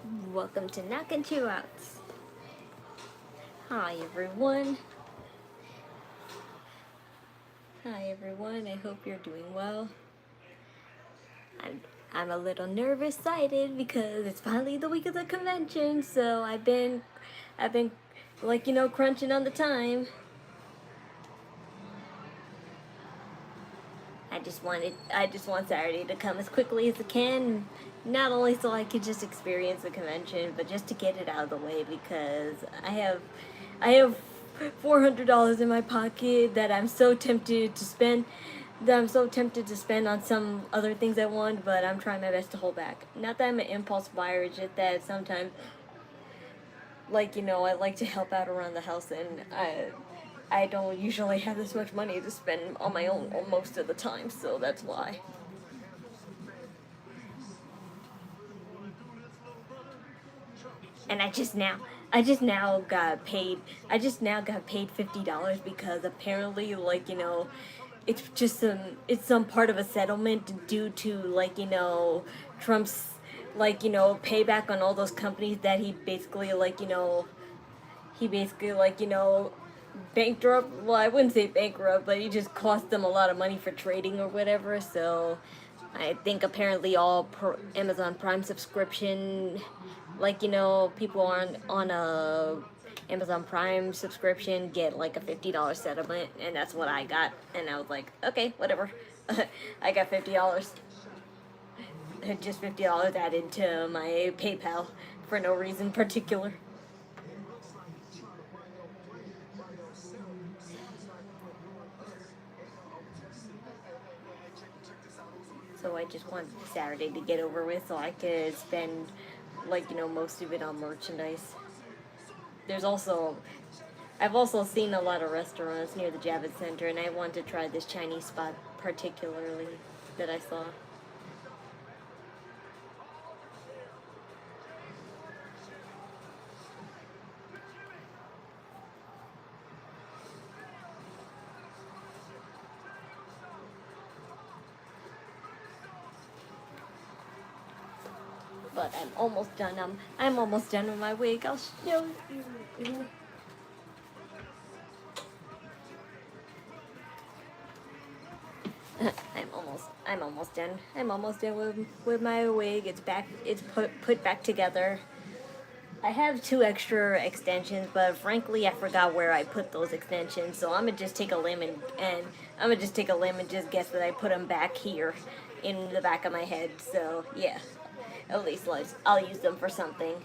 Welcome to Knockin' Two Outs. Hi everyone. I hope you're doing well. I'm a little nervous excited because it's finally the week of the convention, so I've been crunching on the time. I just want Saturday to come as quickly as it can, not only so I could just experience the convention, but just to get it out of the way because I have $400 in my pocket that I'm so tempted to spend. On some other things I want, but I'm trying my best to hold back. Not that I'm an impulse buyer, it's just that sometimes, I like to help out around the house, and I don't usually have this much money to spend on my own most of the time, so that's why. And I just now got paid $50 because apparently, it's some part of a settlement due to Trump's payback on all those companies that he basically bankrupt. Well, I wouldn't say bankrupt, but he just cost them a lot of money for trading or whatever. So I think apparently all Amazon Prime subscription, people on a Amazon Prime subscription get like a $50 settlement, and that's what I got. And I was like, okay, whatever. I got $50. Just $50 added to my PayPal for no reason particular. So I just want Saturday to get over with so I could spend most of it on merchandise. I've also seen a lot of restaurants near the Javits Center, and I want to try this Chinese spot particularly that I saw. But I'm almost done. I'm almost done with my wig. I'll show you. I'm almost done. I'm almost done with my wig. It's back. It's put back together. I have 2 extra extensions, but frankly, I forgot where I put those extensions. So I'm gonna just take a limb and just guess that I put them back here, in the back of my head. So yeah. At least I'll use them for something.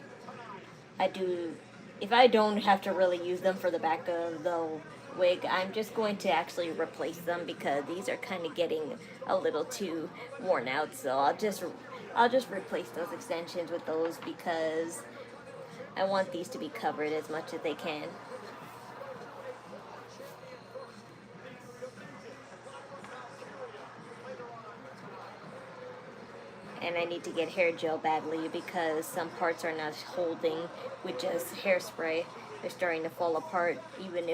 If I don't have to really use them for the back of the wig, I'm just going to actually replace them because these are kind of getting a little too worn out. So I'll just replace those extensions with those because I want these to be covered as much as they can. And I need to get hair gel badly because some parts are not holding with just hairspray. They're starting to fall apart even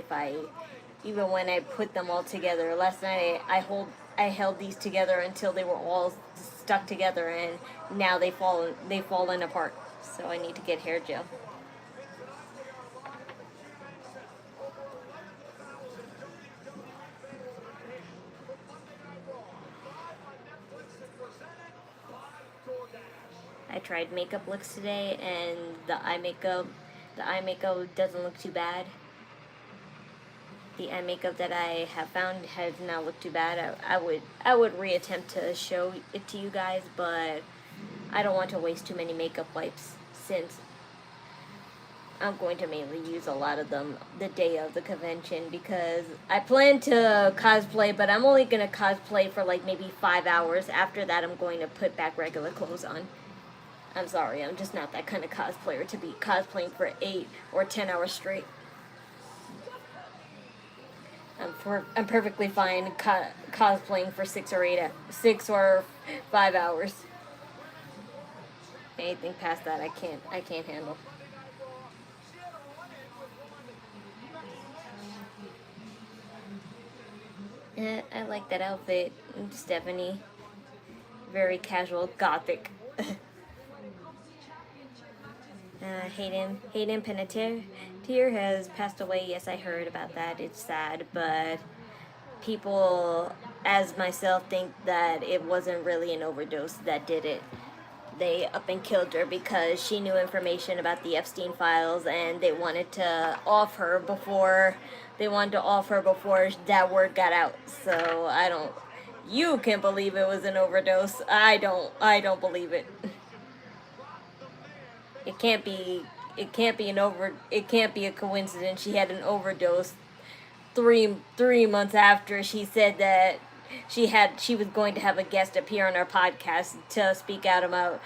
when I put them all together. Last night I held these together until they were all stuck together, and now they've fallen apart. So I need to get hair gel. I tried makeup looks today, and the eye makeup doesn't look too bad. The eye makeup that I have found has not looked too bad. I would reattempt to show it to you guys, but I don't want to waste too many makeup wipes since I'm going to mainly use a lot of them the day of the convention because I plan to cosplay, but I'm only going to cosplay for maybe 5 hours. After that, I'm going to put back regular clothes on. I'm sorry, I'm just not that kind of cosplayer to be cosplaying for 8 or 10 hours straight. I'm perfectly fine cosplaying for 6 or 5 hours. Anything past that, I can't handle. Yeah, I like that outfit, Stephanie. Very casual, gothic. Hayden Panettiere has passed away. Yes, I heard about that. It's sad, but people, as myself, think that it wasn't really an overdose that did it. They up and killed her because she knew information about the Epstein files, and they wanted to off her before that word got out. So you can believe it was an overdose. I don't believe it. It can't be a coincidence. She had an overdose three months after she said that she was going to have a guest appear on our podcast to speak out about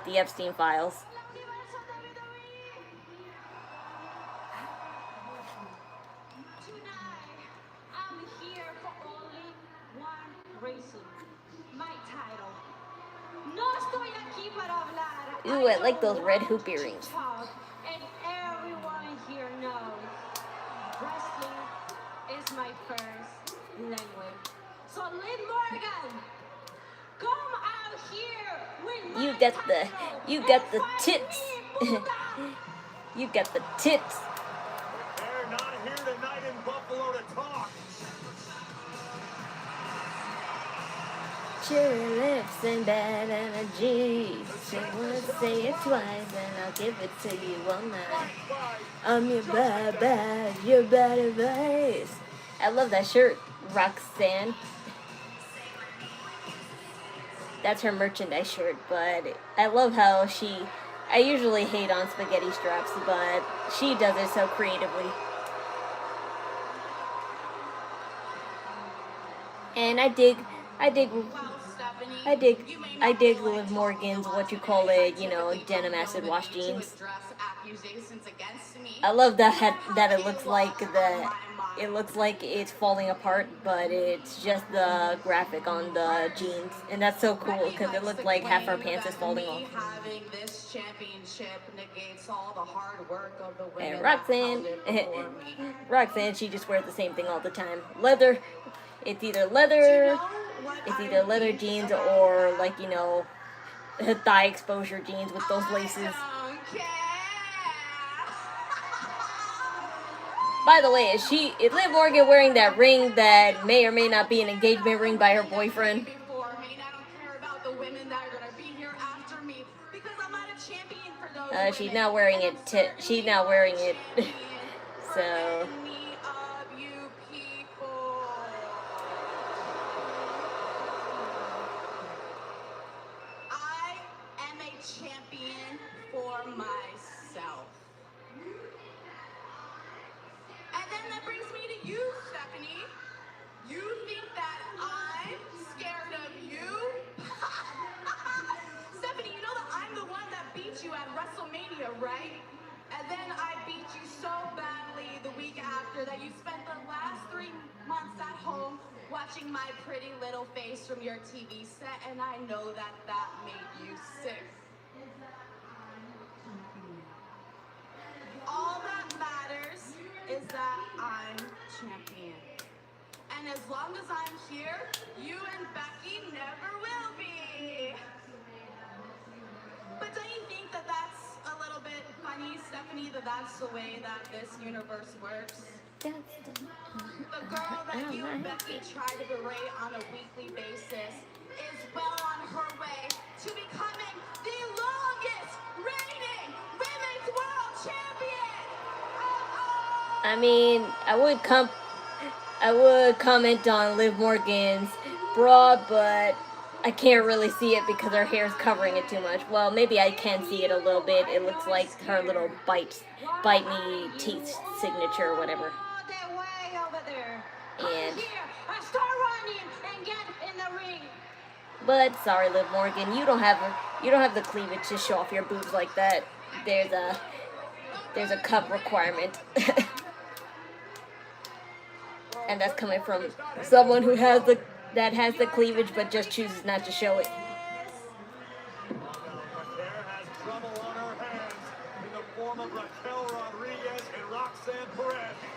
the Epstein files. Ooh, I like those red hoop earrings. And everyone here knows wrestling is my first language. So Liv Morgan, come out here with you got the tits. You got the tits. They're not here tonight in Buffalo to talk. Cherry lips and bad energy. Say once, say it twice, and I'll give it to you all night. I'm your bad advice. I love that shirt, Roxanne. That's her merchandise shirt, but I love how I usually hate on spaghetti straps, but she does it so creatively. And I dig Liv Morgan's denim acid wash jeans. I love that it looks like it's falling apart, but it's just the graphic on the jeans, and that's so cool because it looked like half her pants is falling off. And Roxanne, she just wears the same thing all the time. Leather. It's either leather jeans or thigh exposure jeans with those laces. By the way, is Liv Morgan wearing that ring that may or may not be an engagement ring by her boyfriend? She's not wearing it. She's not wearing it. So. Champion for myself. And then that brings me to you, Stephanie. You think that I'm scared of you? Stephanie, you know that I'm the one that beat you at WrestleMania, right? And then I beat you so badly the week after that you spent the last 3 months at home watching my pretty little face from your TV set, and I know that made you sick. All that matters is that I'm champion. And as long as I'm here, you and Becky never will be. But don't you think that that's a little bit funny, Stephanie, that that's the way that this universe works? The girl that you and Becky try to berate on a weekly basis is well on her way to becoming the longest reigning women's world champion. I mean, I would comment on Liv Morgan's bra, but I can't really see it because her hair's covering it too much. Well, maybe I can see it a little bit. It looks like her little bite me teeth signature or whatever. And but sorry, Liv Morgan, you don't have the cleavage to show off your boobs like that. There's a cup requirement. And that's coming from someone who has the cleavage but just chooses not to show it.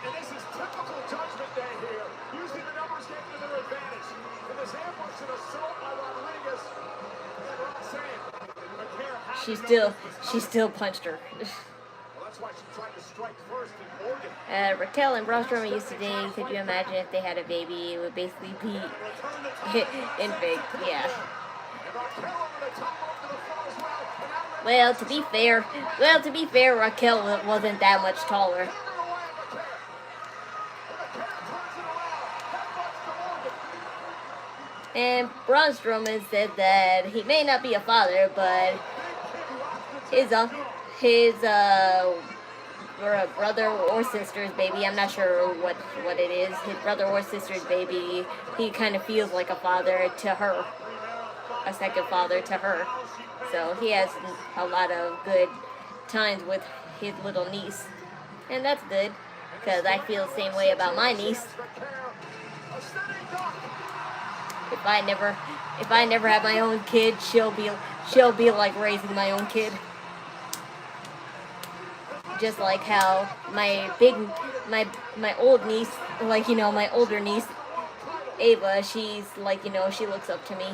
And this is typical Judgment Day here. Usually the numbers get to their advantage. And this ambush and assault by Rodriguez and Roxanne. McCare she still punched her. Raquel and Braun Strowman used to date. Could you imagine if they had a baby? It would basically be in big, yeah. Well, to be fair, Raquel wasn't that much taller. And Braun Strowman said that he may not be a father, but his or a brother or sister's baby, I'm not sure what it is, his brother or sister's baby, he kind of feels like a father to her, a second father to her. So he has a lot of good times with his little niece, and that's good, because I feel the same way about my niece. If I never have my own kid, she'll be like raising my own kid. Just like how my old niece, like, you know, my older niece, Ava, she's like, you know, she looks up to me.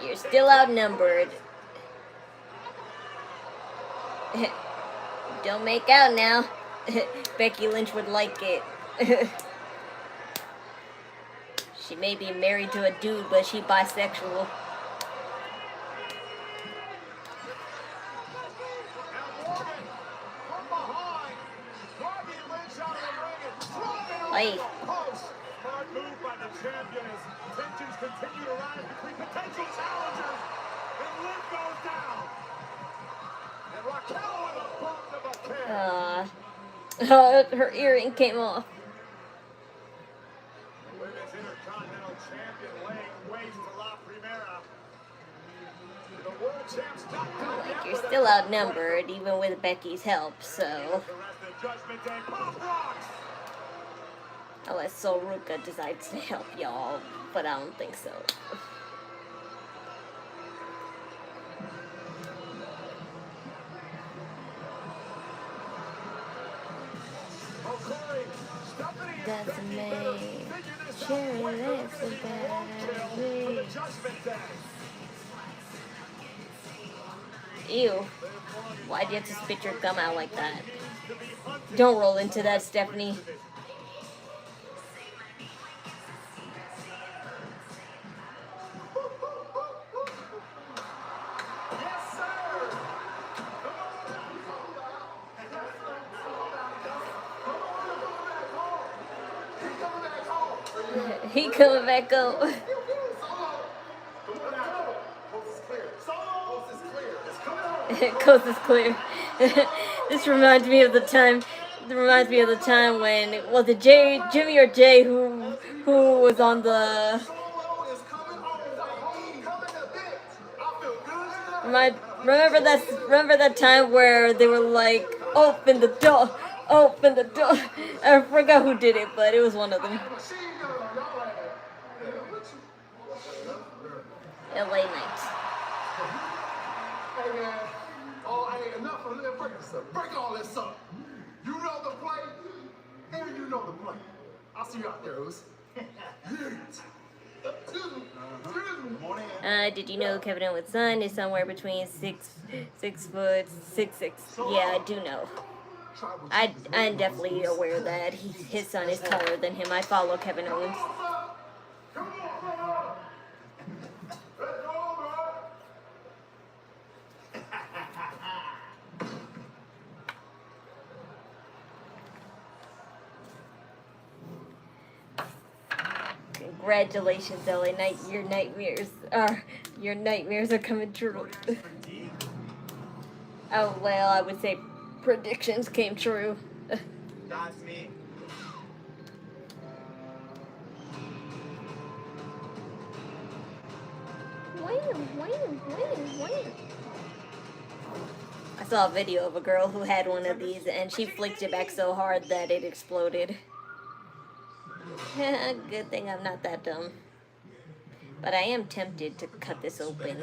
You're still outnumbered. Don't make out now. Becky Lynch would like it. She may be married to a dude, but she's bisexual. Hey. Hard move by the champion as tensions continue to rise between potential challengers. And Liv goes down. And Raquel with a boot of a kick. Her earring came off. Women's Intercontinental Champion laying waste to La Primera. The world champs Like, you're still outnumbered, even with Becky's help, so. the rest of Judgment Day. Pop rocks. Unless Sol Ruca decides to help y'all, but I don't think so. Doesn't make sure that's a bad way. Ew. Why'd you have to spit your gum out like that? Don't roll into that, Stephanie. He coming back up. Coast is clear. This reminds me of the time. When was it Jimmy or Jay who was on the. Remember that time where they were like, open the door. I forgot who did it, but it was one of them. LA Knight. Hey man, enough of that. Break all this up. You know the play, and you know the play. I'll see you out there, Oos. Did you know Kevin Owens' son is somewhere between 6'6". Yeah, I do know. I'm definitely aware that his son is taller than him. I follow Kevin Owens. Congratulations, LA Knight. Your nightmares are coming true. Oh well, I would say predictions came true. That's me. I saw a video of a girl who had one of these and she flicked it back so hard that it exploded. Good thing I'm not that dumb. But I am tempted to cut this open.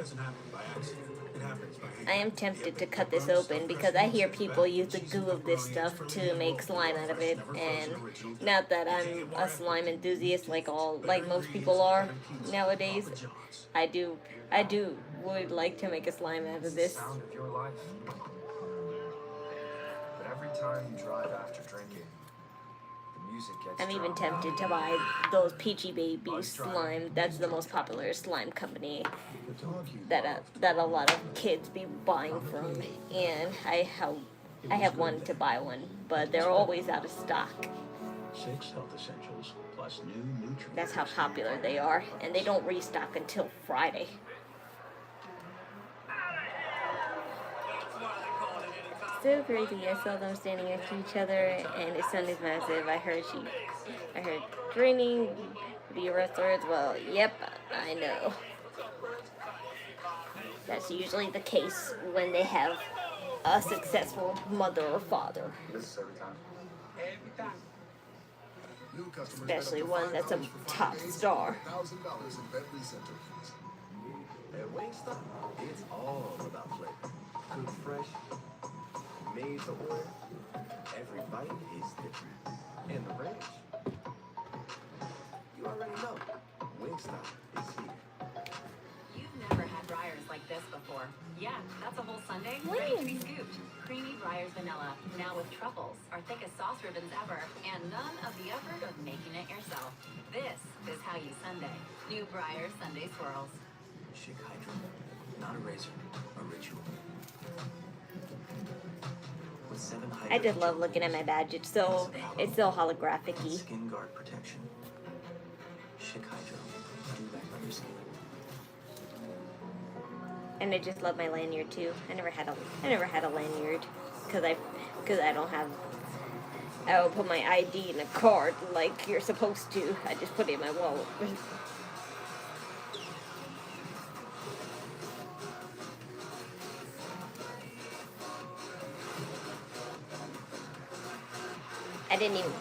I am tempted to cut this open because I hear people use the goo of this stuff to make slime out of it, and not that I'm a slime enthusiast like most people are nowadays. I would like to make a slime out of this. But every time you drive after drinking, the music gets I'm even tempted to buy those Peachy Baby slime. That's the most popular slime company that a lot of kids be buying from, and I have wanted to buy one, but they're always out of stock. 6 health essentials plus new nutrients. That's how popular they are, and they don't restock until Friday. So crazy. I saw them standing next to each other, and his son is massive. I heard training to be a wrestler as well. Yep, I know. That's usually the case when they have a successful mother or father. This is every time. Especially one that's a top star. $1,000 in Bentley Center fees. At Wingstop, it's all about flavor. Cooked fresh, made to order. Every bite is different. And the range, you already know. Wingstop is here. You've never had Breyers like this before. Yeah, that's a whole sundae ready to be scooped. Creamy Breyers vanilla, now with truffles, our thickest sauce ribbons ever, and none of the effort of making it yourself. This is how you sundae. New Breyers Sunday Swirls. Chic Hydro, not a razor, a ritual. With 7 I just love looking at my badge. It's so holographic-y. Skin guard protection. Chic Hydro, do back on your skin. And I just love my lanyard too. I never had a lanyard because I don't have. I don't put my ID in a card like you're supposed to. I just put it in my wallet.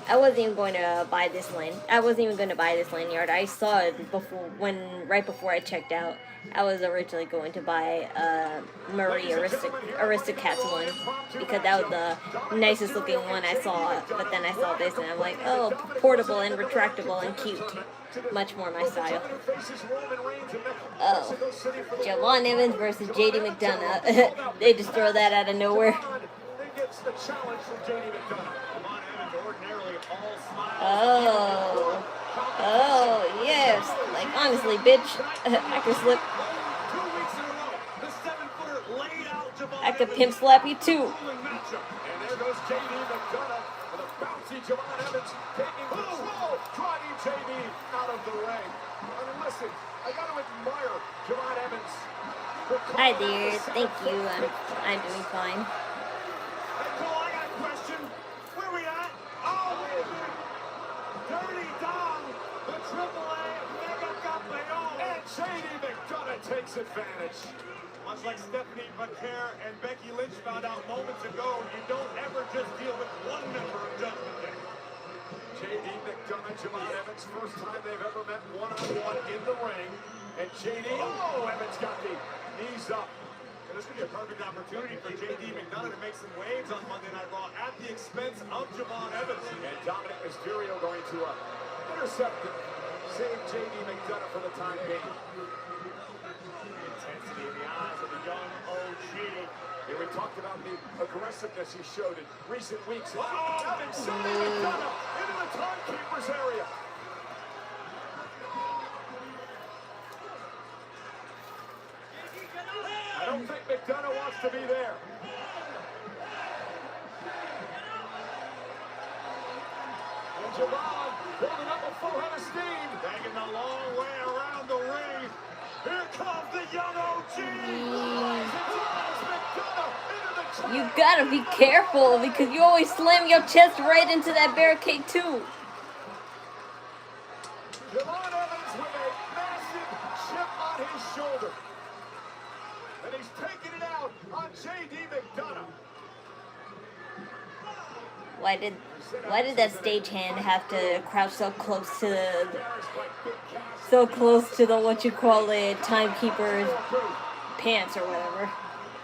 I wasn't even going to buy this lanyard. I saw it right before I checked out. I was originally going to buy Marie Aristocats one because that was the nicest looking one I saw. But then I saw this and I'm like, oh, portable and retractable and cute. Much more my style. Oh, Javon Evans versus JD McDonough. They just throw that out of nowhere. Oh, yes. Like, honestly, bitch, I can slip. I could pimp slap you, too. And there goes JD McDonough with a bouncy Javon Evans taking control, driving JD out of the ring. I mean, listen, I got to admire Javon Evans. Hi there, thank you. I'm doing fine. Hey, Cole, I got a question. Where we at? Oh, Dirty Dom, the AAA Mega Campeon. And JD McDonough takes advantage. Much like Stephanie McCare and Becky Lynch found out moments ago, you don't ever just deal with one member of Judgment Day. JD McDonough, Javon Evans, first time they've ever met one-on-one in the ring. And JD, Evans got the knees up. And this could be a perfect opportunity for JD McDonough to make some waves on Monday Night Raw at the expense of Javon Evans. And Dominic Mysterio going to intercept him. Save JD McDonough for the time being. Intensity in the eyes of the young OG. And we talked about the aggressiveness he showed in recent weeks. Evans sending McDonough into the timekeeper's area. I don't think McDonough wants to be there. And Javon building up a full head of steam. Banging the long way around the ring. Here comes the young OG. You gotta be careful because you always slam your chest right into that barricade too. Javon Evans with a massive chip on his shoulder. And he's taking it out on JD McDonough. Why did that stagehand have to crouch so close to the what you call it, timekeeper's pants or whatever?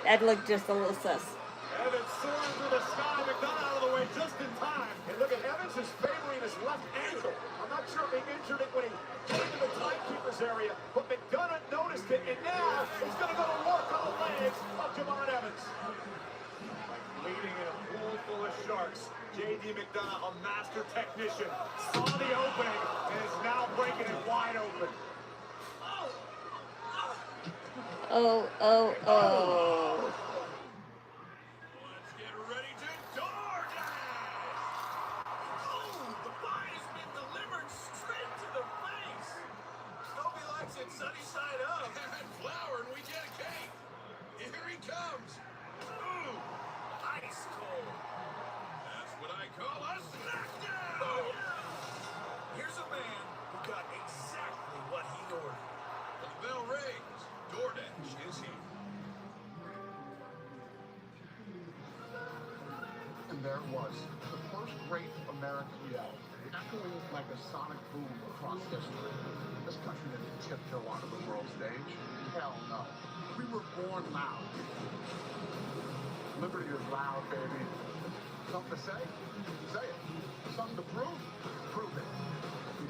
That looked just a little sus. Evans soaring through the sky. McDonough out of the way just in time. And look at Evans is favoring his left ankle. I'm not sure if he injured it when he came to the timekeeper's area, but McDonough noticed it, and now he's going to go to work on the legs of Javon Evans. Leading in a pool full of sharks, J.D. McDonough, a master technician, saw the opening and is now breaking it wide open. Oh. Let's get ready to door dash! Oh, the pie has been delivered straight to the face! Nobody likes it sunny side up. And flour and we get a cake. Here he comes. Ooh, ice cold. That's what I call a smackdown! Here's a man who got exactly what he ordered. The bell rings. DoorDash is here. And there it was, the first great American yell, echoing like a sonic boom across history. This country didn't tiptoe onto the world stage. Hell no. We were born loud. Liberty is loud, baby. Something to say? Say it. Something to prove? Prove it.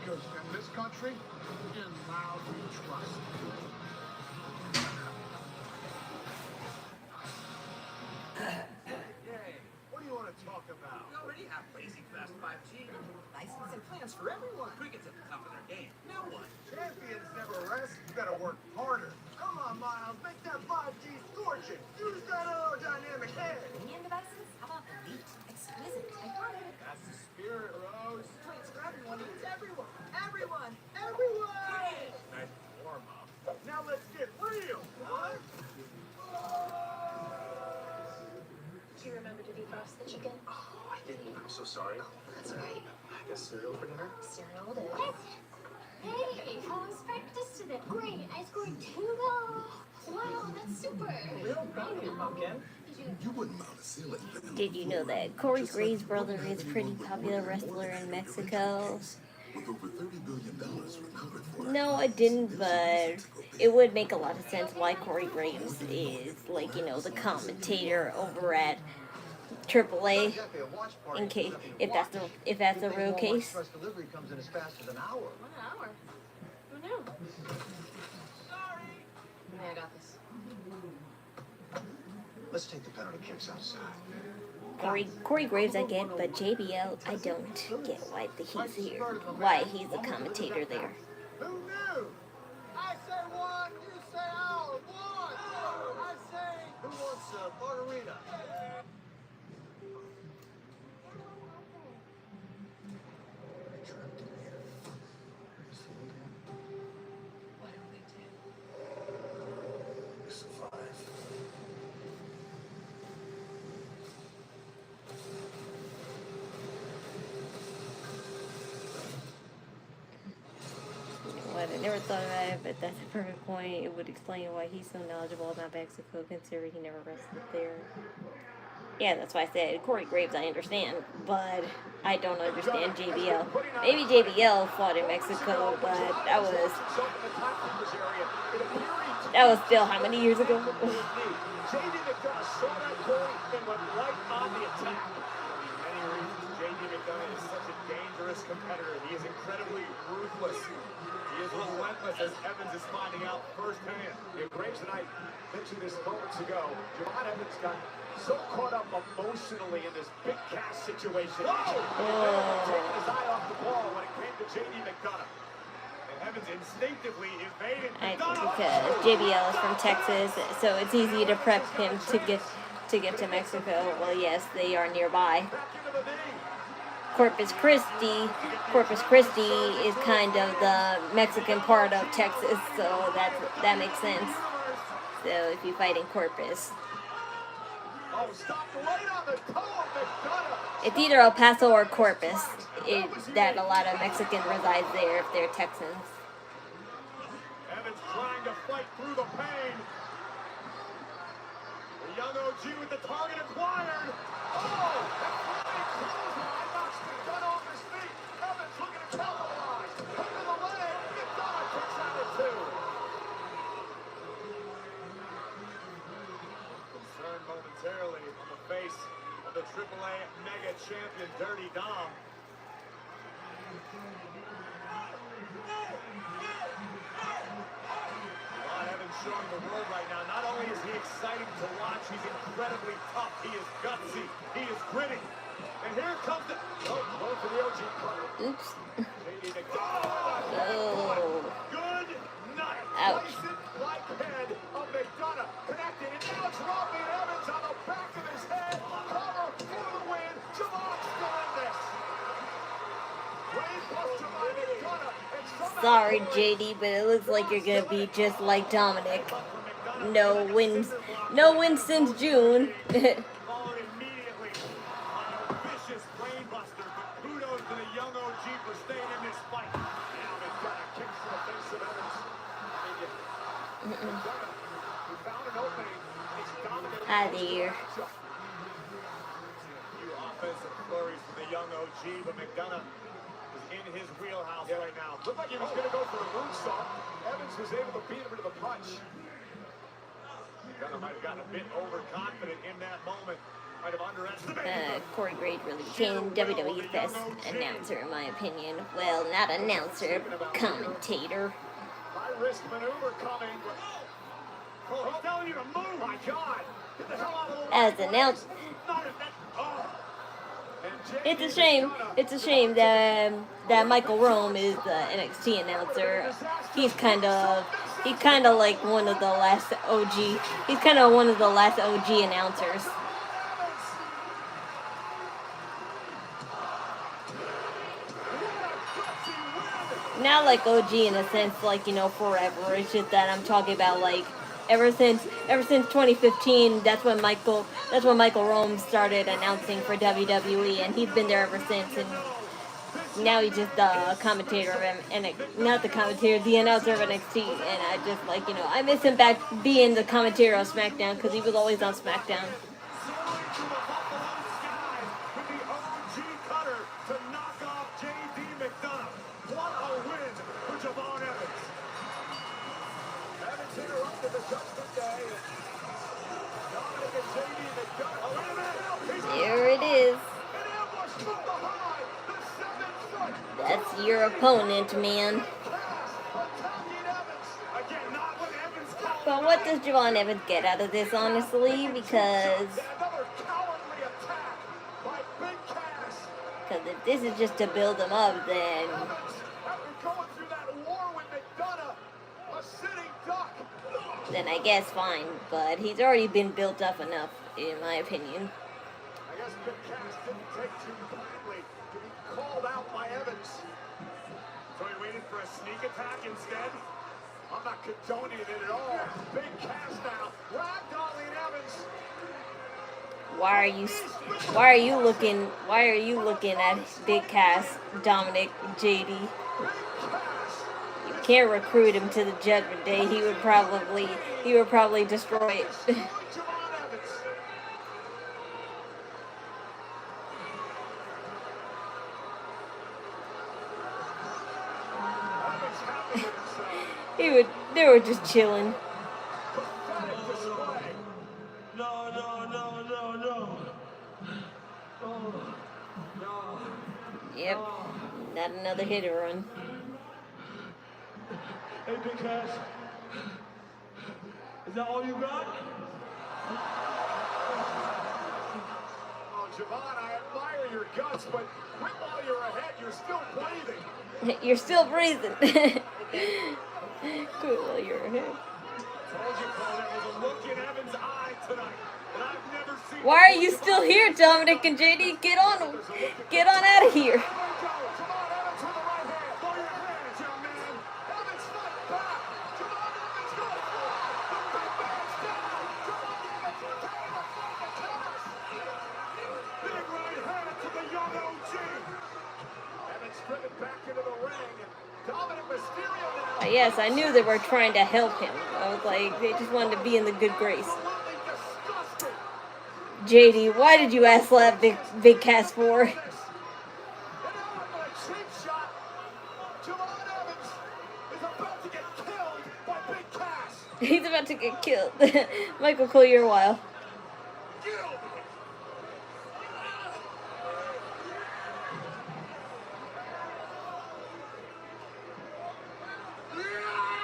Because in this country, in loud we trust. Yay! What do you want to talk about? We already have blazing fast 5G. Licensing plans for everyone. Cricket's at the top of their game. Now what? Champions never rest. You gotta work harder. Come on, Miles. Make that 5G scorching. Use that aerodynamic head. Premium devices? How about elite? Exquisite. Iconic. That's the spirit, Rose. Plates for everyone means everyone. Everyone. Everyone. Nice warm-up. Now let's get real. Huh? Do you remember to defrost the chicken? Oh, I didn't. I'm so sorry. That's right. I guess cereal for dinner? Cereal it is. Hey, how was practice today? Great, I scored 2 goals. Wow, that's super. Real proud of you, Pumpkin. You wouldn't mount a ceiling fan. Did you know that Corey Graves' brother is a pretty popular wrestler in Mexico? With over $30 billion recovered for No, I didn't, but it would make a lot of sense why Corey Graves is, like, you know, the commentator over at AAA. In case, if that's the real case. Delivery comes in as fast as an hour. 1 hour. Who knew? Sorry. Yeah, I got this. Let's take the penalty kicks outside. Corey Graves I get, but JBL I don't get why he's here. Why he's a commentator there. Who knew? I say one, you say out. One. I say. Who wants a margarita? What did we do? We survived. What I never thought about it, but that's a perfect point. It would explain why he's so knowledgeable about Mexico, considering he never wrestled there. Yeah, that's why I said Corey Graves I understand, but I don't understand JBL. Maybe JBL fought in Mexico, but that was still how many years ago? J.D. McDonough saw that Corey and went right on the attack. For many reasons, J.D. McDonough is such a dangerous competitor. He is incredibly ruthless. He is relentless, as Evans is finding out firsthand. Graves and I mentioned this moments ago. Javon Evans got so caught up emotionally in this big cash situation. Taking his eye off the ball when it came to J.D. McDonough. And Evans instinctively evaded Because JBL is from Texas, so it's easy to prep him to get to Mexico. Well, yes, they are nearby. Corpus Christi is kind of the Mexican part of Texas, so that makes sense. So if you fight in Corpus, it's either El Paso or Corpus. That a lot of Mexican resides there if they're Texans. Evans trying to fight through the pain. The young OG with the target acquired. Oh! And clothesline knocks McDonough off his feet. Evans looking to capitalize. Under the leg. McDonough kicks out at 2. Concerned momentarily on the face of the AAA Mega Champion, Dirty Dom. Evans showing the world right now. Not only is he exciting to watch, he's incredibly tough. He is gutsy. He is gritty. And here comes the... Oh, going for the OG cutter. Oops. Oh. Good night. Ouch. Right head of McDonough connected. And now it's Robbie Evans on the back of his head. Cover for the win. Javon's still in this. Ray plus Javon McDonough. Sorry, JD, but it looks like you're gonna be just like Dominic. No wins since June. Followed immediately on a vicious brainbuster, but kudos to the young OG for staying in this fight. Now McDonough kicks to the face of Evans. McDonough, who found an opening, is dominating. Out of here. Few offensive flurries for the young OG, but McDonough is in his wheelhouse right now. Looked like he was going to go for a moonsault. Evans was able to beat him into the punch. McDonough might have gotten a bit overconfident in that moment. Might have underestimated. Corey Graves really became WWE's best announcer, in my opinion. Well, not announcer, commentator. High risk maneuver coming. Oh, he's telling you to move. My God. Get the hell out of the way. As announced. It's a shame. It's a shame that Michael Rome is the NXT announcer. He's kind of like one of the last OG. He's kind of one of the last OG announcers. Not like OG in a sense, like, you know, forever. It's just that I'm talking about like ever since 2015. That's when Michael Rome started announcing for WWE, and he's been there ever since. And now he's just the commentator of not the commentator, the announcer of NXT. And I just like, you know, I miss him back being the commentator of SmackDown because he was always on SmackDown. There it is. That's your opponent, man. But what does Javon Evans get out of this, honestly? Because if this is just to build him up, then I guess fine. But he's already been built up enough, in my opinion. I guess Big Cass didn't take too kindly to be called out by Evans. So he waited for a sneak attack instead. I'm not condoning it at all. Big Cass now, ragdolling Evans. Why are you looking at Big Cass, Dominic, JD? You can't recruit him to the Judgment Day. He would probably destroy it. They were just chilling. No. Yep, not another hit and run. Hey, Big Cass. Is that all you got? Oh, Javon, I admire your guts, but quit while you're ahead. You're still breathing. You're still breathing. Quit while you're ahead. Told you, Cole, there was a look in Evans' eye tonight that I've never seen. Why are you still here, Dominic and JD? Get on out of here. Yes, I knew they were trying to help him. I was like, they just wanted to be in the good grace. JD, why did you ask that big cast for? And now with a cheap shot, Javon Evans is about to get killed by Big Cass. He's about to get killed. Michael Cole, you're a while. Get over here.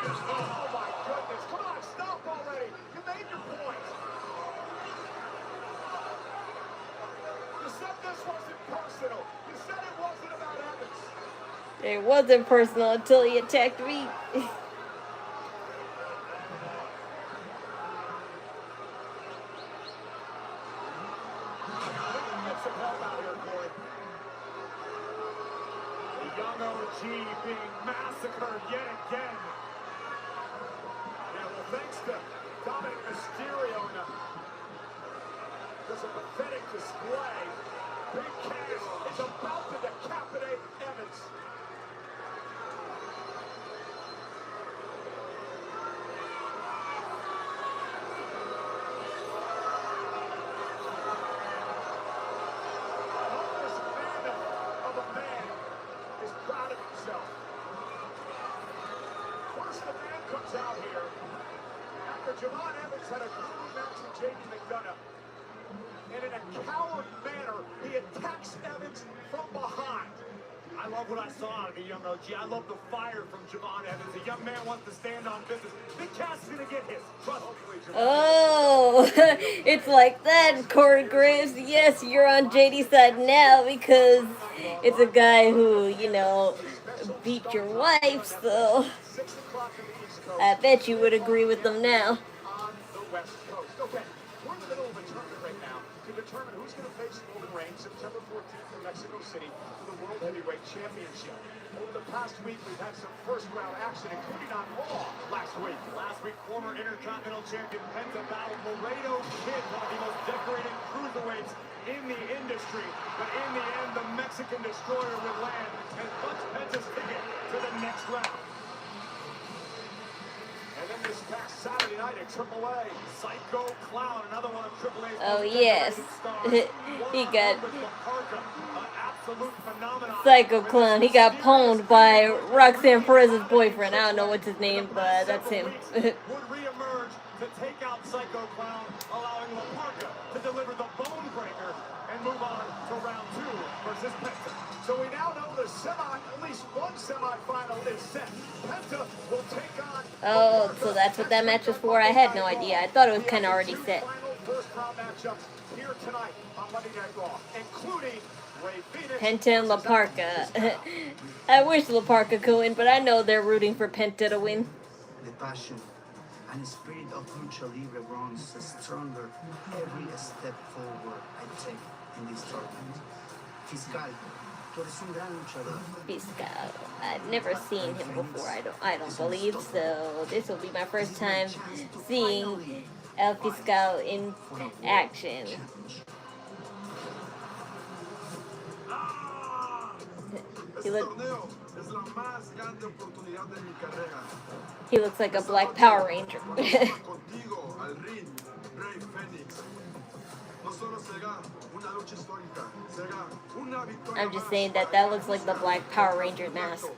Oh my goodness, come on, stop already. You made your point. You said this wasn't personal. You said it wasn't about Evans. It wasn't personal until he attacked me. Get some help out here, Corey. The young OG being massacred yet again. Yeah, well, thanks to Dr Mysterio and just a pathetic display, Big Cass is about to decapitate Evans. This man of a man is proud of himself. First, the man comes out here after Javon Evans had a grueling match with JD McDonough. And in a coward manner, he attacks Evans from behind. I love what I saw out of the young OG. I love the fire from Javon Evans. The young man wants to stand on business. Big Cass is going to get his. Trust me, Javon. Oh, it's like that, Corey Graves. Yes, you're on JD's side now because it's a guy who, you know, beat your wife, so 6 o'clock in the East Coast. I bet you would agree with them now. On the West Coast. Okay, we're in the middle of a tournament right now to determine who's going to face Roman Reigns September 14th in Mexico City for the World Heavyweight Championship. Over the past week, we've had some first-round action, including on Raw last week. Last week, former Intercontinental Champion Penta battled Laredo Kid, one of the most decorated cruiserweights in the industry. But in the end, the Mexican Destroyer would land and punch Penta's ticket to the next round. And then this past Saturday night at Triple A, Psycho Clown, another one of Triple A's Oh, most yes. decorated stars. He got With the Parka, an absolute phenomenon. Psycho Clown. He got pwned by Roxanne Perez's boyfriend. I don't know what's his name, but that's him. Would re-emerge to take out Psycho Clown, allowing La Parka to deliver the bone breaker and move on to round 2 versus Penta. So we now know the at least one semifinal is set. Penta will take on. Oh, so that's what that match was for? I had no idea. I thought it was kind of already set. Final first-round matchups here tonight on Monday Night Raw, including Rey Fenix. Penta and La Parka. I wish La Parka could win, but I know they're rooting for Penta to win. The passion and the spirit of lucha libre runs stronger every step forward I take in this tournament. Fiscal, tú eres un gran luchador. Fiscal. I've never seen him before. I don't believe so. This will be my first time seeing El Fiscal in action. He looks like a black Power Ranger. I'm just saying that looks like the black Power Ranger mask.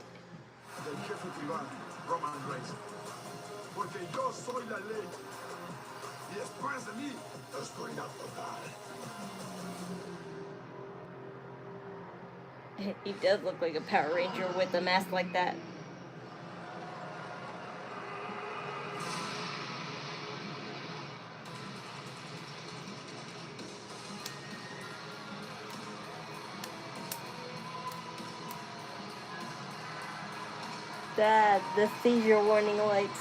He does look like a Power Ranger with a mask like that. The seizure warning lights.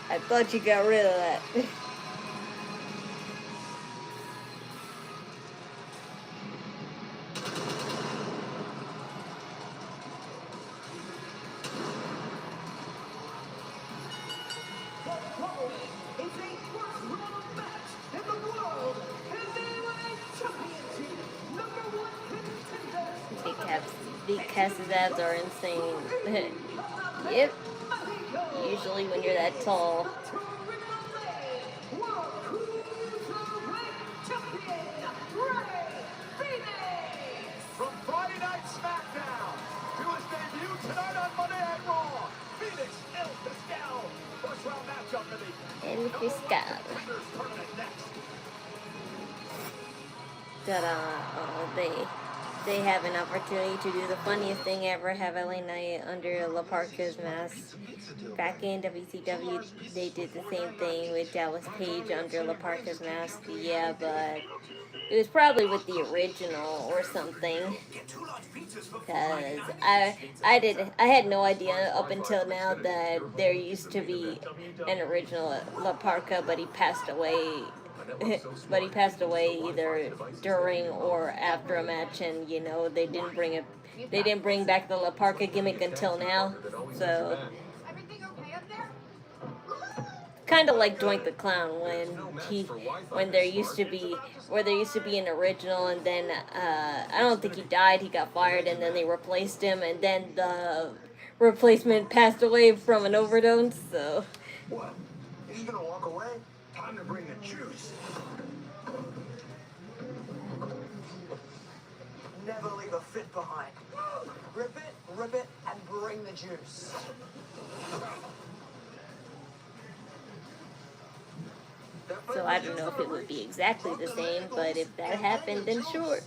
I thought you got rid of that. Big Cass's abs are insane. Yep. Usually when you're that tall. Rey Fiscal. They have an opportunity to do the funniest thing ever, have LA Knight under La Parka's mask. Back in WCW, they did the same thing with Dallas Page under La Parka's mask. Yeah, but it was probably with the original or something. Because I had no idea up until now that there used to be an original La Parka, but he passed away. But he passed away either during or after a match, and you know they didn't bring back the La Parka gimmick until now. So kind of like Doink the Clown when there used to be an original, and then I don't think he died. He got fired, and then they replaced him, and then the replacement passed away from an overdose. So. What? He's gonna walk away? Time to bring the juice. Never leave a fit behind. Rip it, and bring the juice. So I don't know if it would be exactly the same, but if that happened, then sure.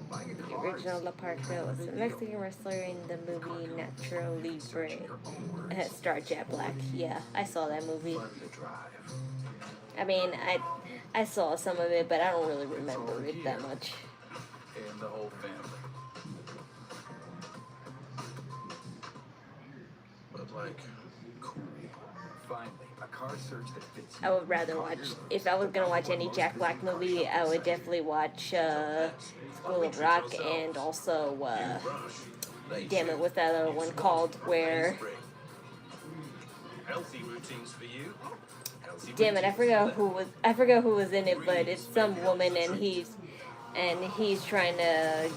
The original La Parka was a Mexican wrestler in the movie Nacho Libre. Starred Chad Black. Yeah, I saw that movie. I mean, I saw some of it, but I don't really remember it that much. And the whole family. But like, cool. Finally, a car search that fits. I would rather watch, if I was gonna watch any Jack Black movie, I would definitely watch School of Rock, and also damn it, what's that other one called where? Healthy routines for you. Damn it, I forgot who was in it, but it's some woman, and he's trying to,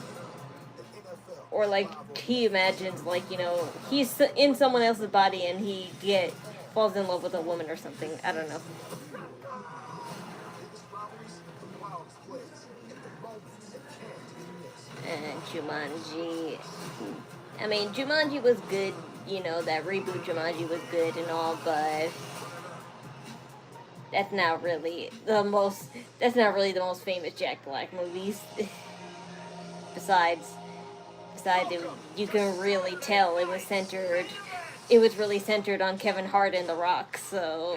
or like he imagines, like, you know, he's in someone else's body and he falls in love with a woman or something. I don't know. And Jumanji. I mean, Jumanji was good, you know, that reboot Jumanji was good and all, but that's not really the most famous Jack Black movies. Besides it, you can really tell it was really centered on Kevin Hart and The Rock. So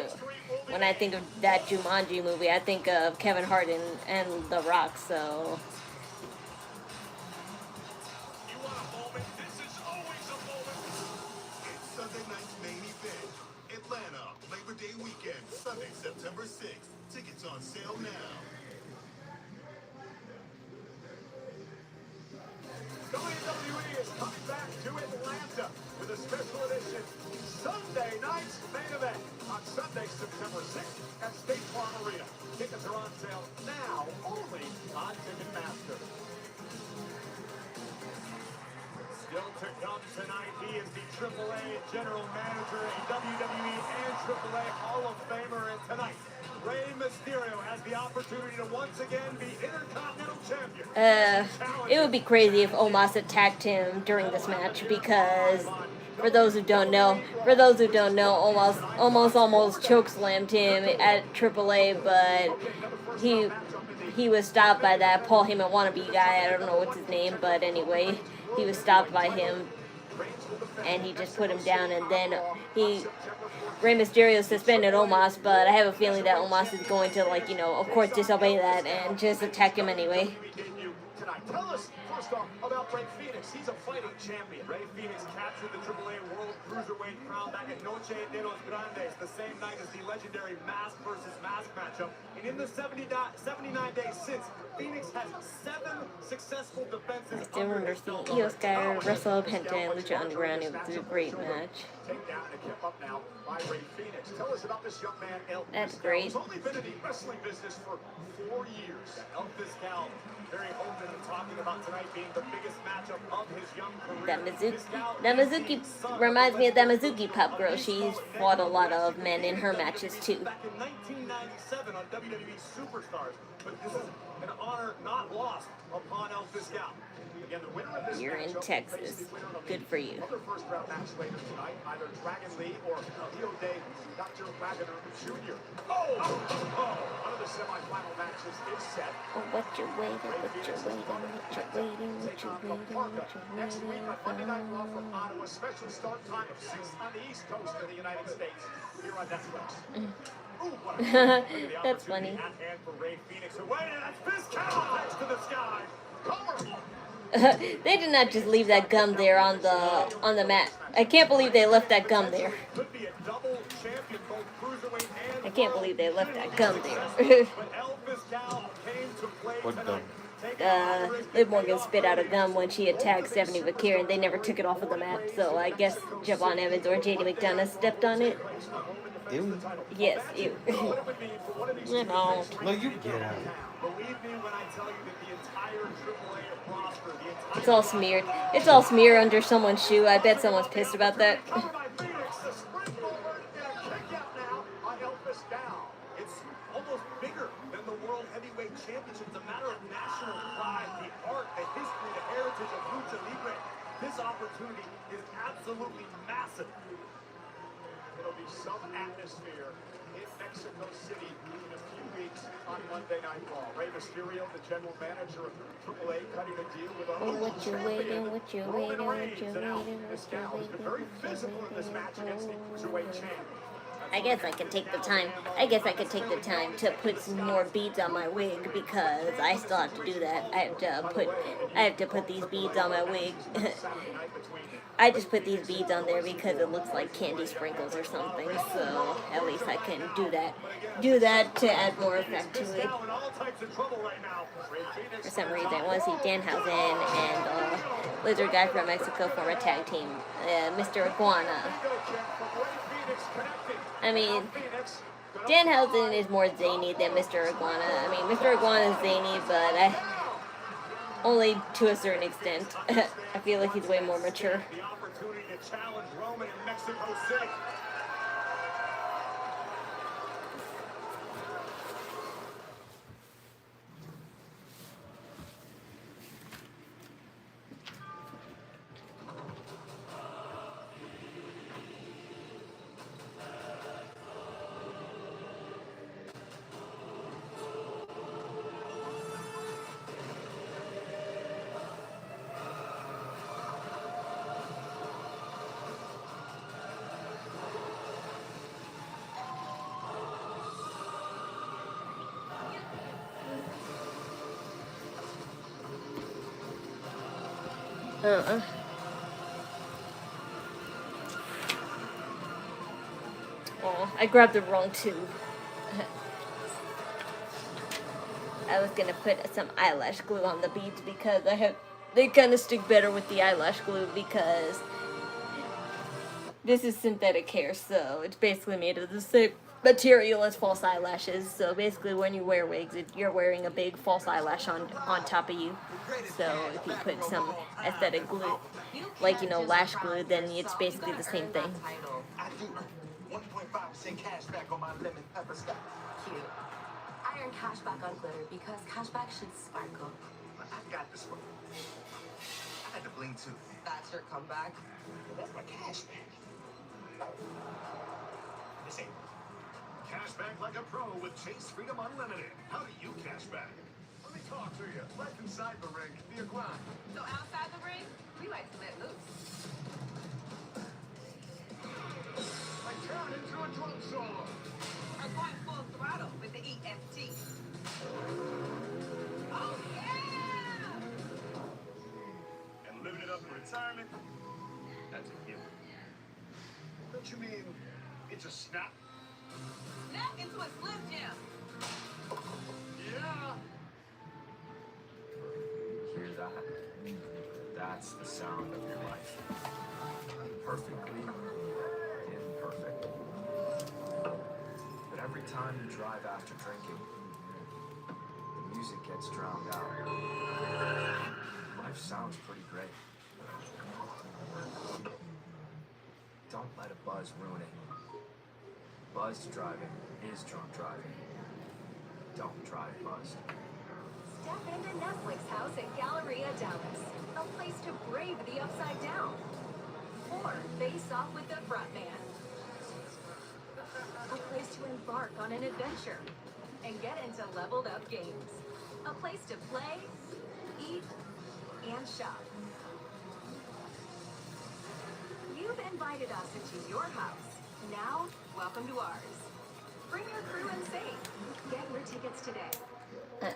when I think of that Jumanji movie, I think of Kevin Hart and The Rock. So Sunday, September 6th. Tickets on sale now. WWE is coming back to Atlanta with a special edition Sunday night's main event on Sunday, September 6th at State Farm Arena. Tickets are on sale now only on Ticketmaster. Still to come tonight, he is the AAA General Manager, a WWE and AAA Hall of Famer, and tonight, Rey Mysterio has the opportunity to once again be Intercontinental Champion. It would be crazy if Omos attacked him during this match, because for those who don't know, Omos almost chokeslammed him at AAA, but he was stopped by that Paul Heyman wannabe guy. I don't know what's his name, but anyway, he was stopped by him, and he just put him down, and then Rey Mysterio suspended Omos, but I have a feeling that Omos is going to, like, you know, of course, disobey that and just attack him anyway. Tell us first off about Rey Fenix. He's a fighting champion. Rey Fenix captured the AAA World Cruiserweight crown back at Noche de los Grandes, the same night as the legendary mask versus mask matchup. And in the 79 days since, Fenix has 7 successful defenses. I still remember seeing Io Sky wrestle Penta and Lucha Underground. It was a great match. That's great. He's only been in the wrestling business for 4 years. El Fiscal, very open and talking about tonight being the biggest matchup of his young career. That Mizuki reminds me of that Mizuki Pop Girl. She's fought a lot of men in her matches too. Back in 1997 on WWE Superstars, but this is an honor not lost upon El Fiscal. Again, the winner of this You're in matchup Texas. faces the winner of Good the for you. other first-round match later tonight, either Dragon Lee or Leo Day, Dr. Wagner Jr. One of the semifinal matches is set. Oh, what you waiting, what you waiting, what you waiting, what you waiting, Next week on Monday Night Raw from Ottawa, special start time of 6 on the East Coast of the United States, here on Netflix. Ooh, what a That's funny. at hand for Rey Fenix. Wait, that's Fiscal next to the sky. They did not just leave that gum there on the mat. I can't believe they left that gum there. Could be a double champion, both cruiserweight and I can't believe they left that gum there. What gum? Liv Morgan spit out a gum when she attacked Stephanie McKeer, and they never took it off of the mat. So I guess Javon Evans or JD McDonough stepped on it. Ew. Yes, ew. You know. No, you get out. It's all smeared. It's all smeared under someone's shoe. I bet someone's pissed about that. It's almost bigger than the World Heavyweight Championship. It's a matter of national pride, the art, the history, the heritage of Lucha Libre. This opportunity is absolutely massive. It'll be some atmosphere in Mexico City in a few weeks on Monday Night Raw. Rey Mysterio, the general manager of Triple A, cutting a deal with our What you waiting, what you Roman waiting, what Reigns. you And now waiting, what Fiscal you has been very physical in this match against the Cruiserweight champ. I guess I could take the time. I guess I could take the time to put some more beads on my wig because I still have to do that. I have to put these beads on my wig. I just put these beads on there because it looks like candy sprinkles or something. So at least I can do that. Do that to add more effect to it. For some reason, I want to see Danhausen and Lizard Guy from Mexico form a tag team, Mr. Iguana. I mean, Danhausen is more zany than Mr. Iguana. I mean, Mr. Iguana is zany, but only to a certain extent. I feel like he's way more mature. The opportunity to challenge Roman in Mexico City. Oh, I grabbed the wrong tube. I was gonna put some eyelash glue on the beads because they kind of stick better with the eyelash glue because this is synthetic hair, so it's basically made of the same material as false eyelashes. So basically, when you wear wigs, you're wearing a big false eyelash on top of you. So if you put some aesthetic glue, like lash glue, then it's basically the same thing. I do 1.5% cash back on my lemon pepper scotch. Cute. I earn cash back on glitter because cash back should sparkle. I got this one. I had to bling too. That's your comeback. That's my cash back. This ain't Cash back like a pro with Chase Freedom Unlimited. How do you cash back? Let me talk to you. Life inside the ring can be a grind. So outside the ring, we like to let loose. I turn into a drum solo. We're going full throttle with the EFT. Oh yeah! And living it up in retirement, that's a gift. Don't you mean it's a snap? Snap into a Slim Jim. Yeah. Hear that? That's the sound of your life. Perfectly imperfect. But every time you drive after drinking, the music gets drowned out. Life sounds pretty great. Don't let a buzz ruin it. Buzzed driving is drunk driving. Don't drive buzzed. Step into Netflix House in Galleria, Dallas. A place to brave the upside down. Or face off with the front man. A place to embark on an adventure and get into leveled up games. A place to play, eat, and shop. You've invited us into your house. Now, welcome to ours. Bring your crew and save. Get your tickets today.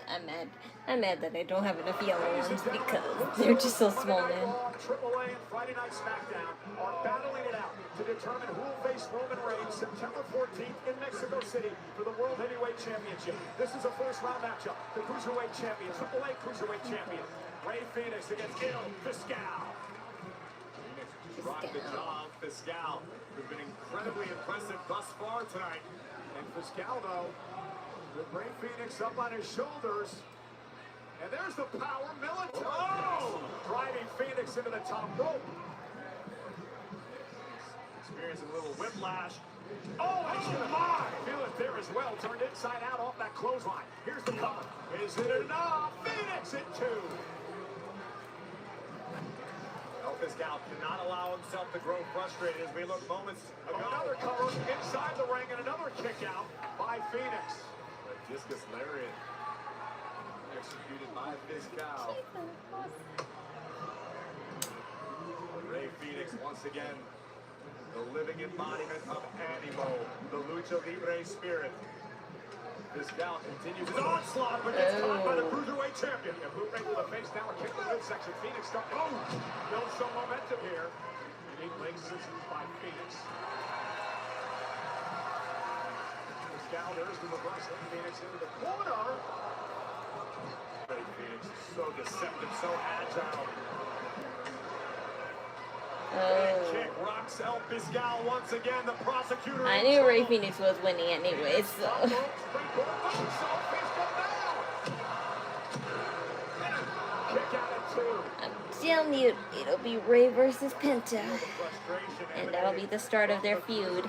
I'm mad. I'm mad that I don't have enough yellow ones because they're just so small, man. Triple A and Friday Night SmackDown are battling it out to determine who will face Roman Reigns September 14th in Mexico City for the World Heavyweight Championship. This is a first-round matchup. The Cruiserweight Champion, Triple A Cruiserweight Champion, Rey Fenix against Fiscal. Phoenix rocked the job. Fiscal has been incredibly impressive thus far tonight. And Fiscal, though, with Rey Fenix up on his shoulders. And there's the power military. Oh! Driving Phoenix into the top rope. Experiencing a little whiplash. Oh, my! Feel it there as well. Turned inside out off that clothesline. Here's the cover. Is it enough? Phoenix at 2. Fiscal cannot allow himself to grow frustrated as we look moments ago. Another cover inside the ring and another kick out by Phoenix. A discus lariat executed by Fiscal. Rey Fenix once again, the living embodiment of animo, the lucha libre spirit. Fiscal continues his onslaught, but gets caught by the Cruiserweight Champion. And boot right to the face now, a kick to the midsection. Phoenix starting to build some momentum here. Unique leg scissors by Phoenix. Fiscal, there's the reversal. Phoenix into the corner. Phoenix is so deceptive, so agile. Kick rocks El Fiscal once again. The prosecutor. I knew Rey Fenix was winning anyway, so. I'm telling you, it'll be Rey versus Penta, and that'll be the start of their feud.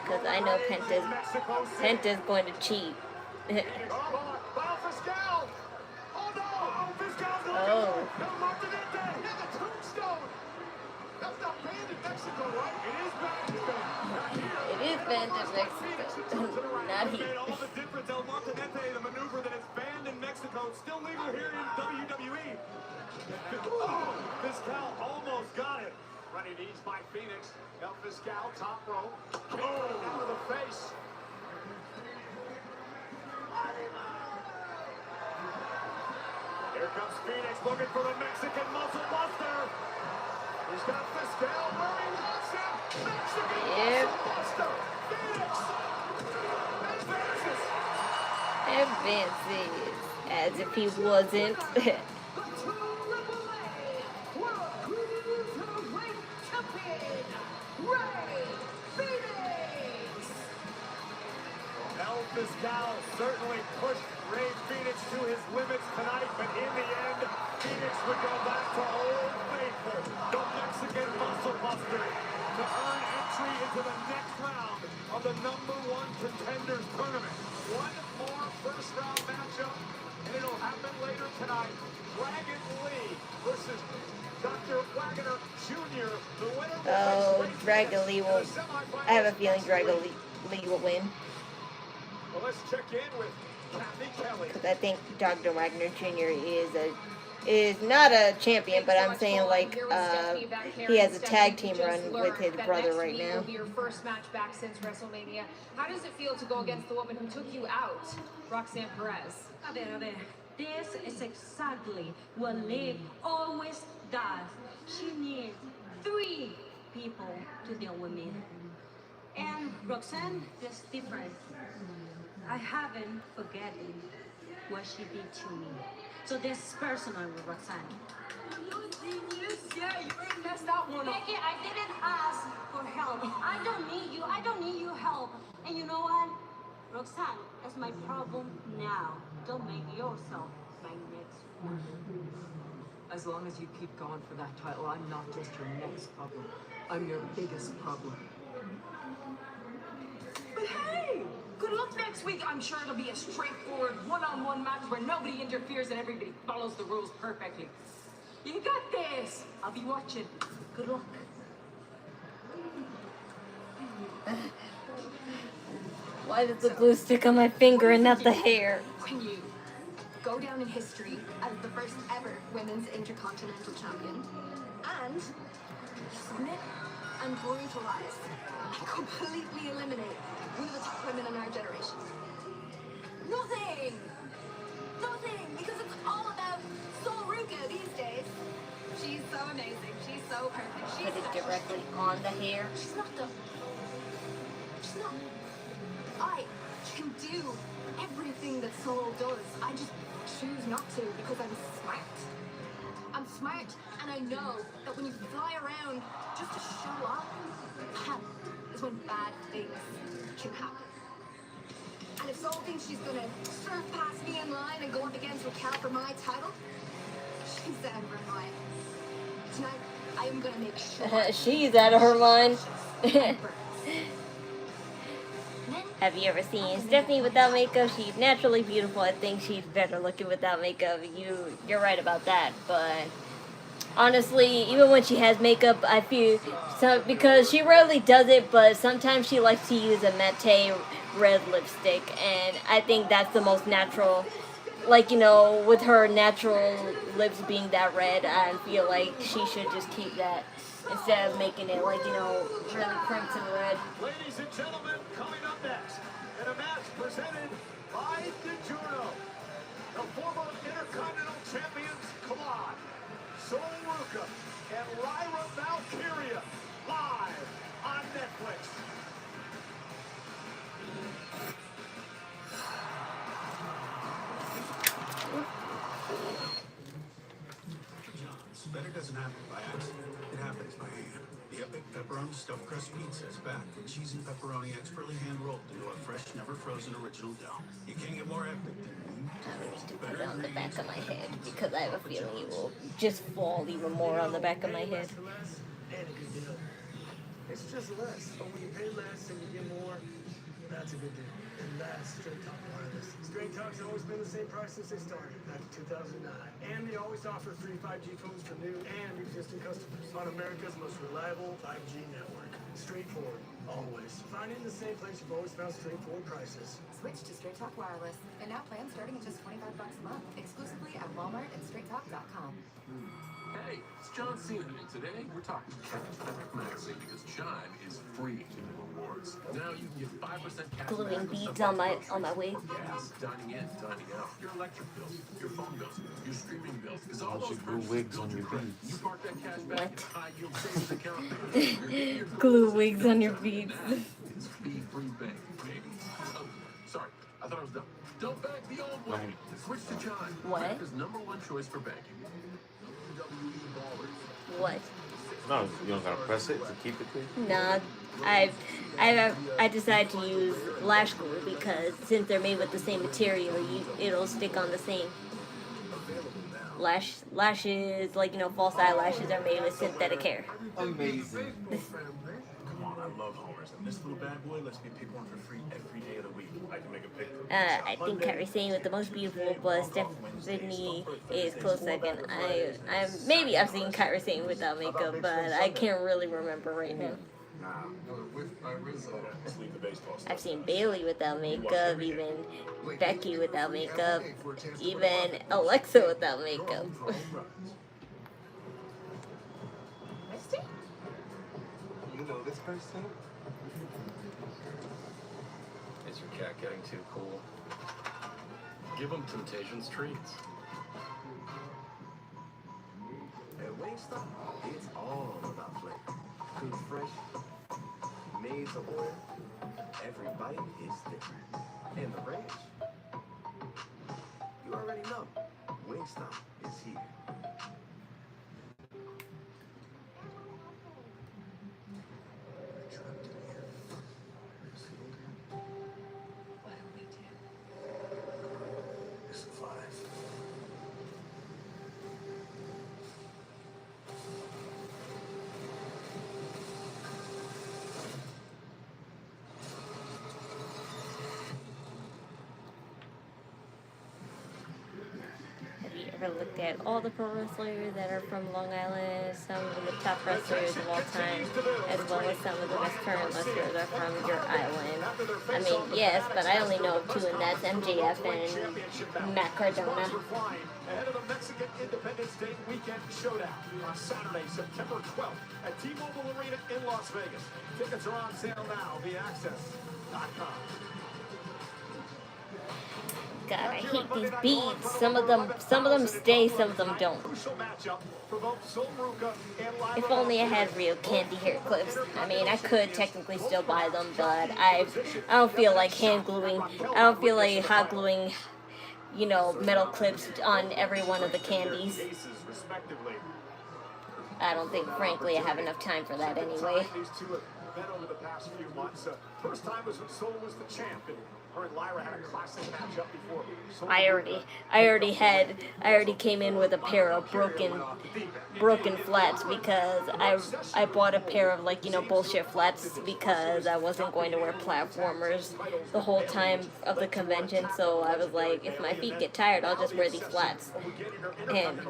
Because I know Penta's going to cheat. Oh. It is banned in Mexico. Not here. All the difference, El Montanete, the maneuver that is banned in Mexico, still legal here in WWE. Oh, Fiscal almost got it. Running ease by Phoenix. El Fiscal, top rope. Oh, out of the face. Here comes Phoenix looking for the Mexican muscle buster. He's got Fiscal where he wants him. Mexican muscle buster. Phoenix Advances. As if he wasn't. Fiscal certainly pushed Rey Fenix to his limits tonight, but in the end, Phoenix would go back to Old Faithful, the Mexican muscle buster, to earn entry into the next round of the #1 Contenders Tournament. One more first-round matchup, and it'll happen later tonight. Dragon Lee versus Dr. Wagner Jr. The winner will face Dragon Lee will. I have a feeling Dragon Lee will win. Well, let's check in with Kathy Kelly. Because I think Dr. Wagner Jr. is not a champion, but I'm saying like he has a tag team run with his brother right now. Will be your first match back since WrestleMania. How does it feel to go against the woman who took you out, Roxanne Perez? A ver. This is exactly what Liv always does. She needs 3 people to deal with me. And Roxanne is different. I haven't forgotten what she did to me. So this is personal with Roxanne. You genius! Yeah, you already messed that one up. Becky, I didn't ask for help. I don't need you. I don't need your help. And you know what? Roxanne is my problem now. Don't make yourself my next one. As long as you keep going for that title, I'm not just your next problem. I'm your biggest problem. But hey! Good luck next week. I'm sure it'll be a straightforward one-on-one match where nobody interferes and everybody follows the rules perfectly. You got this. I'll be watching. Good luck. Why does the glue stick on my finger and not the hair? When you go down in history as the first ever women's Intercontinental champion and submit and brutalize and completely eliminate one of the top women in our generation. Nothing! Nothing! Because it's all about Sol Ruca these days. She's so amazing. She's so perfect. She's Put it directly on the hair. She's not the... She's not... I can do everything that Sol does. I just choose not to because I'm smart. I'm smart, and I know that when you fly around just to show off, that is when bad things can happen. And if Sol thinks she's gonna surf past me in line and go up against Raquel for my title, she's out of her mind. Tonight, I am gonna make sure she's out of her mind. Have you ever seen Stephanie without makeup? She's naturally beautiful. I think she's better looking without makeup. You're right about that. But honestly, even when she has makeup, I feel because she rarely does it, but sometimes she likes to use a matte red lipstick, and I think that's the most natural. Like, you know, with her natural lips being that red, I feel like she should just keep that instead of making it, like, you know, really crimson red. Ladies and gentlemen, coming up next, in a match presented by DiGiorno, the former Intercontinental Champions, come on, Sol Ruca and Lyra Valkyria, live on Netflix. Better doesn't happen by accident. It happens by hand. The epic pepperoni stuffed crust pizza is back with cheese and pepperoni expertly hand-rolled into a fresh, never-frozen original dough. You can't get more epic than I need to put it on the back of my head because I have a feeling it will just fall even more on the back of my head. It's just less, but when you pay less and you get more, that's a good deal. And that's Straight Talk Wireless. Straight Talk's always been the same price since they started, back in 2009. And they always offer free 5G phones for new and existing customers on America's most reliable 5G network. Straightforward, always. Find it in the same place you've always found straightforward prices. Switch to Straight Talk Wireless. And now plans starting at just $25 a month, exclusively at Walmart and StraightTalk.com. Hey, it's John Cena, and today we're talking cashback maxing because Chime is free to the rewards. Now you can get 5% cash Gluing back beads on my wig. Gas, dining in, dining out, your electric bills, your phone bills, your streaming bills. Because all those glue wigs on your beads. You park that cash back in a high yield savings account. Glue wigs on your beads. It's fee-free bank, baby. Oh, sorry, I thought I was done. Don't bank the old way. Switch to Chime. What? America's #1 choice for banking. What? No, you don't gotta press it to keep it clean. Nah, I decided to use lash glue because since they're made with the same material, it'll stick on the same. Lashes, like, you know, false eyelashes are made with synthetic hair. Amazing. Come on, I love homers, and this little bad boy lets me pick one for free every day of the week. I can make a pick. I think Kairi Sane with the most beautiful, but Stephanie is close second. Maybe I've seen Kairi Sane without makeup, but I can't really remember right now. I've seen Bailey without makeup, even Becky without makeup, even Alexa without makeup. Misty? You know this person? Is your cat getting too cool? Give him Temptation's treats. At Wingstop, it's all about flavor. Cooked fresh, made to order. Every bite is different. And the ranch, you already know. Wingstop is here. ever looked at all the pro wrestlers that are from Long Island, some of the top wrestlers of all time, as well as some of the best current wrestlers are from your island. I mean, yes, but I only know of two, and that's MJF and Matt Cardona. Ahead of the Mexican Independence Day weekend showdown on Saturday, September 12th at T-Mobile Arena in Las Vegas. Tickets are on sale now via access.com. God, I hate these beads. Some of them stay, some of them don't. If only I had real candy hair clips. I mean, I could technically still buy them, but I don't feel like hand gluing. I don't feel like hot gluing, you know, metal clips on every one of the candies. I don't think, frankly, I have enough time for that anyway. These two have met over the past few months. First time was when Sol was the champ, and her and Lyra had a classic matchup before. I already came in with a pair of broken flats because I bought a pair of, like, you know, bullshit flats because I wasn't going to wear platformers the whole time of the convention. So I was like, if my feet get tired, I'll just wear these flats. And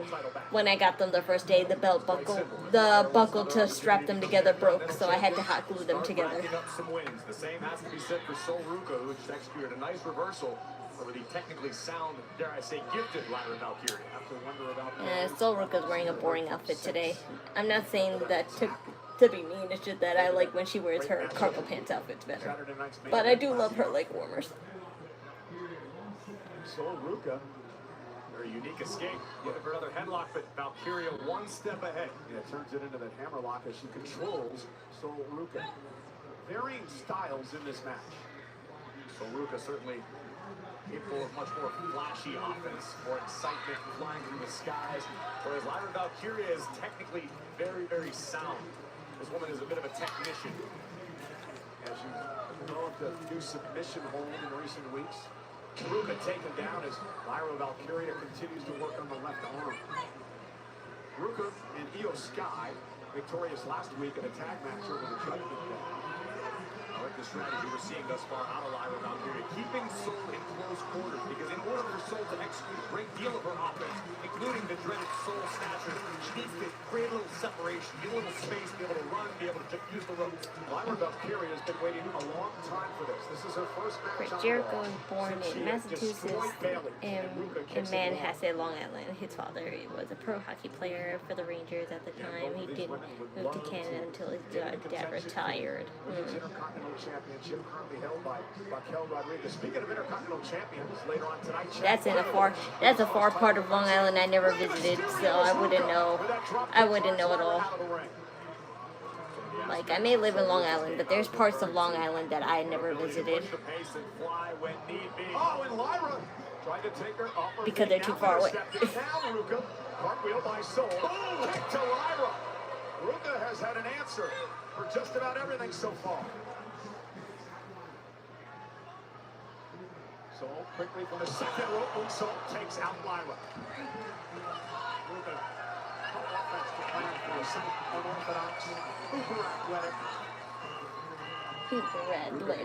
when I got them the first day, the buckle to strap them together broke, so I had to hot glue them together. The same has to be said for Sol Ruca, who just executed a nice reversal over the technically sound, dare I say, gifted Lyra Valkyria. Have to wonder about Sol Ruca's wearing a boring outfit today. I'm not saying that to be mean, it's just that I like when she wears her cargo pants outfits better. But I do love her leg warmers. Sol Ruca, very unique escape. Looking for another headlock, but Valkyria one step ahead. Yeah, turns it into that hammerlock as she controls Sol Ruca. Varying styles in this match. Sol Ruca certainly capable of much more flashy offense, more excitement flying through the skies, whereas Lyra Valkyria is technically very, very sound. This woman is a bit of a technician. As she's developed a new submission hold in recent weeks. Ruca taken down as Lyra Valkyria continues to work on the left arm. Ruca and Io Sky victorious last week in a tag match over the Judgment Day. I like the strategy we're seeing thus far out of Lyra Valkyria, keeping Sol in close quarters, because in order for Sol to execute a great deal of her offense, including the dreaded Sol snatcher, she needs to create a little separation, get a little space, be able to run, be able to use the ropes. Lyra Valkyria has been waiting a long time for this. This is her first match. Chris Jericho was born in Massachusetts in Manhasset, Long Island. His father was a pro hockey player for the Rangers at the time. He didn't move to Canada until his dad retired. Intercontinental Championship currently held by Raquel Rodriguez. Speaking of Intercontinental Champions, later on tonight, that's a far part of Long Island I never visited, so I wouldn't know at all. Like, I may live in Long Island, but there's parts of Long Island that I never visited because they're too far away. Cartwheel by Sol. Kick to Lyra. Ruca has had an answer for just about everything so far. Sol quickly from the second rope. Sol takes out Lyra. Ruca, offense to plan for some unorthodox, uber athletic.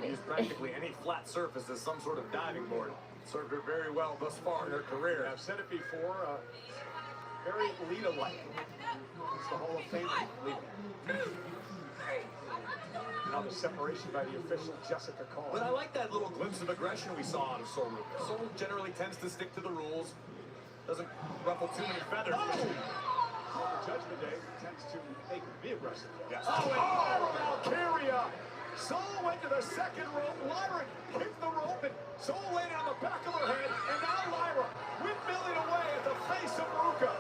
Use practically any flat surface as some sort of diving board. Served her very well thus far in her career. I've said it before. Very Lita-like. It's the Hall of Fame Lita. Now the separation by the official Jessica Cole. But I like that little glimpse of aggression we saw out of Sol Ruca. Sol generally tends to stick to the rules, doesn't ruffle too many feathers. Oh! Well, the Judgment Day tends to make him be aggressive. Yes. Oh, Valkyria! Sol went to the second rope. Lyra kicked the rope, and Sol laid on the back of her head, and now Lyra windmilling away at the face of Ruca.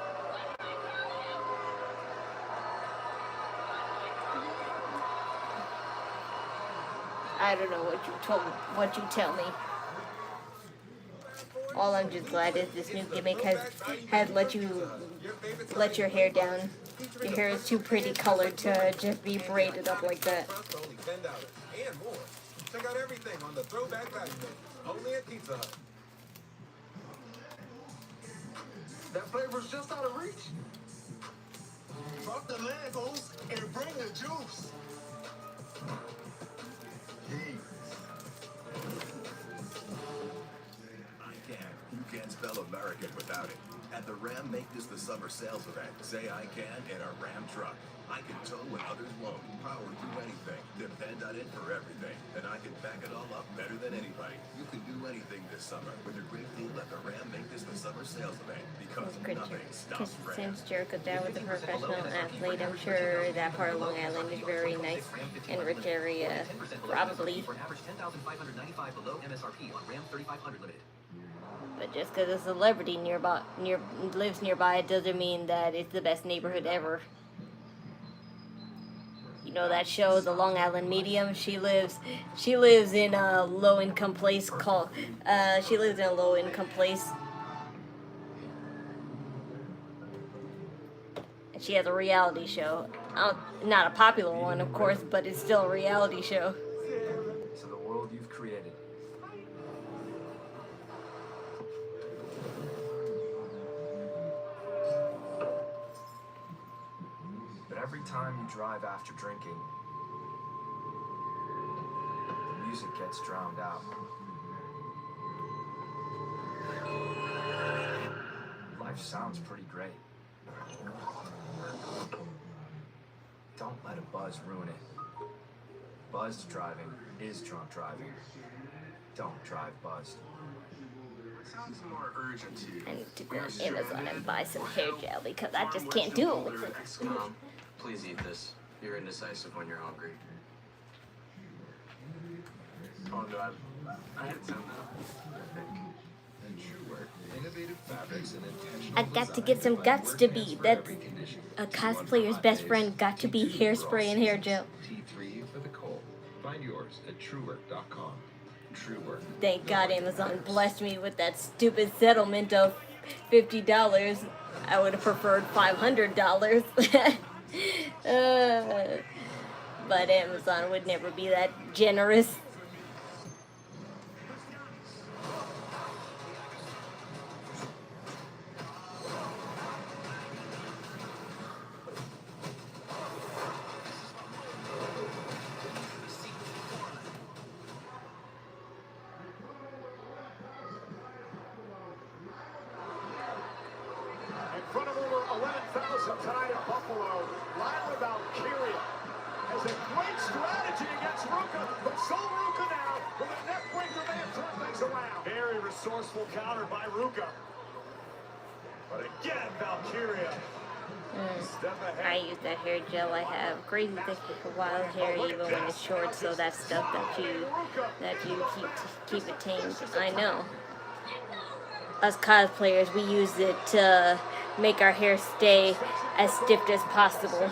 I don't know what you tell me. All I'm just glad is this new gimmick has let your hair down. Your hair is too pretty colored to just be braided up like that. And more. Check out everything on the Throwback Value Menu, only at Pizza Hut. That flavor's just out of reach. Drop the Legos and bring the juice. You can't spell American without it. At the Ram Make This the Summer sales event, say I can in a Ram truck. I can tow when others won't. Power through anything. Depend on it for everything. And I can back it all up better than anybody. You can do anything this summer with a great deal at the Ram Make This the Summer sales event. Because nothing stops Ram. Since Jericho there was a professional athlete, I'm sure that part of Long Island is very nice and rich area. Probably. For an average $10,595 below MSRP on Ram 3500 Limited. But just because a celebrity lives nearby, it doesn't mean that it's the best neighborhood ever. You know that show, The Long Island Medium? She lives in a low-income place called. She lives in a low-income place. And she has a reality show. Not a popular one, of course, but it's still a reality show. So the world you've created. But every time you drive after drinking, the music gets drowned out. Life sounds pretty great. Don't let a buzz ruin it. Buzzed driving is drunk driving. Don't drive buzzed. Sounds more urgent to you. I need to go on Amazon and buy some hair gel because I just can't do it with it. Please eat this. You're indecisive when you're hungry. Oh no, I had some now. And true work, innovative fabrics and intentional I got to get some guts to be. That's a cosplayer's best friend. Got to be hairspray and hair gel. T3 for the cold. Find yours at truework.com. True work. Thank God Amazon blessed me with that stupid settlement of $50. I would have preferred $500. But Amazon would never be that generous. In front of over 11,000 tonight in Buffalo, Lyra Valkyria has a great strategy against Ruca, but Sol Ruca now with a neck breaker may have turned things around. Very resourceful counter by Ruca. But again, Valkyria. I use that hair gel. I have crazy thick wild hair even when it's short, so that's stuff that you keep it tamed. I know. Us cosplayers, we use it to make our hair stay as stiff as possible.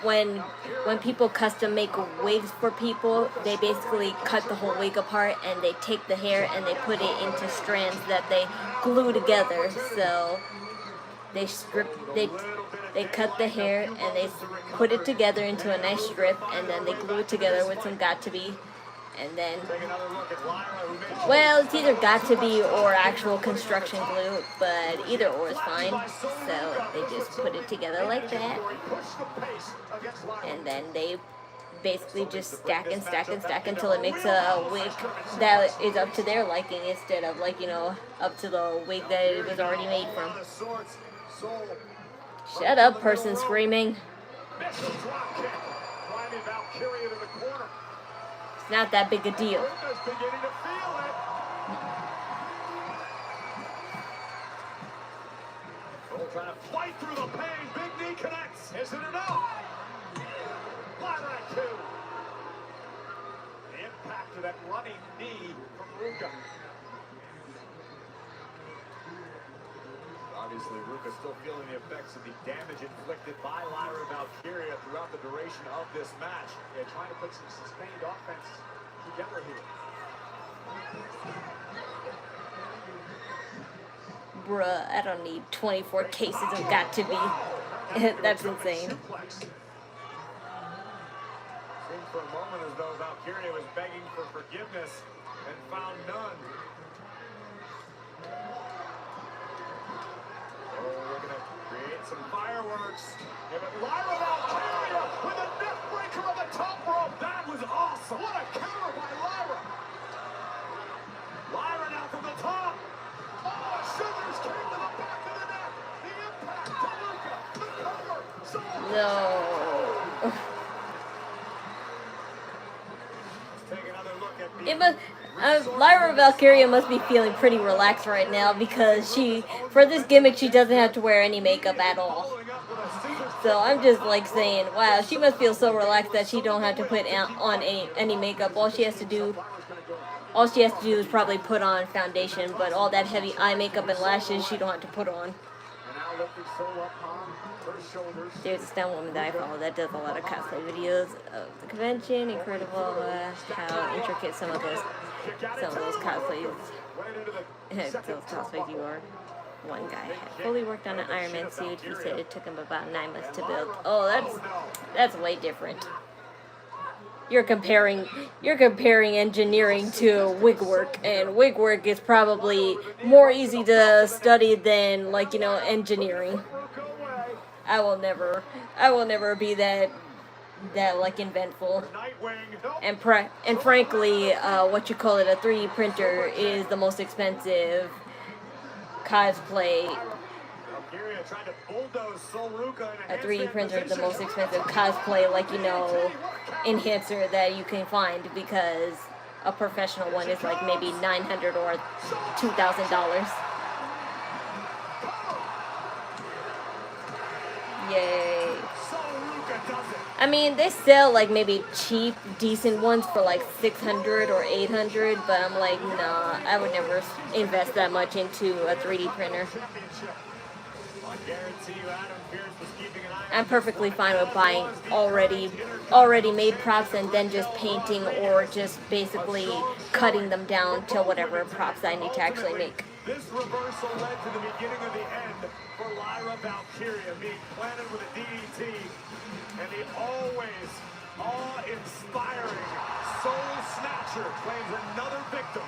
When people custom make wigs for people, they basically cut the whole wig apart and they take the hair and they put it into strands that they glue together. So they cut the hair and they put it together into a nice strip, and then they glue it together with some got-to-be. And then, well, it's either got to be or actual construction glue, but either or is fine. So they just put it together like that. And then they basically just stack and stack and stack until it makes a wig that is up to their liking instead of, like, you know, up to the wig that it was already made from. Shut up, person screaming. It's not that big a deal. Trying to fight through the pain. Big knee connects. Is it enough? Lyra at 2. The impact of that running knee from Ruca. Obviously, Ruca's still feeling the effects of the damage inflicted by Lyra Valkyria throughout the duration of this match. They're trying to put some sustained offense together here. Bruh, I don't need 24 cases of got to be. That's insane. Seemed for a moment as though Valkyria was begging for forgiveness and found none. Oh, we're going to create some fireworks. Yeah, but Lyra Valkyria with a neck breaker on the top rope. That was awesome. What a counter by Lyra. Lyra now from the It must. Lyra Valkyria must be feeling pretty relaxed right now because for this gimmick, she doesn't have to wear any makeup at all. So I'm just like saying, wow, she must feel so relaxed that she don't have to put on any makeup. All she has to do is probably put on foundation, but all that heavy eye makeup and lashes she don't have to put on. There's a stunt woman that I follow that does a lot of cosplay videos of the convention. Incredible how intricate some of those cosplays you are. One guy had fully worked on an Iron Man suit. He said it took him about 9 months to build. Oh, that's way different. You're comparing engineering to wig work, and wig work is probably more easy to study than, like, you know, engineering. I will never be that like inventful. And frankly, what you call it, a 3D printer is the most expensive cosplay. A 3D printer is the most expensive cosplay, like, you know, enhancer that you can find, because a professional one is like maybe $900 or $2,000. Yay. I mean, they sell like maybe cheap, decent ones for like $600 or $800, but I'm like, nah, I would never invest that much into a 3D printer. I'm perfectly fine with buying already made props and then just painting or just basically cutting them down to whatever props I need to actually make. This reversal led to the beginning of the end for Lyra Valkyria, being planted with a DDT, and the always awe-inspiring Soul Snatcher claims another victim.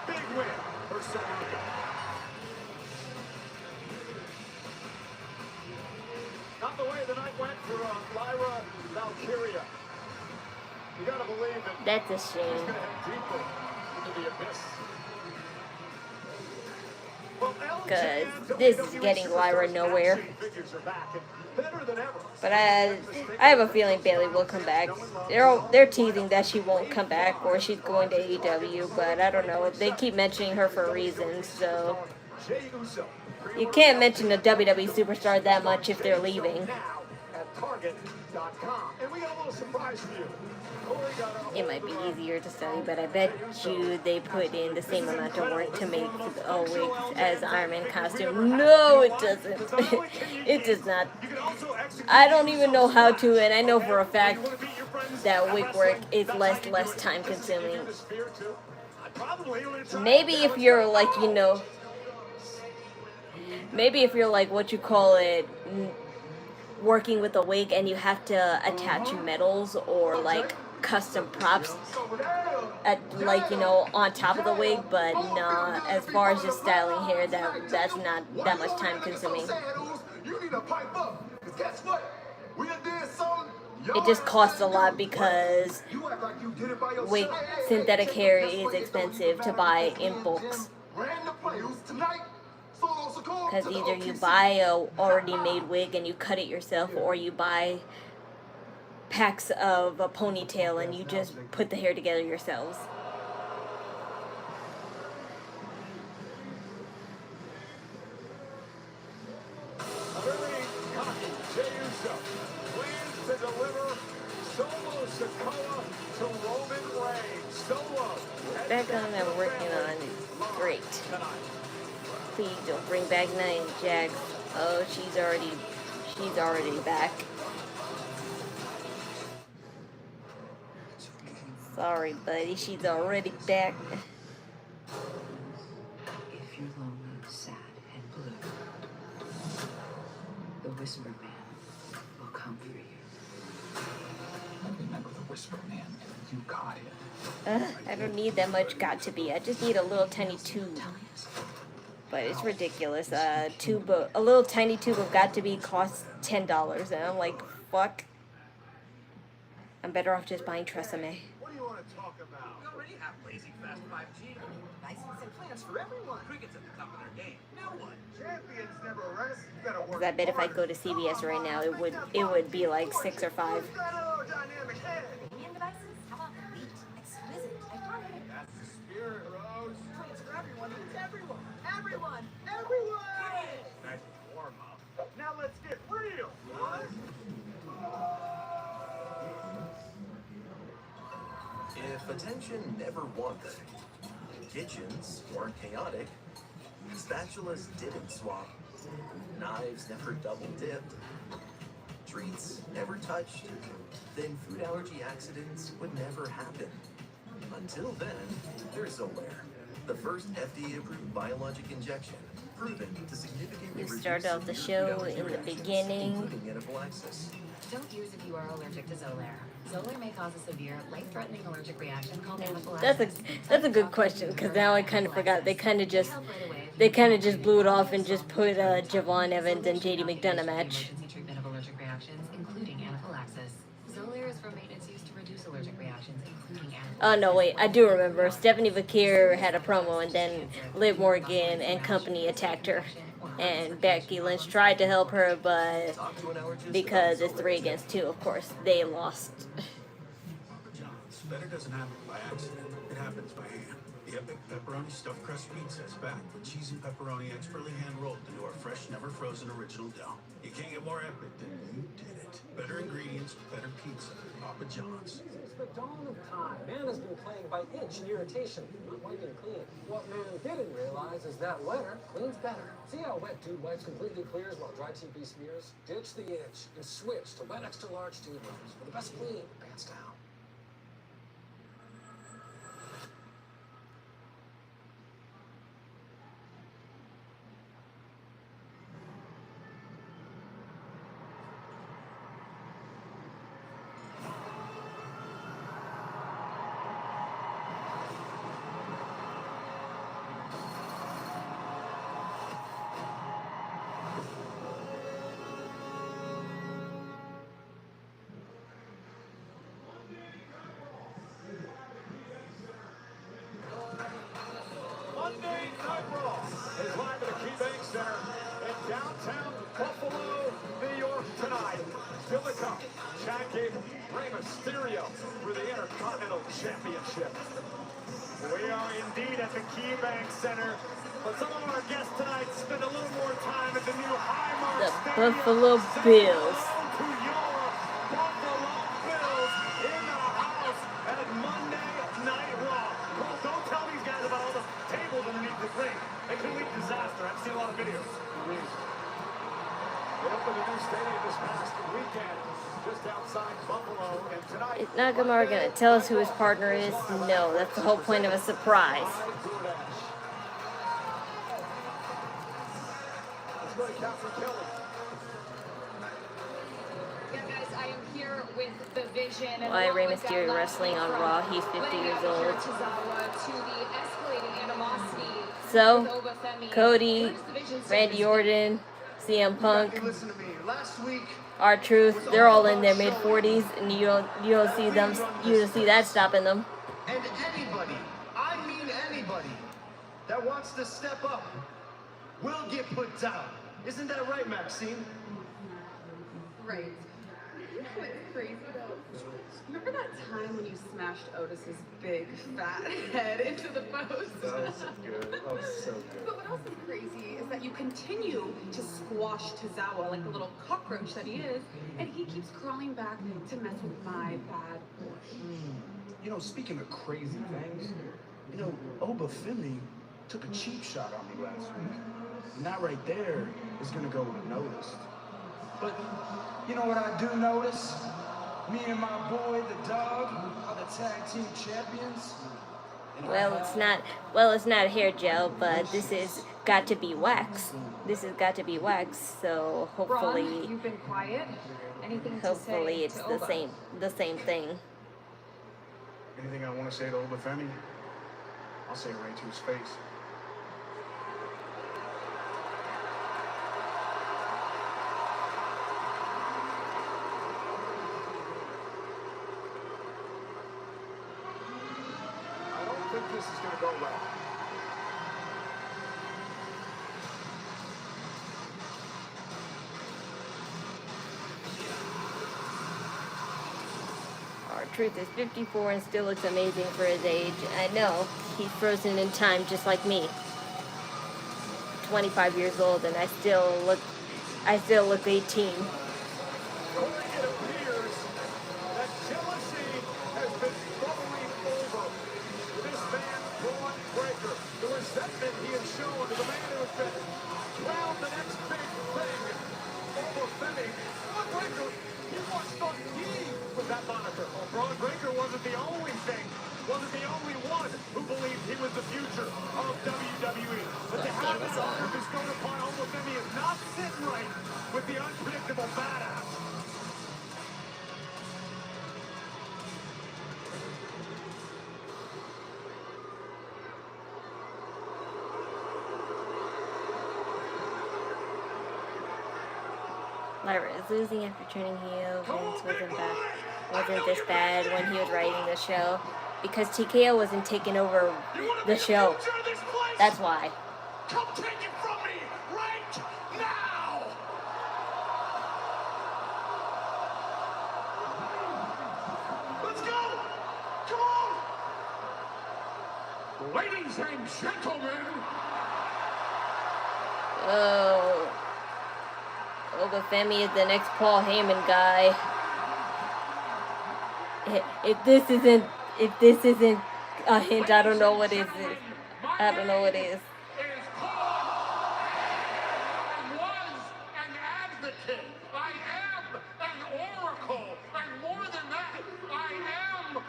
Big win for Sol Ruca. Not the way the night went for Lyra Valkyria. You gotta believe that that's a shame. She's gonna head deeper into the abyss. Because this is getting Lyra nowhere. But I have a feeling Bayley will come back. They're teasing that she won't come back or she's going to AEW, but I don't know. They keep mentioning her for a reason, so you can't mention a WWE superstar that much if they're leaving. It might be easier to study, but I bet you they put in the same amount of work to make the wigs as Iron Man costume. No, it doesn't. It does not. I don't even know how to, and I know for a fact that wig work is less time consuming. Maybe if you're like, you know, maybe if you're like, what you call it, working with a wig and you have to attach metals or like custom props at, like, you know, on top of the wig, but nah, as far as just styling hair, that's not that much time consuming. It just costs a lot because wig synthetic hair is expensive to buy in bulks. Because either you buy a already made wig and you cut it yourself, or you buy packs of a ponytail and you just put the hair together yourselves. A very cocky Jey Uso plans to deliver Solo Sikoa to Roman Reigns. Solo. Back on I'm working on is great. Please don't bring back Nia Jax. Oh, she's already back. Sorry, buddy, she's already back. If you're lonely, sad, and blue, the Whisper Man will come for you. I remember the Whisper Man. You got it. I don't need that much got to be. I just need a little tiny tube. But it's ridiculous. A little tiny tube of got to be costs $10, and I'm like, fuck. I'm better off just buying Tresemme. What do you want to talk about? We already have blazing fast 5G. License and plans for everyone. Cricket's at the top of their game. Now what? Champions never rest. You gotta work. Because I bet if I go to CVS right now, it would be like 6 or 5. Premium devices? How about elite, exquisite, iconic? If attention never wandered, kitchens weren't chaotic, spatulas didn't swap, knives never double dipped, treats never touched, then food allergy accidents would never happen. Until then, there's Xolair, the first FDA-approved biologic injection, proven to significantly We start off the show in the beginning. including anaphylaxis. Don't use if you are allergic to Xolair. Xolair may cause a severe, life-threatening allergic reaction called anaphylaxis. That's a good question, because now I kind of forgot. They kind of just blew it off and just put Javon Evans and JD McDonough match. Emergency treatment of allergic reactions, including anaphylaxis. Xolair is for maintenance use to reduce allergic reactions, including anaphylaxis. Oh no, wait, I do remember. Stephanie Vakir had a promo, and then Liv Morgan and company attacked her. And Becky Lynch tried to help her, but because it's 3 against 2, of course, they lost. Better doesn't happen by accident. It happens by hand. The epic pepperoni stuffed crust pizza is back with cheese and pepperoni expertly hand-rolled into our fresh, never-frozen original dough. You can't get more epic than you did it. Better ingredients, better pizza. Papa John's. Since the dawn of time, man has been plagued by itch and irritation, not wiping clean. What man didn't realize is that wetter cleans better. See how wet tube wipes completely clears while dry TP smears? Ditch the itch and switch to wet extra large tube wipes for the best clean, hands down. Monday Night Raw is live at the KeyBank Center in downtown Buffalo, New York tonight. Still to come, Chad Gable, Rey Mysterio for the Intercontinental Championship. We are indeed at the KeyBank Center, but some of our guests tonight spend a little more time at the new Highmark The Stadium. Buffalo Bills. To your Buffalo Bills in the house at Monday Night Raw. Well, don't tell these guys about all the tables underneath the ring. It can lead to disaster. I've seen a lot of videos. They opened a new stadium this past weekend, just outside Buffalo, and tonight. Is Nakamura gonna tell us who his partner is? No, that's the whole point of a surprise. Let's go to Catherine Kelly. Yeah, guys, I am here with the Vision. Why Rey Mysterio wrestling on Raw? He's 50 years old. So, Cody, Randy Orton, CM Punk, R-Truth, they're all in their mid-40s, and you don't see them. You don't see that stopping them. And anybody, I mean anybody, that wants to step up will get put down. Isn't that right, Maxine? Right. You know what's crazy though? Remember that time when you smashed Otis's big fat head into the post? That was good. That was so good. But what else is crazy is that you continue to squash Tozawa like the little cockroach that he is, and he keeps crawling back to mess with my bad boy. You know, speaking of crazy things, you know, Oba Finley took a cheap shot on me last week. And that right there is gonna go unnoticed. But you know what I do notice? Me and my boy, the dog, are the tag team champions. Well, it's not hair gel, but this is got to be wax. This has got to be wax, so hopefully, Ron, you've been quiet. Anything to hopefully say it's to the Oba? same thing. Anything I want to say to Oba Femi, I'll say it right to his face. I don't think this is going to go well. R-Truth is 54 and still looks amazing for his age. I know, he's frozen in time just like me. 25 years old and I still look 18. It appears that jealousy has been bubbling wasn't the only one who believed he was the future of WWE. But to have that honor bestowed upon Omos is not sitting right with the unpredictable badass. Lyra is losing after turning heel. Vince wasn't this bad when he was writing the show because TKO wasn't taking over the show. That's why. Come take it from me right now! Let's go! Come on! Ladies and gentlemen! Oh. Obafemi is the next Paul Heyman guy. If this isn't a hint, I don't know what is it. I don't know what is. I was an advocate. I am an oracle. And more than that, I am a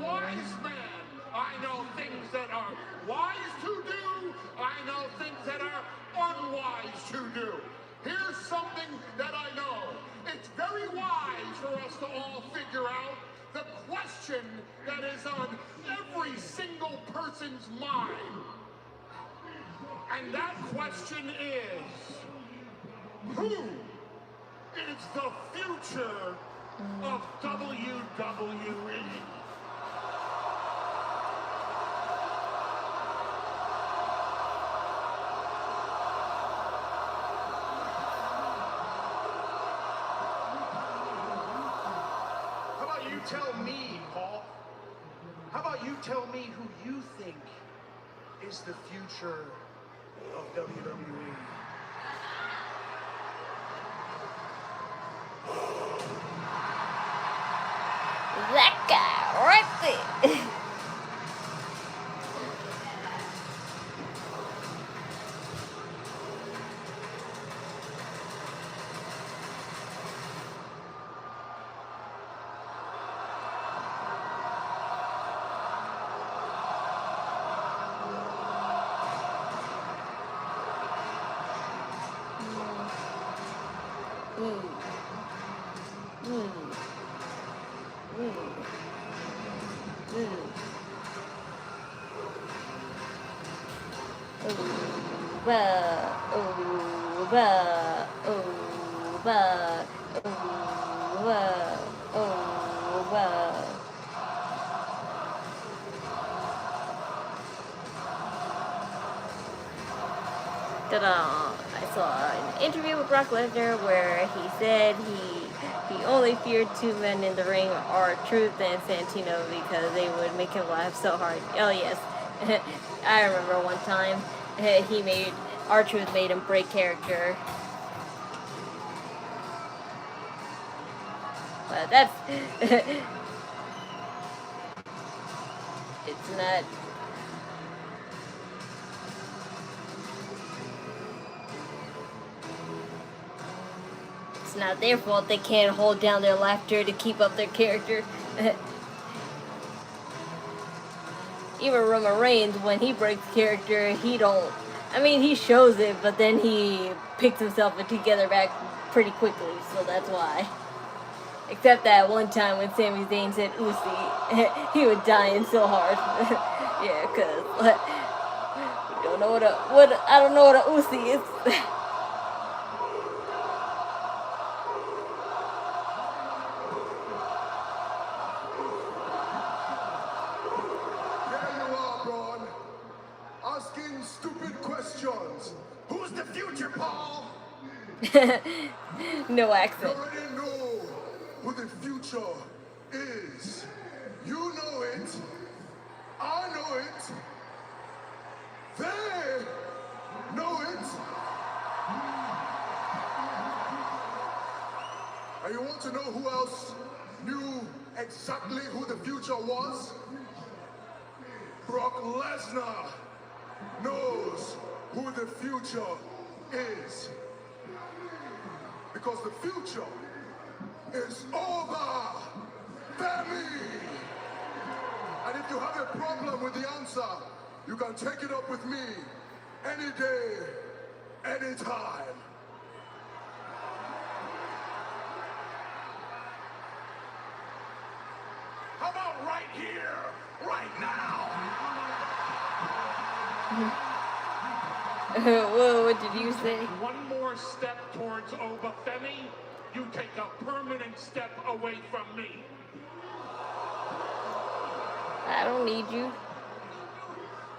wise man. I know things that are wise to do. I know things that are unwise to do. Here's something that I know. It's very wise for us to all figure out the question that is on every single person's mind. And that question is, who is the future of WWE? You tell me, Paul. How about you tell me who you think is the future of WWE? That guy right there. I saw an interview with Brock Lesnar where he said he only feared two men in the ring, R-Truth and Santino, because they would make him laugh so hard. Oh yes, I remember one time R-Truth made him break character. But that's it's not. It's not their fault they can't hold down their laughter to keep up their character. Even Roman Reigns, when he breaks character, he shows it, but then he picks himself together back pretty quickly, so that's why. Except that one time when Sami Zayn said Usi, he was dying so hard. Yeah, cause I don't know what a Usi is. Asking stupid questions. Who's the future, Paul? No accent. You already know who the future is. You know it. I know it. They know it. And you want to know who else knew exactly who the future was? Brock Lesnar knows who the future is. Because the future is over, baby! And if you have a problem with the answer, you can take it up with me any day, any time. How about right here, right now? Whoa, what did you say? One more step towards Obafemi, you take a permanent step away from me. I don't need you.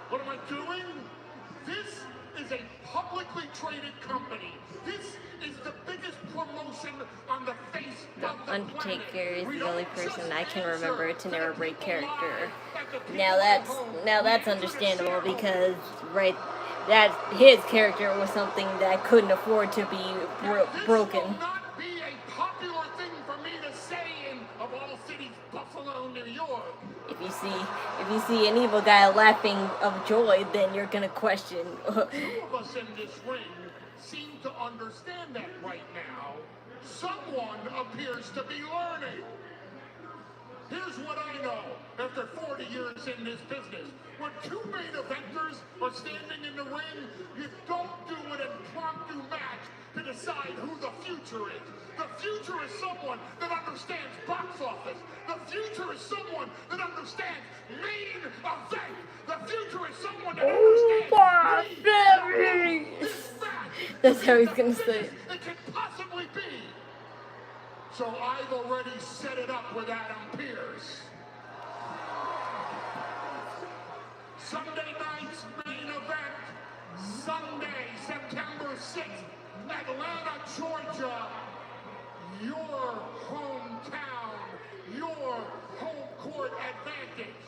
What am I doing? This is a publicly traded company. This is the biggest promotion on the face The of the Undertaker planet. is the only person I can remember to never break character. Now that's understandable because that his character was something that couldn't afford to be broken. This will not be a popular thing for me to say in, of all cities, Buffalo, New York. If you see an evil guy laughing of joy, then you're gonna question. Two of us in this ring seem to understand that right now. Someone appears to be learning. Here's what I know after 40 years in this business. When two main eventers are standing in the ring, you don't do an impromptu match to decide who the future is. The future is someone that understands box office. The future is someone that understands main event. The future is someone that understands That's how he's gonna say it. It can possibly be. So I've already set it up with Adam Pearce. Sunday night's main event, Sunday, September 6th, Atlanta, Georgia. Your hometown, your home court advantage.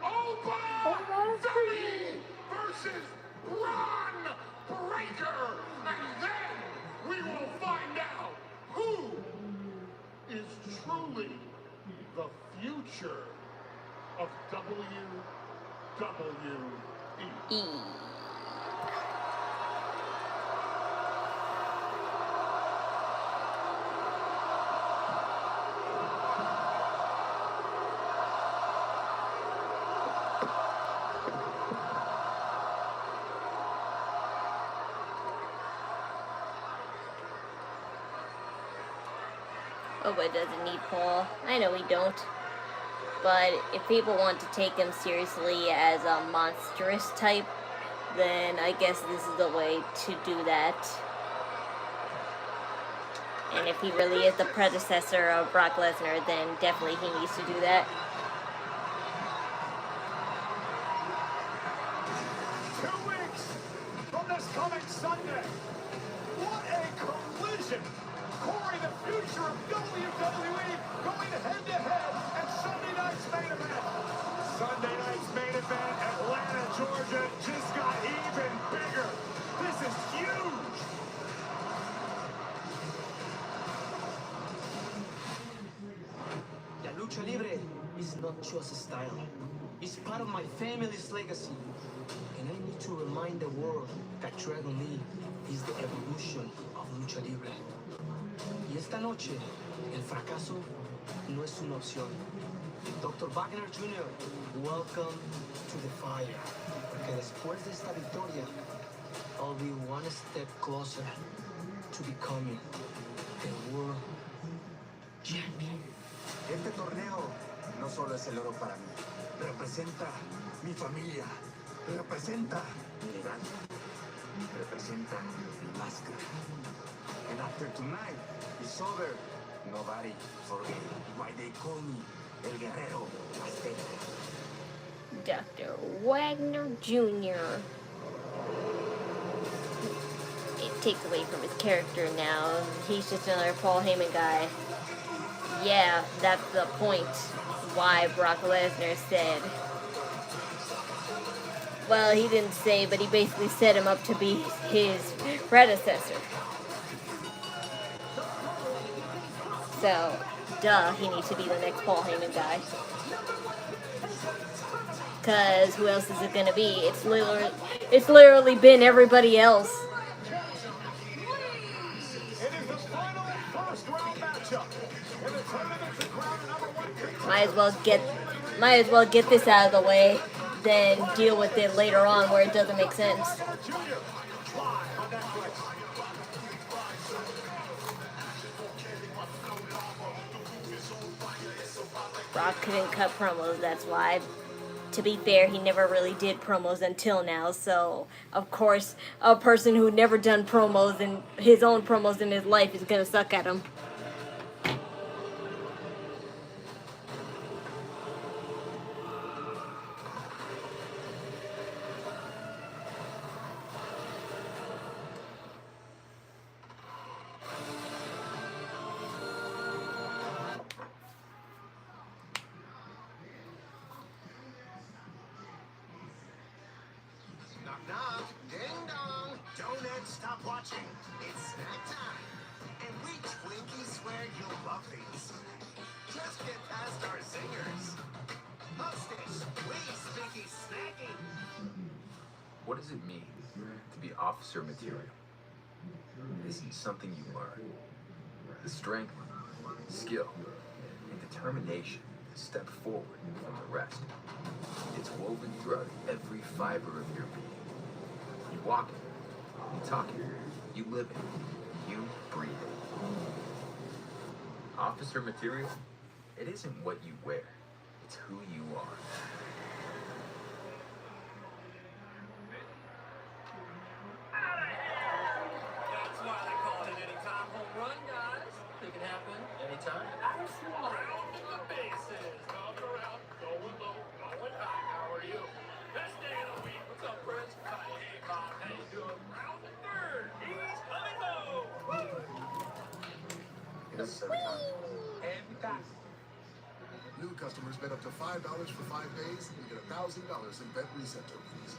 Obafemi versus Bron Breakker. And then we will find out who is truly the future of WWE. Oh, but doesn't need Paul. I know we don't. But if people want to take him seriously as a monstrous type, then I guess this is the way to do that. And if he really is the predecessor of Brock Lesnar, then definitely he needs to do that. 2 weeks from this coming Sunday. What a collision! Corey, the future of WWE, going head-to-head at Sunday night's main event. Sunday night's main event, Atlanta, Georgia, just got even bigger. This is huge. La lucha libre is not just a style. It's part of my family's legacy. And I need to remind the world that Dragon Lee is the evolution of lucha libre. Y esta noche, el fracaso no es una opción. Dr. Wagner Jr., welcome to the fire. Porque después de esta victoria, I'll be one step closer to becoming the world champion. Este torneo no solo es el oro para mí. Representa mi familia. Representa mi legado. Representa mi máscara. And after tonight is over, nobody forget why they call me El Guerrero Azteca. Dr. Wagner Jr. It takes away from his character now. He's just another Paul Heyman guy. Yeah, that's the point. Why Brock Lesnar said. Well, he didn't say, but he basically set him up to be his predecessor. So, duh, he needs to be the next Paul Heyman guy. Cause who else is it gonna be? It's literally been everybody else. Might as well might as well get this out of the way than deal with it later on where it doesn't make sense. Brock couldn't cut promos, that's why. To be fair, he never really did promos until now, so of course a person who never done promos and his own promos in his life is gonna suck at him. Stop watching. It's snack time. And we Twinkies swear you'll love these. Just get past our zingers. Hostess, please, Sticky snacking. What does it mean to be officer material? It isn't something you learn. The strength, skill, and determination to step forward from the rest. It's woven throughout every fiber of your being. You walk it. You talk it, you live it, you breathe it. Officer material, it isn't what you wear, it's who you are. That's why they call it an anytime home run, guys. It can happen anytime. Round the bases, come around, going low, going high. How are you? Best day of the week. What's up, Chris? Hey, Bob. How you doing? Round the third. He's coming home. This is every time. Every time. New customers bet up to $5 for 5 days and get $1,000 in bet reset tokens.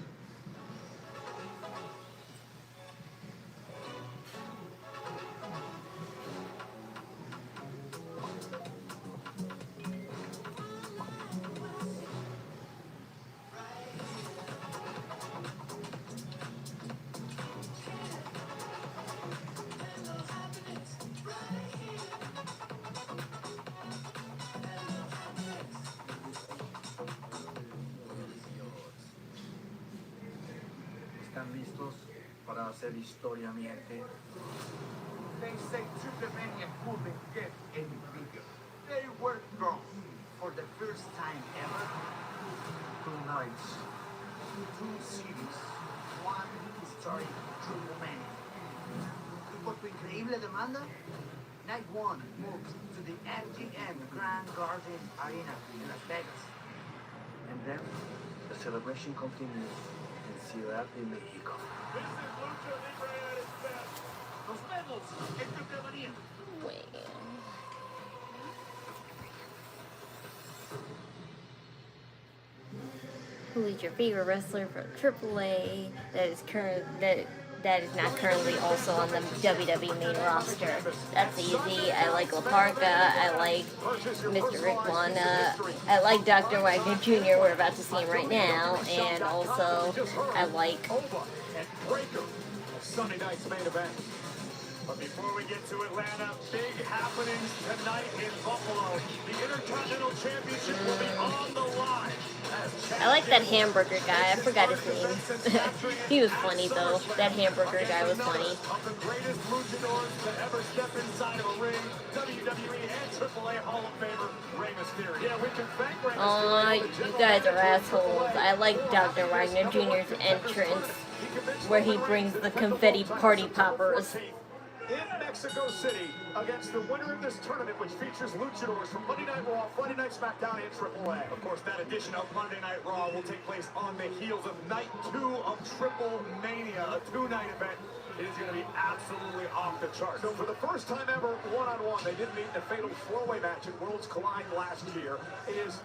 ¿Están listos para hacer historia, mi gente? They say Triplemania couldn't get any bigger. They were wrong. For the first time ever, 2 nights, 2 cities, 1 historic Triplemania. Y por tu increíble demanda, Night 1 moves to the MGM Grand Garden Arena in Las Vegas. And then, the celebration continues in Ciudad de México. This is Lucha Libre at its best. Nos vemos en Triplemania. Who is your favorite wrestler from AAA that is not currently also on the WWE main roster? That's easy. I like La Parka. I like Mr. Rick Wanda. I like Dr. Wagner Jr. We're about to see him right now. And also, I like Sunday night's main event. But before we get to Atlanta, big happenings tonight in Buffalo. The Intercontinental Championship will be on the line. I like that hamburger guy. I forgot his name. He was funny though. That hamburger guy was funny. Of the greatest luchadors to ever step inside of a ring, WWE and AAA Hall of Famer Rey Mysterio. Yeah, we can thank Rey Mysterio. You guys are assholes. I like Dr. Wagner Jr.'s entrance where he brings the confetti party poppers. In Mexico City against the winner of this tournament, which features luchadors from Monday Night Raw, Friday Night SmackDown, and AAA. Of course, that edition of Monday Night Raw will take place on the heels of Night 2 of Triplemania, a 2-night event. It is going to be absolutely off the charts. So for the first time ever, one-on-one, they did meet in a fatal 4-way match at Worlds Collide last year. It is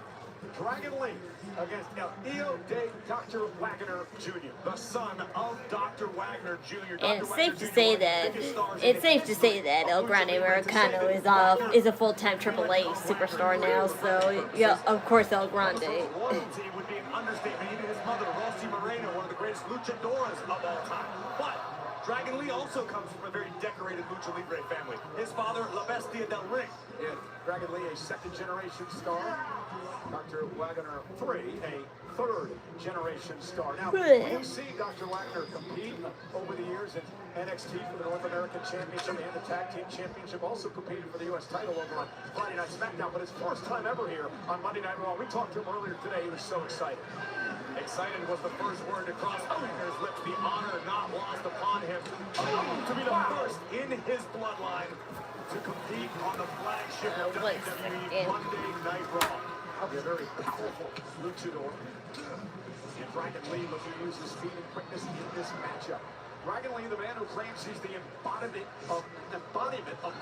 Dragon Lee against El Hijo de Dr. Wagner Jr., the son of Dr. Wagner Jr. And it's safe to say that El Grande Americano is a full-time AAA superstar now. So yeah, of course El Grande. Royalty would be an understatement. Even his mother, Rosy Moreno, one of the greatest luchadoras of all time. But Dragon Lee also comes from a very decorated Lucha Libre family. His father, La Bestia del Ring. Yeah, Dragon Lee, a second-generation star. Dr. Wagner 3, a third-generation star. Now, we've seen Dr. Wagner compete over the years in NXT for the North American Championship and the Tag Team Championship. Also competed for the U.S. title over on Friday Night SmackDown, but his first time ever here on Monday Night Raw. We talked to him earlier today. He was so excited. Excited was the first word to cross Wagner's lips. The honor not lost upon him to be the first in his bloodline to compete on the flagship of WWE Monday Night Raw. A very powerful luchador. And Dragon Lee looking to use his speed and quickness in this matchup. Dragon Lee, the man who claims he's the embodiment of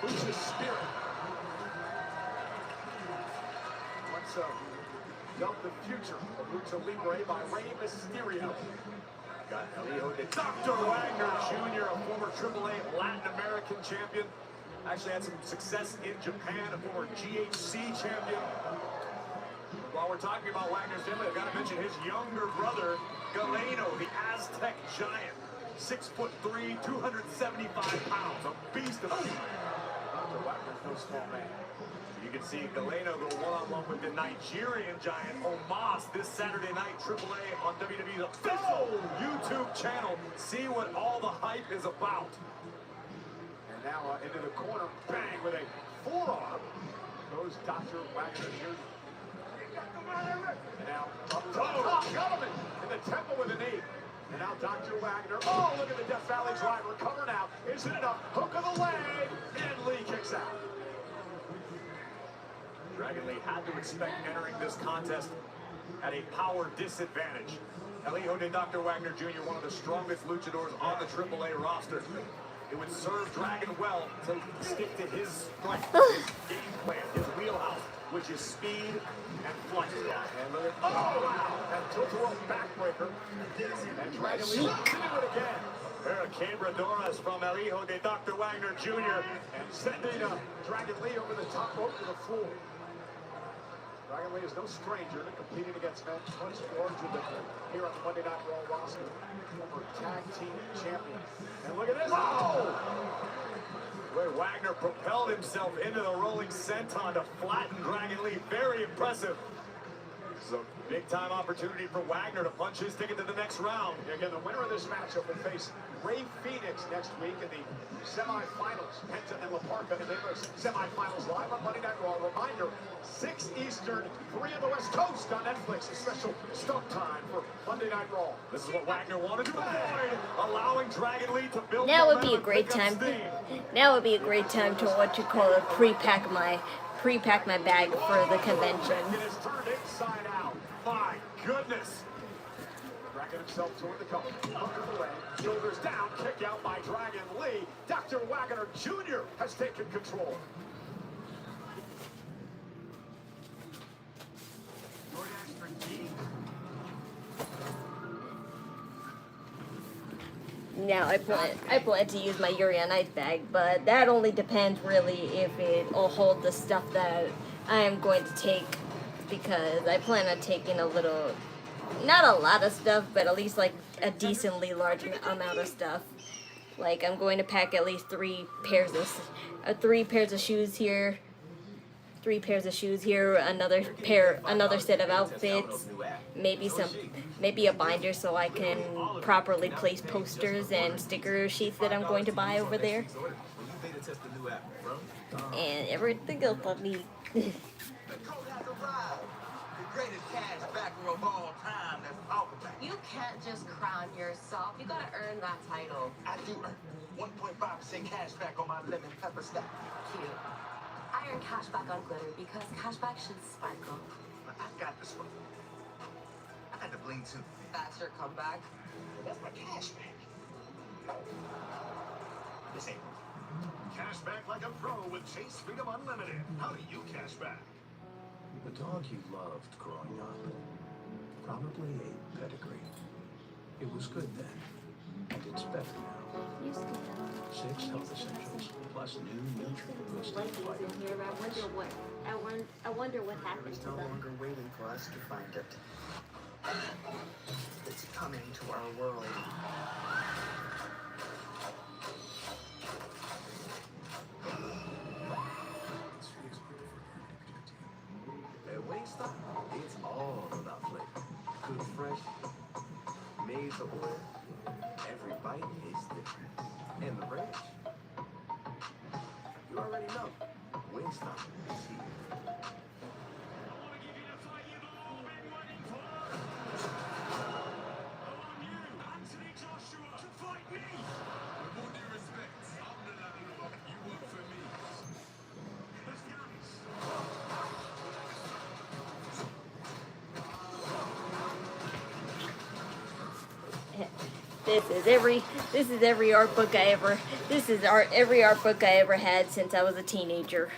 Lucha's spirit. Let's dump the future of Lucha Libre by Rey Mysterio. Got Dr. Wagner Jr., a former AAA Latin American champion. Actually had some success in Japan, a former GHC champion. While we're talking about Wagner's family, I've got to mention his younger brother, Galeno, the Aztec giant. 6'3", 275 pounds, a beast of a human. Dr. Wagner's no small man. You can see Galeno go one-on-one with the Nigerian giant, Omos, this Saturday night, AAA on WWE's official YouTube channel. See what all the hype is about. And now into the corner, bang, with a forearm, goes Dr. Wagner Jr. And now up top, got him in the temple with a knee. And now Dr. Wagner, oh, look at the Death Valley driver, cover now. Is it enough? Hook of the leg, and Lee kicks out. Dragon Lee had to expect entering this contest at a power disadvantage. El Hijo de Dr. Wagner Jr., one of the strongest luchadors on the AAA roster. It would serve Dragon well to stick to his strength, his game plan, his wheelhouse, which is speed and flight. And look at, oh wow, that tilt-a-whirl backbreaker. And Dragon Lee will do it again. There are quebradoras from El Hijo de Dr. Wagner Jr. and sending Dragon Lee over the top rope to the floor. Dragon Lee is no stranger to competing against men much larger than him here on the Monday Night Raw roster. Former tag team champion. And look at this. Oh! The way Wagner propelled himself into the rolling senton to flatten Dragon Lee. Very impressive. This is a big-time opportunity for Wagner to punch his ticket to the next round. Again, the winner of this matchup will face Rey Fenix next week in the semifinals. Penta and La Parka in the semifinals live on Monday Night Raw. Reminder, 6 Eastern, 3 on the West Coast on Netflix. A special start time for Monday Night Raw. This is what Wagner wanted to avoid, allowing Dragon Lee to build. Now would be a great time. Now would be a great time to pre-pack my bag for the convention. It is turned inside out. My goodness. Dragon himself toward the cover. Under the leg. Shoulders down. Kick out by Dragon Lee. Dr. Wagner Jr. has taken control. Now I plan to use my Yuri on Ice bag, but that only depends really if it'll hold the stuff that I am going to take, because I plan on taking a little, not a lot of stuff, but at least like a decently large amount of stuff. Like I'm going to pack at least 3 pairs of shoes here. 3 pairs of shoes here, another set of outfits, maybe a binder so I can properly place posters and sticker sheets that I'm going to buy over there. And everything else will be. The greatest cash backer of all time, let's talk about it. You can't just crown yourself. You gotta earn that title. I do earn 1.5% cash back on my lemon pepper stack. Cute. I earn cash back on glitter because cash back should sparkle. I got this one. I got the bling too. That's your comeback? That's my cash back. This ain't Cash back like a pro with Chase Freedom Unlimited. How do you cash back? The dog you loved growing up. Probably a pedigree. It was good then, and it's better now. 6 health essentials, plus new nutrient-boosting vitamins. I wonder what happened It's to no them. longer waiting for us to find it. It's coming to our world. Hey, Wingstop. Made to order. Every bite tastes different. And the range. You already know. Wingstop is here. This is every art book I ever every art book I ever had since I was a teenager.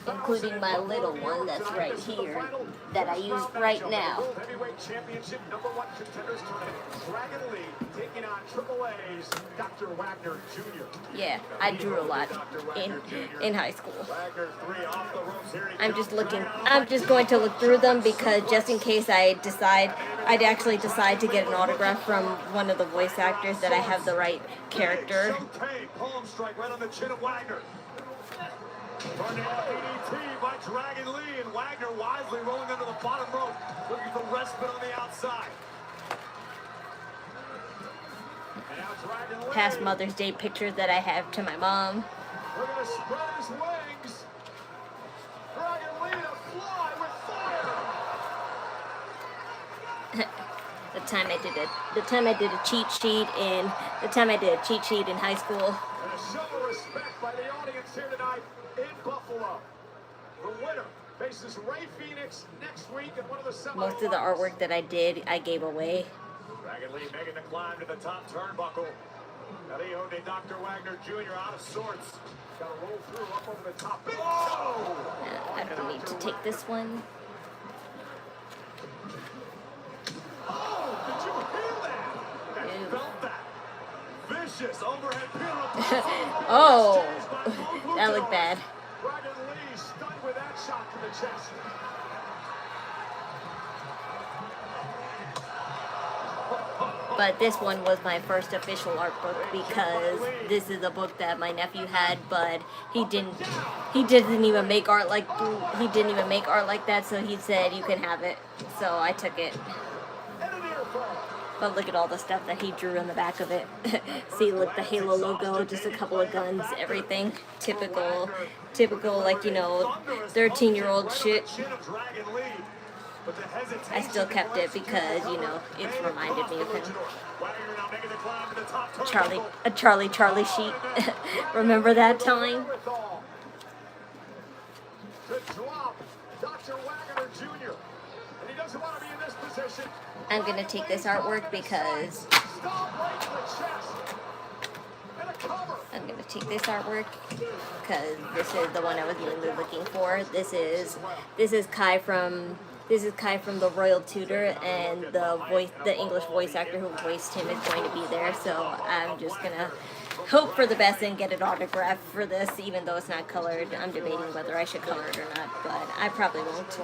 Including my little one that's right here that I use right now. Heavyweight Championship #1 contenders tournament. Dragon Lee taking on Triple A's Dr. Wagner Jr. Yeah, I drew a lot in high school. I'm just going to look through them because just in case I'd actually decide to get an autograph from one of the voice actors that I have the right character. Palm strike right on the chin of Wagner. Tornado DDT by Dragon Lee, and Wagner wisely rolling under the bottom rope, looking for respite on the outside. And now Dragon Lee. Past Mother's Day pictures that I have to my mom. We're going to spread his wings. Dragon Lee to fly with fire. the time I did a cheat sheet in high school. And a show of respect by the audience here tonight in Buffalo. The winner faces Rey Fenix next week in one of the semi-finals. Most of the artwork that I did, I gave away. Dragon Lee making the climb to the top turnbuckle. Hijo de Dr. Wagner Jr. out of sorts. Got to roll through up over the top. I don't need to take this one. Oh, did you hear that? I felt that. Vicious overhead pillow. Oh, that looked bad. Dragon Lee stunned with that shot to the chest. But this one was my first official art book because this is a book that my nephew had, but he didn't even make art like that, so he said you can have it. So I took it. But look at all the stuff that he drew on the back of it. See, look, the Halo logo, just a couple of guns, everything. Typical, like, 13-year-old shit. I still kept it because, it's reminded me of him. Charlie sheet. Remember that time? I'm going to take this artwork because this is the one I was mainly looking for. This is Kai from the Royal Tutor, and the English voice actor who voiced him is going to be there. So I'm just gonna hope for the best and get an autograph for this, even though it's not colored. I'm debating whether I should color it or not, but I probably won't.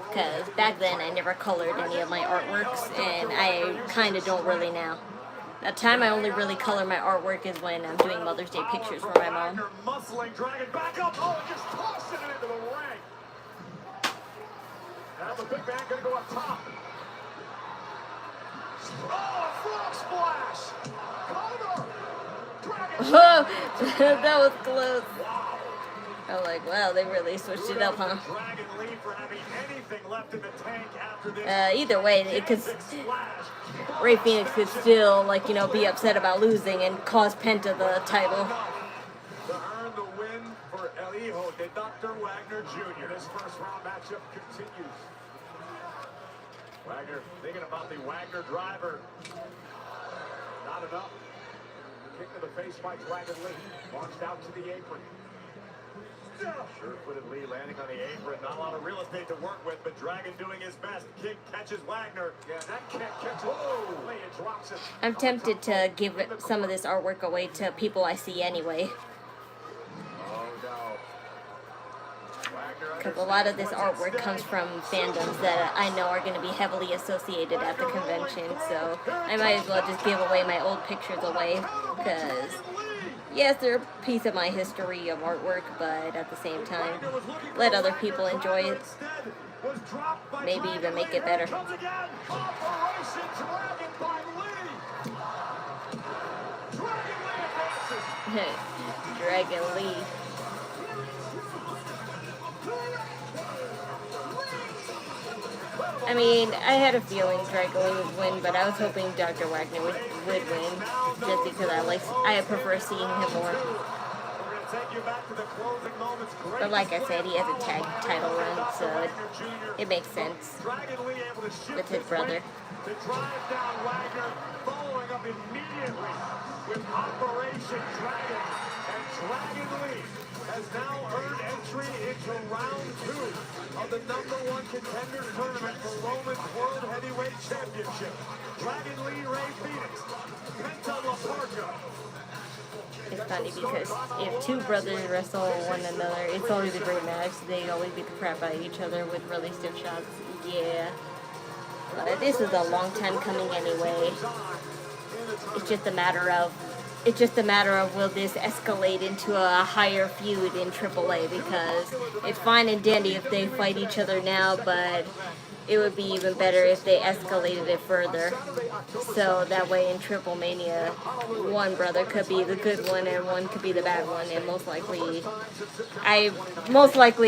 Because back then I never colored any of my artworks, and I kind of don't really now. The time I only really color my artwork is when I'm doing Mother's Day pictures for my mom. Muscling, dragging back up, just tossing it into the ring. Now the big man gonna go up top. Oh, frog splash! Cover! That was close. I'm like, wow, they really switched it up, huh? Either way, because Rey Fenix could still, be upset about losing and cost Penta the title. To earn the win for El Hijo de Dr. Wagner Jr. This first round matchup continues. Wagner thinking about the Wagner driver. Not enough. Kick to the face by Dragon Lee. Launched out to the apron. Sure-footed Lee landing on the apron. Not a lot of real estate to work with, but Dragon doing his best. Kick catches Wagner. Yeah, that kick catches. Whoa! Lee drops it. I'm tempted to give some of this artwork away to people I see anyway. Oh, no. Because a lot of this artwork comes from fandoms that I know are going to be heavily associated at the convention, so I might as well just give away my old pictures away, because yes, they're a piece of my history of artwork, but at the same time, let other people enjoy it. Maybe even make it better. Dragon Lee. I mean, I had a feeling Dragon Lee would win, but I was hoping Dr. Wagner would win, just because I prefer seeing him more. But like I said, he has a tag title run, so it makes sense with his brother. To drive down Wagner, following up immediately with Operation Dragon. And Dragon Lee has now earned entry into round 2 of the #1 contender tournament for Roman's World Heavyweight Championship. Dragon Lee, Rey Fenix, Penta La Parka. It's funny because if two brothers wrestle one another, it's always a great match. They always beat the crap out of each other with really stiff shots. Yeah. But this is a long time coming anyway. It's just a matter of will this escalate into a higher feud in AAA, because it's fine and dandy if they fight each other now, but it would be even better if they escalated it further. So that way in Triplemania, one brother could be the good one and one could be the bad one, and most likely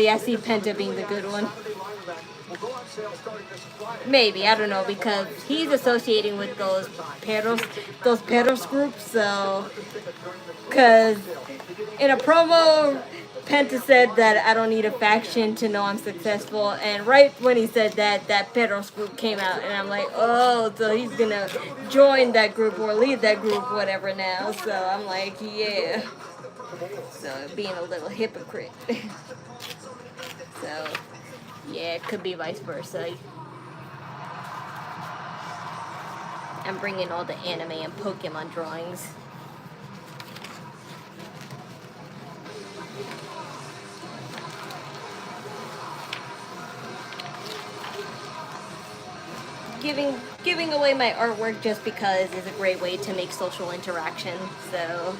I see Penta being the good one. Maybe, I don't know, because he's associating with those Perros groups, so, because in a promo, Penta said that I don't need a faction to know I'm successful, and right when he said that Perros group came out, and I'm like, oh, so he's gonna join that group or leave that group, whatever now, so I'm like, yeah, so being a little hypocrite. So, yeah, it could be vice versa. I'm bringing all the anime and Pokemon drawings. Giving away my artwork just because is a great way to make social interaction. So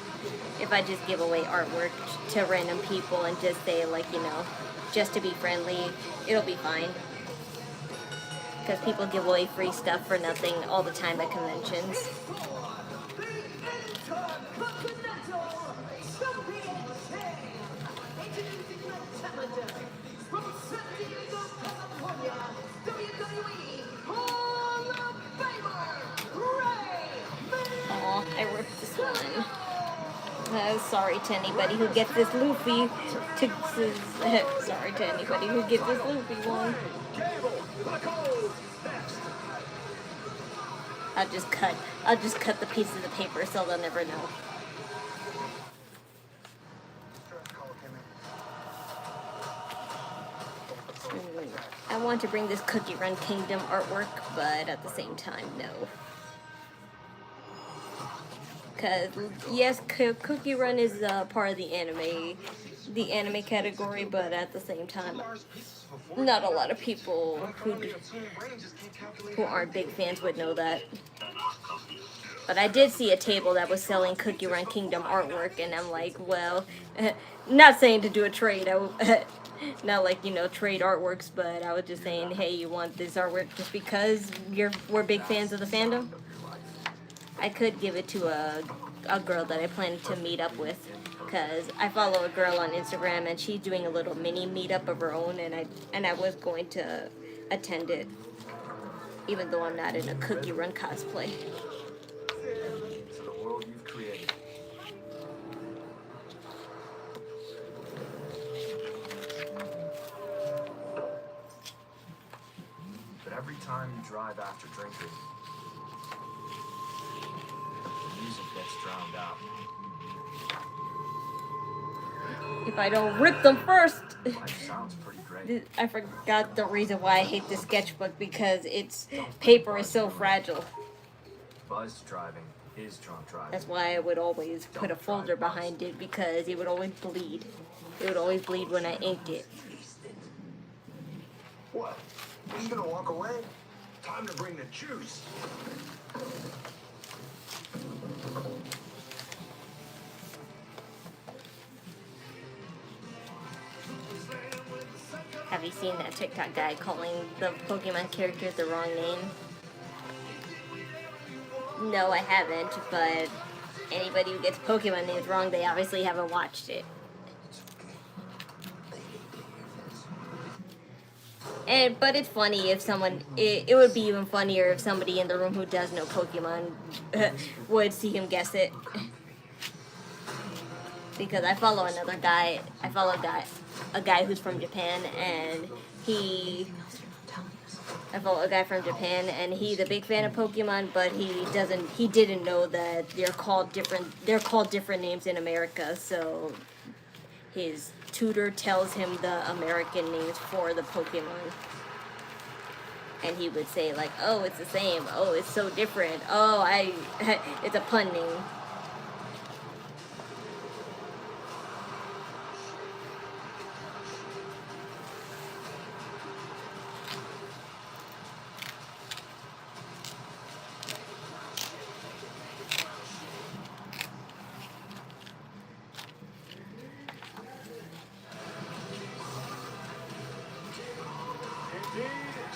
if I just give away artwork to random people and just say, like, you know, just to be friendly, it'll be fine. Because people give away free stuff for nothing all the time at conventions. Aw, I ripped this one. Sorry to anybody who gets this Luffy. Sorry to anybody who gets this Luffy one. I'll just cut the pieces of paper so they'll never know. I want to bring this Cookie Run Kingdom artwork, but at the same time, no. Because, yes, Cookie Run is part of the anime category, but at the same time, not a lot of people who aren't big fans would know that. But I did see a table that was selling Cookie Run Kingdom artwork, and I'm like, well, not saying to do a trade, not like, you know, trade artworks, but I was just saying, hey, you want this artwork just because we're big fans of the fandom? I could give it to a girl that I plan to meet up with, because I follow a girl on Instagram and she's doing a little mini meetup of her own, and I was going to attend it, even though I'm not in a Cookie Run cosplay. To the world you've created. But every time you drive after drinking, music gets drowned out. If I don't rip them first. Life sounds pretty great. I forgot the reason why I hate this sketchbook, because its paper is so fragile. Buzz driving is drunk driving. That's why I would always put a folder behind it, because it would always bleed. It would always bleed when I inked it. What? You're just gonna walk away? Time to bring the juice. have you seen that TikTok guy calling the Pokemon characters the wrong name? No, I haven't, but anybody who gets Pokemon names wrong, they obviously haven't watched it. But it's funny if someone, it would be even funnier if somebody in the room who does know Pokemon would see him guess it. Because I follow another guy, a guy who's from Japan, and I follow a guy from Japan, and he's a big fan of Pokemon, but he didn't know that they're called different names in America, so his tutor tells him the American names for the Pokemon. And he would say like, oh, it's the same, oh, it's so different, oh, it's a pun name.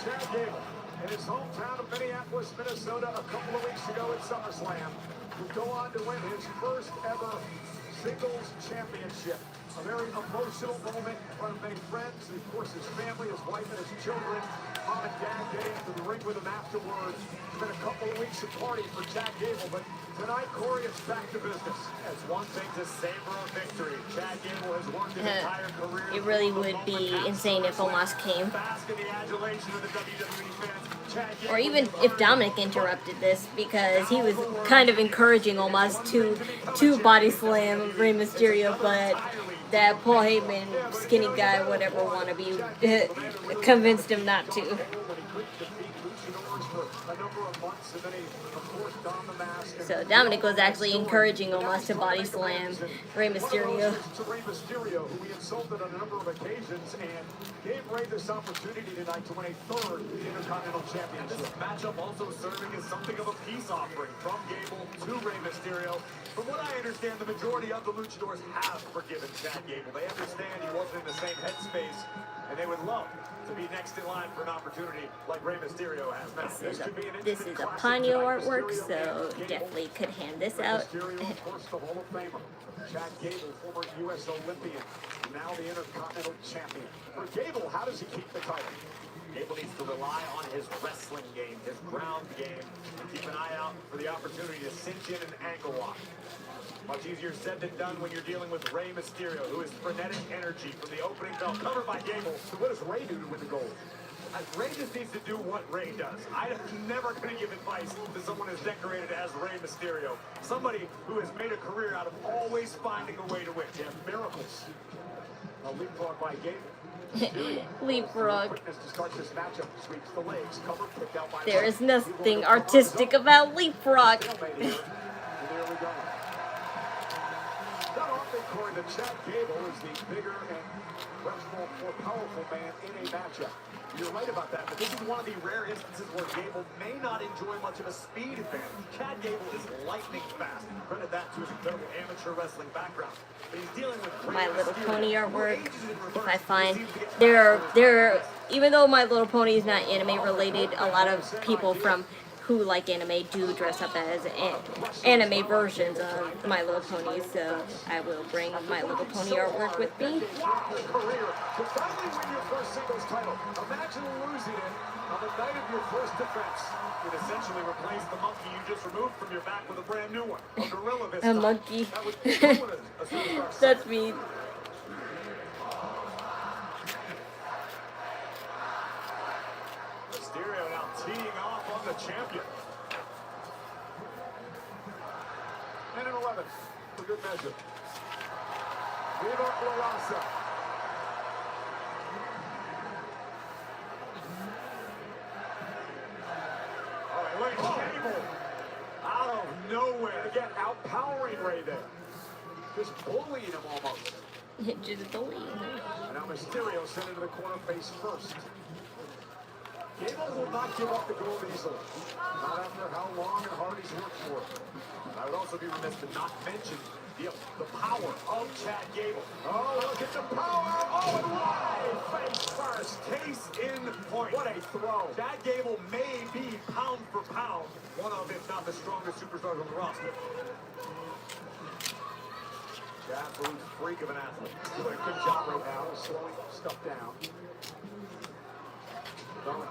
Chad Gable, in his hometown of Minneapolis, Minnesota, a couple of weeks ago at SummerSlam, would go on to win his first ever singles championship. A very emotional moment in front of many friends, and of course his family, his wife and his children. Mom and dad getting into the ring with him afterwards. It's been a couple of weeks of party for Chad Gable, but tonight, Corey, it's back to business. It's one thing to savor a victory. Chad Gable has worked his entire career. It really would be insane if Omos came. Or even if Dominic interrupted this, because he was kind of encouraging Omos to body slam Rey Mysterio, but that Paul Heyman, skinny guy, whatever wannabe, convinced him not to. So Dominic was actually encouraging Omos to body slam Rey Mysterio. Rey Mysterio, who he insulted on a number of occasions, and gave Rey this opportunity tonight to win a third Intercontinental Championship. This matchup also serving as something of a peace offering from Gable to Rey Mysterio. From what I understand, the majority of the luchadors have forgiven Chad Gable. They understand he wasn't in the same headspace, and they would love to be next in line for an opportunity like Rey Mysterio has now. This is a Ponyo artwork, so definitely could hand this out. First the Hall of Famer. Chad Gable, former U.S. Olympian, now the Intercontinental Champion. For Gable, how does he keep the title? Gable needs to rely on his wrestling game, his ground game, and keep an eye out for the opportunity to cinch in an ankle lock. Much easier said than done when you're dealing with Rey Mysterio, who is frenetic energy from the opening bell, covered by Gable. So what does Rey do to win the gold? Rey just needs to do what Rey does. I'm never going to give advice to someone as decorated as Rey Mysterio. Somebody who has made a career out of always finding a way to win. They have miracles. A leapfrog by Gable. Leapfrog. There is nothing artistic about leapfrog. Corey, that Chad Gable is the bigger and much more powerful man in a matchup. You're right about that, but this is one of the rare instances where Gable may not enjoy much of a speed advantage. Chad Gable is lightning fast. Credit that to his incredible amateur wrestling background. But he's dealing with My Little Pony artwork, if I find there, even though My Little Pony is not anime related, a lot of people from who like anime do dress up as anime versions of My Little Pony, so I will bring My Little Pony artwork with me. To finally win your first singles title. Imagine losing it on the night of your first defense. You'd essentially replace the monkey you just removed from your back with a brand new one. A gorilla this time. A monkey. That's me. Mysterio now teeing off on the champion. And an 11 for good measure. Viva La Raza. All right, look at Gable. Out of nowhere. Again, outpowering Rey there. Just bullying him almost. Just bullying him. And now Mysterio sent into the corner face first. Gable will not give up the gold easily. Not after how long and hard he's worked for it. I would also be remiss to not mention the power of Chad Gable. Oh, look at the power. Oh, and wide face first. point. What a throw. Chad Gable may be pound for pound one of, if not the strongest superstars on the roster. Absolute freak of an athlete. Doing a good job right now, slowing stuff down.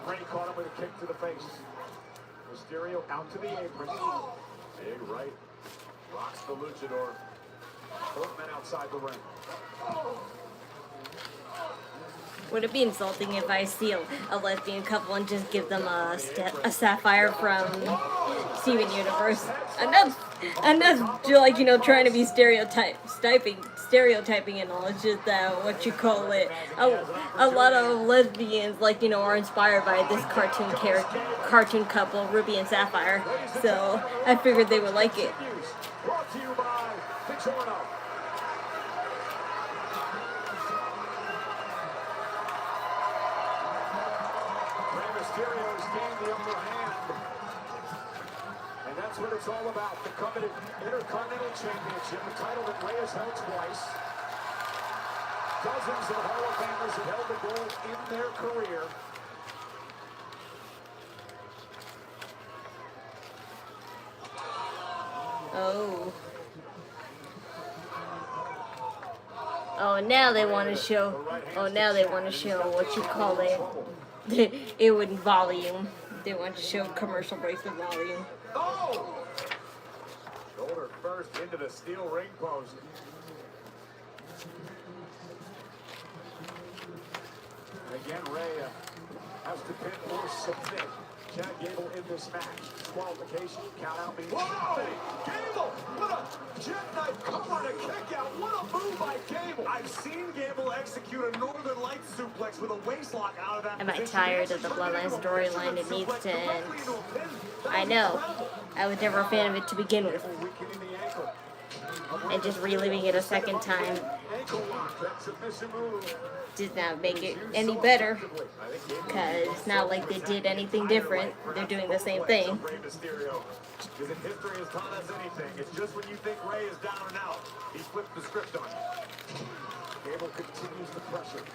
Rey caught him with a kick to the face. Mysterio out to the apron. Big right. Rocks the luchador. Both men outside the ring. Would it be insulting if I see a lesbian couple and just give them a sapphire from Steven Universe? And that's like, you know, trying to be stereotyping and all. It's just what you call it. A lot of lesbians, like, you know, are inspired by this cartoon couple, Ruby and Sapphire. So I figured they would like it. Brought to you by DiGiorno. Rey Mysterio's gained the upper hand. And that's what it's all about. The coveted Intercontinental Championship, a title that Rey has held twice. Dozens of Hall of Famers have held the gold in their career. Oh. Oh, now they want to show. Oh, now they want to show what you call it. It would volume. They want to show commercial breaks with volume. Oh! Shoulder first into the steel ring post. And again, Rey has to pin or submit Chad Gable in this match. Disqualification, count out means. Whoa! Gable! What a jackknife cover and a kick out. What a move by Gable. I've seen Gable execute a Northern Lights suplex with a waistlock out of that. Am I tired of the Bloodline storyline? It needs to end. I know. I was never a fan of it to begin with. And just reliving it a second time did not make it any better, because it's not like they did anything different. They're doing the same thing. Because if history has taught us anything, it's just when you think Rey is down and out, he flips the script on you. Gable continues the pressure.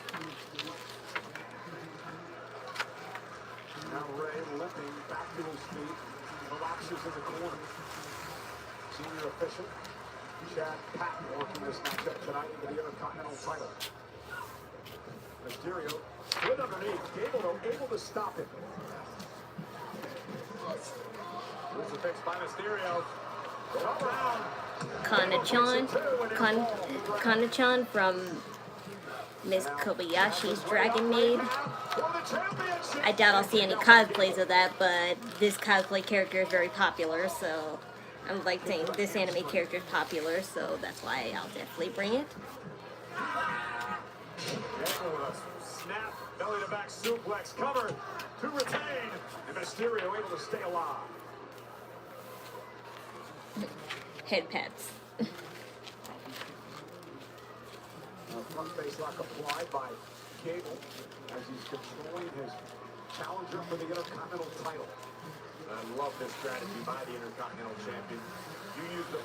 Now Rey limping back to his feet, relaxes in the corner. Senior official Chad Patton working this matchup tonight for the Intercontinental title. Mysterio good underneath. Gable, though, able to stop it. Crucifix by Mysterio. Up around. Kana-chan from Miss Kobayashi's Dragon Maid. I doubt I'll see any cosplays of that, but this cosplay character is very popular, so I'm like saying this anime character is popular, so that's why I'll definitely bring it. Snap, belly to back suplex, cover to retain, and Mysterio able to stay alive. Head pats. Front face lock applied by Gable as he's controlling his challenger for the Intercontinental title. I love this strategy by the Intercontinental champion. You use the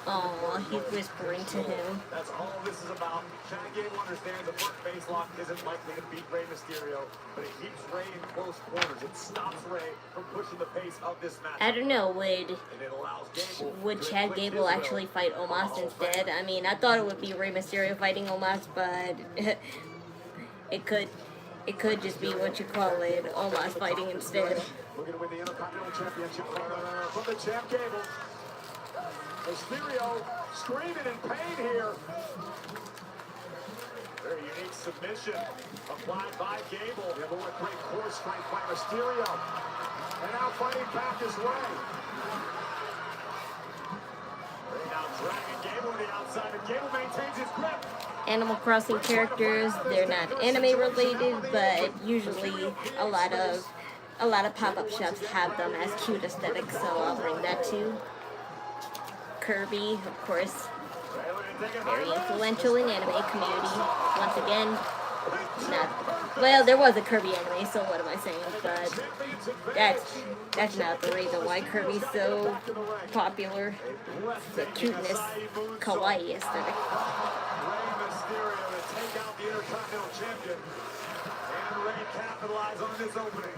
he's whispering to him. That's all this is about. Chad Gable understands the front face lock isn't likely to beat Rey Mysterio, but it keeps Rey in close quarters. It stops Rey from pushing the pace of this match. I don't know, would Chad Gable actually fight Omos instead? I mean, I thought it would be Rey Mysterio fighting Omos, but it could just be what you call it, Omos fighting instead. Looking to win the Intercontinental Championship from the champ Gable. Mysterio screaming in pain here. Very unique submission applied by Gable. Yeah, but what great core strength by Mysterio. And now fighting back his way. Rey now dragging Gable to the outside, and Gable maintains his grip. Animal Crossing characters, they're not anime related, but usually a lot of pop-up shops have them as cute aesthetics, so I'll bring that too. Kirby, of course, very influential in anime community. Once again, well, there was a Kirby anime, so what am I saying? But that's not the reason why Kirby's so popular. The cuteness, kawaii aesthetic. Rey Mysterio to take out the Intercontinental champion. And Rey capitalize on this opening.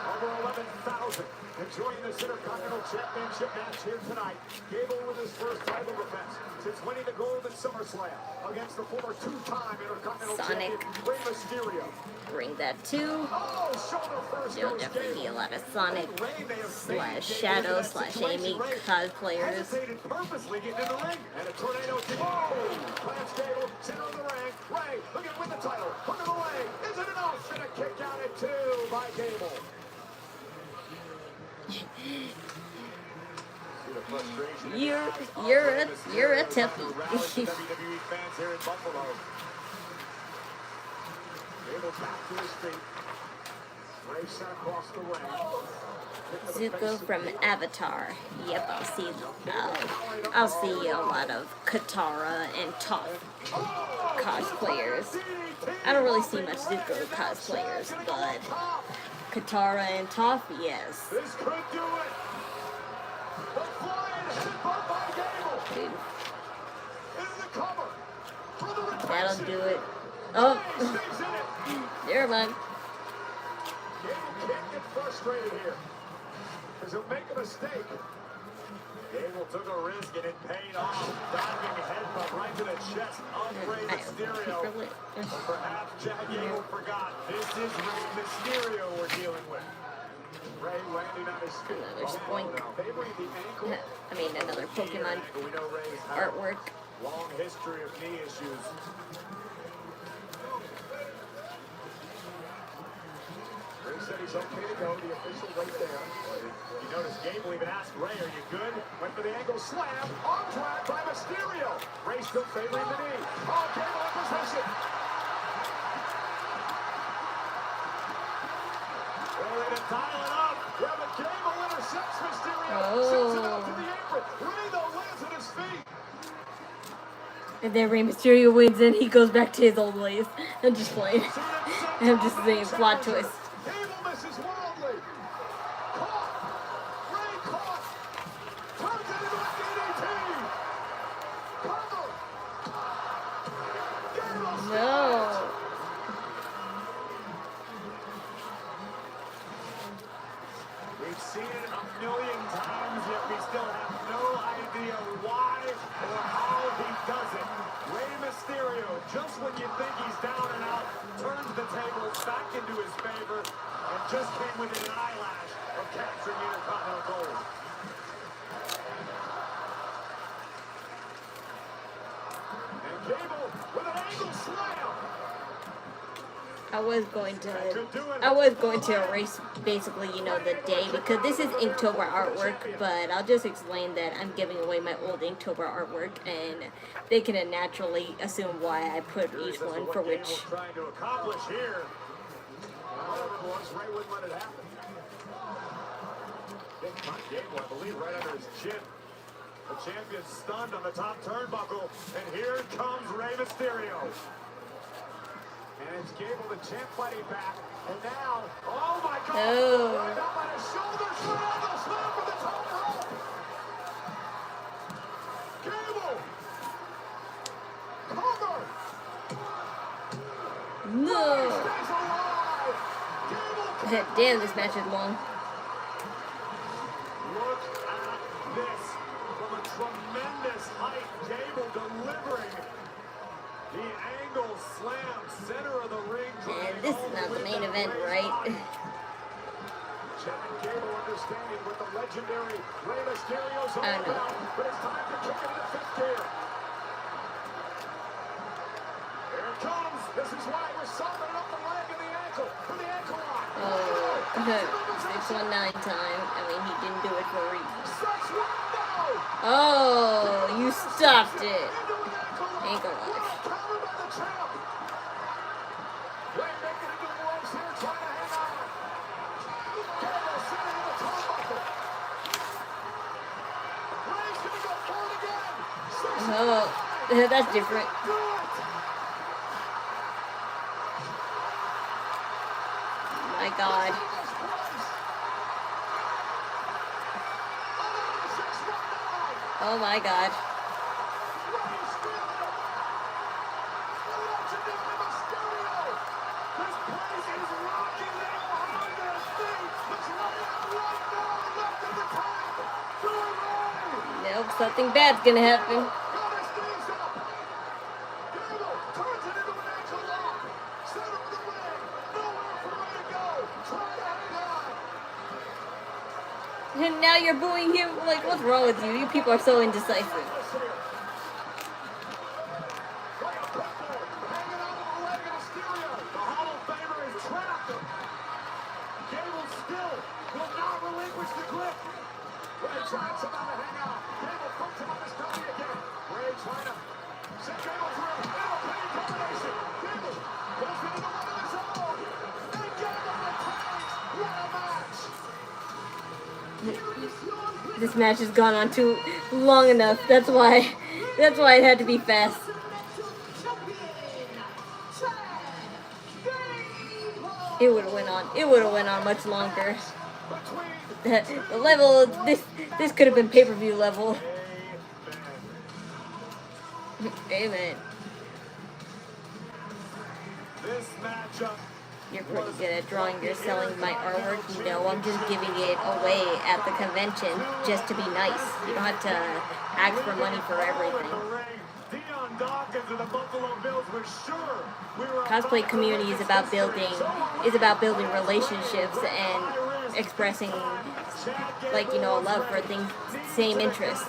Over 11,000 enjoying this Intercontinental Championship match here tonight. Gable with his first title defense since winning the gold at SummerSlam against the former two-time Intercontinental champion Rey Mysterio. Bring that too. Oh, shoulder first. There'll definitely be a lot of Sonic / Shadow / Amy cosplayers. Hesitated purposely getting in the ring, and a tornado. Whoa! Plants Gable, center of the ring. Rey looking to win the title. Under the leg. Is it enough? And a kick out at 2 by Gable. You're a toughie. WWE fans here in Buffalo. Gable back to his feet. Rey sent across the ring. Zuko from Avatar. Yep, I'll see a lot of Katara and Toph cosplayers. I don't really see much Zuko cosplayers, but Katara and Toph, yes. This could do it. The flying headbutt by Gable. Dude. Into the cover. For the retention. That'll do it. Oh, never mind. Gable can't get frustrated here, because he'll make a mistake. Gable took a risk and it paid off. Diving headbutt right to the chest of Rey Mysterio. But perhaps Chad Gable forgot. This is Rey Mysterio we're dealing with. Rey landing on his feet. Another spoink. Favoring the ankle. I mean, another Pokemon We know Rey's had artwork. a long history of knee issues. Rey said he's okay to go. The official right there. You notice Gable even asked Rey, "Are you good?" Went for the ankle slam. Arm drag by Mysterio. Rey still favoring the knee. Oh, Gable in position. Ready to dial it up. Yeah, but Gable intercepts Mysterio. Sends it out to the apron. Rey, though, lands at his feet. And then Rey Mysterio wins and he goes back to his old ways. I'm just playing. I'm just saying, plot twist. Gable misses wildly. Caught. Rey caught. Turns it into a DDT. Cover. Gable No. We've seen it a million times, yet we still have no idea why or how he does it. Rey Mysterio, just when you think he's down and out, turns the tables back into his favor and just came within an eyelash of capturing Intercontinental gold. And Gable with an angle slam. I was going to erase basically, you know, the day, because this is Inktober artwork, but I'll just explain that I'm giving away my old Inktober artwork, and they can naturally assume why I put each one for which. Trying to accomplish here. Whatever it was, Rey wouldn't let it happen. Big punt Gable, I believe, right under his chin. The champion stunned on the top turnbuckle, and here comes Rey Mysterio. And it's Gable, the champ, fighting back. And now, oh my God! Oh. Right up on his shoulder, triangle slam for the top rope. Gable, cover. No. Stays alive. Gable. Damn, this match is long. Look at this from a tremendous height. Gable delivering the angle slam, center of the ring. And this is not the main event, right? Chad Gable understanding with the legendary Rey Mysterio's on I know. now, but it's time to kick it into fifth gear. Here it comes. This is why we're softening up the leg and the ankle for the ankle lock. Oh, 619 time. I mean, he didn't do it for a reason. 6-1, no! Oh, you stopped it. Ankle lock. Covered by the champ. Rey making it to the ropes here, trying to hang on. Gable sitting in the turnbuckle. Rey's gonna go for it again. Oh, that's different. Do it. My God. Oh my God. This place is something bad's gonna happen. And now you're booing him? Like, what's wrong with you? You people are so indecisive. The Hall of Famer is trapped. Gable still will not relinquish the grip. Rey tries about to hang on. Gable puts him on his belly again. Rey trying to send Gable through. Now a pain combination. Gable goes into the one of his own. And Gable retains. What a match. This match has gone on too long enough. That's why it had to be fast. It would have went on. It would have went on much longer. The level. This could have been pay-per-view level. Amen. This matchup. You're pretty good at drawing. You're selling my artwork. You know, I'm just giving it away at the convention just to be nice. You don't have to ask for money for everything. Cosplay community is about building relationships and expressing, like, you know, love for things of same interest.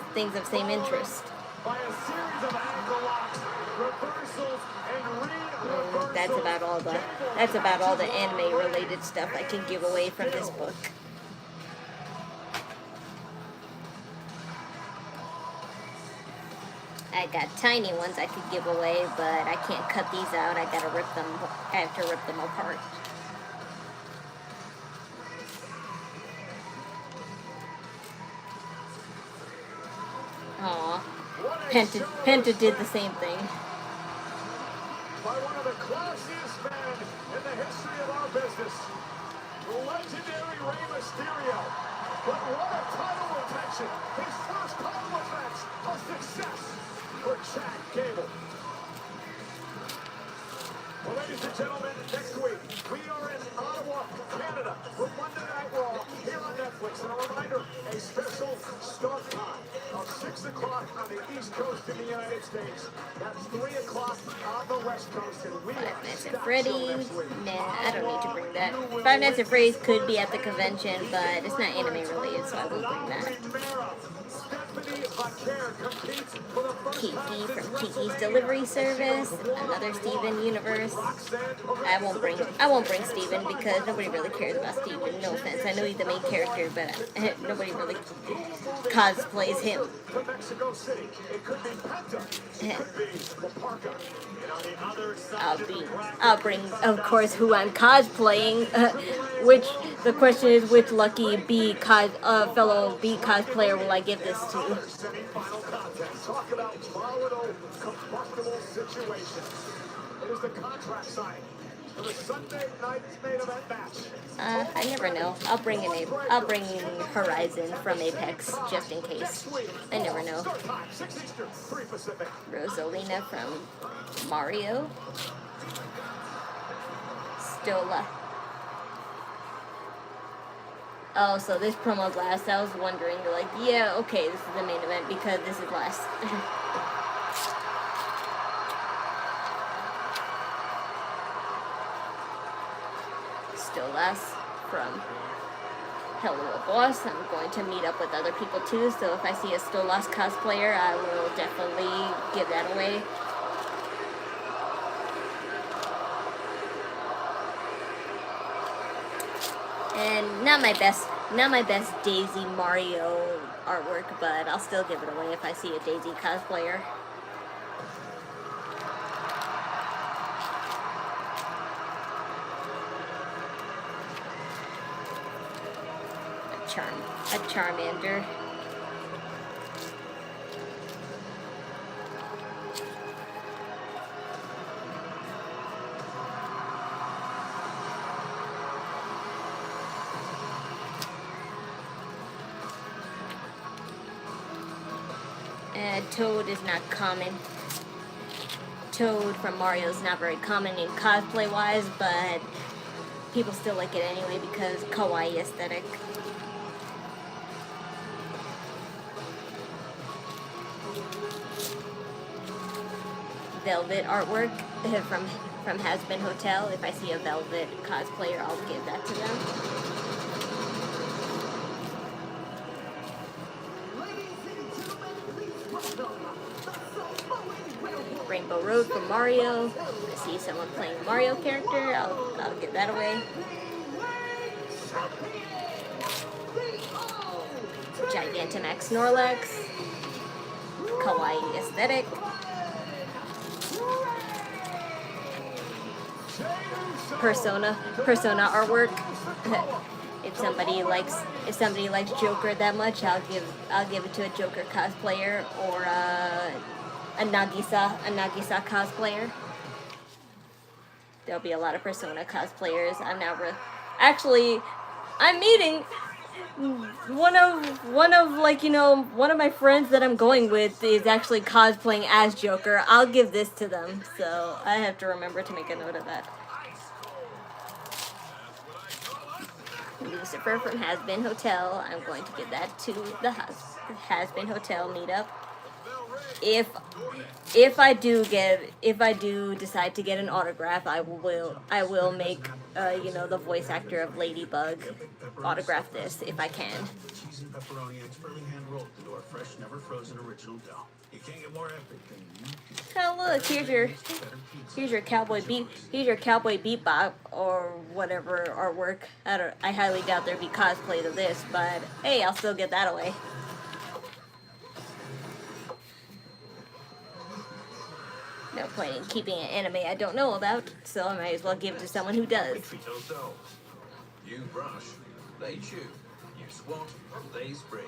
By a series of ankle locks, reversals, and re-reversals. That's about all the anime related stuff I can give away from this book. I got tiny ones I could give away, but I can't cut these out. I have to rip them apart. Aw. Penta did the same thing. By one of the classiest men in the history of our business, the legendary Rey Mysterio. But what a title retention! His first title defense, a success for Chad Gable. Well, ladies and gentlemen, next week we are in Ottawa, Canada, for Monday Night Raw here on Netflix. And a reminder, a special start time of 6 o'clock on the East Coast in the United States. That's 3 o'clock on the West Coast. And we Five Nights at Freddy's. Nah, I don't need to bring that. Five Nights at Freddy's could be at the convention, but it's not anime related, so I won't bring that. Kiki from Kiki's Delivery Service, another Steven universe. I won't bring Steven because nobody really cares about Steven. No offense, I know he's the main character, but nobody really cosplays him. I'll bring, of course, who I'm cosplaying. The question is, which lucky fellow B cosplayer will I give this to? Semi-final contest. Talk about volatile, combustible situations. It is the contract signing for the Sunday night main event match. I never know. I'll bring Horizon from Apex just in case. I never know. Rosalina from Mario. Stola. Oh, so this promo's last. I was wondering, like, yeah, okay, this is the main event because this is last. Stolas from Hello Boss. I'm going to meet up with other people too, so if I see a Stolas cosplayer, I will definitely give that away. And not my best Daisy Mario artwork, but I'll still give it away if I see a Daisy cosplayer. A Charmander. Toad is not common. Toad from Mario is not very common in cosplay wise, but people still like it anyway because kawaii aesthetic. Velvet artwork from Has Been Hotel. If I see a Velvet cosplayer, I'll give that to them. Rainbow Road from Mario. If I see someone playing a Mario character, I'll give that away. Gigantamax Snorlax. Kawaii aesthetic. Persona artwork. If somebody likes Joker that much, I'll give it to a Joker cosplayer or a Nagisa cosplayer. There'll be a lot of Persona cosplayers. I'm meeting one of my friends that I'm going with is actually cosplaying as Joker. I'll give this to them, so I have to remember to make a note of that. Lucifer from Has Been Hotel. I'm going to give that to the Has Been Hotel meetup. If I do decide to get an autograph, I will make the voice actor of Ladybug autograph this if I can. Cheese and pepperoni expertly hand rolled into our fresh, never frozen original dough. You can't get more epic than you. Oh look, here's your cowboy bebop or whatever artwork. I highly doubt there'd be cosplay to this, but hey, I'll still get that away. No point in keeping an anime I don't know about, so I might as well give it to someone who does. You brush, they chew. You swat, they spray.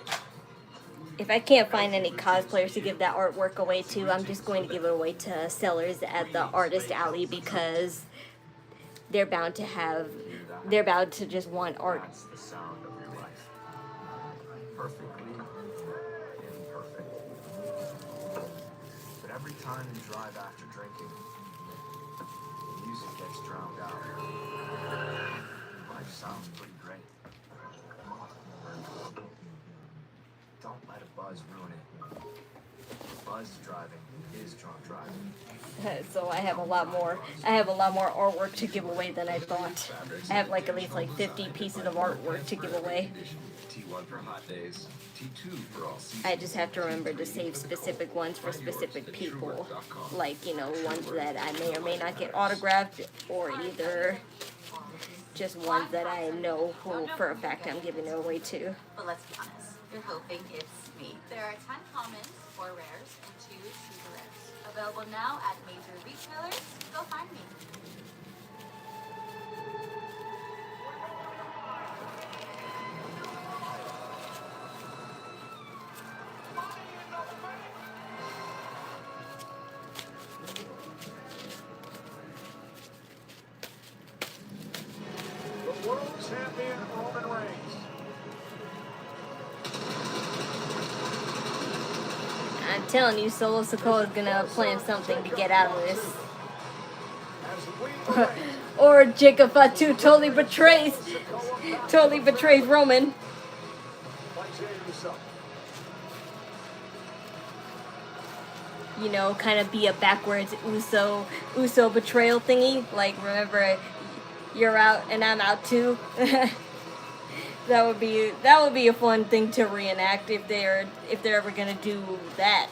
If I can't find any cosplayers to give that artwork away to, I'm just going to give it away to sellers at the Artist Alley because they're bound to just want art. That's the sound of your life. Perfectly imperfect. But every time you drive after drinking, the music gets drowned out. Life sounds pretty great. Don't let a buzz ruin it. Buzz driving is drunk driving. So I have a lot more artwork to give away than I thought. I have at least 50 pieces of artwork to give away. T1 for hot days, T2 for all seasons. I just have to remember to save specific ones for specific people. Ones that I may or may not get autographed, or either just ones that I know who for a fact I'm giving it away to. But let's be honest, you're hoping it's me. There are 10 commons, 4 rares, and 2 super rares. Available now at major retailers. Go find me. The world champion Roman Reigns. I'm telling you, Solo Sikoa is gonna plan something to get out of this. Or Jacob Fatu totally betrays Roman. Kind of be a backwards Uso betrayal thingy. Remember, you're out and I'm out too. That would be a fun thing to reenact if they're ever gonna do that.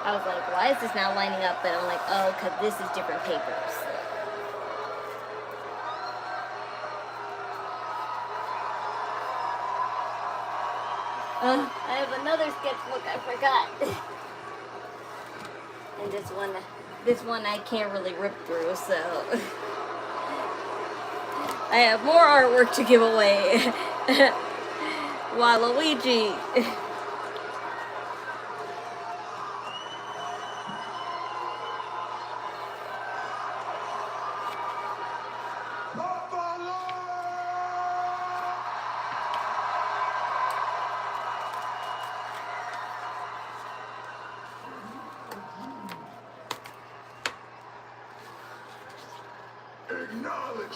I was like, why is this not lining up? But I'm like, oh, because this is different papers. I have another sketchbook I forgot. And this one I can't really rip through, so I have more artwork to give away. Waluigi.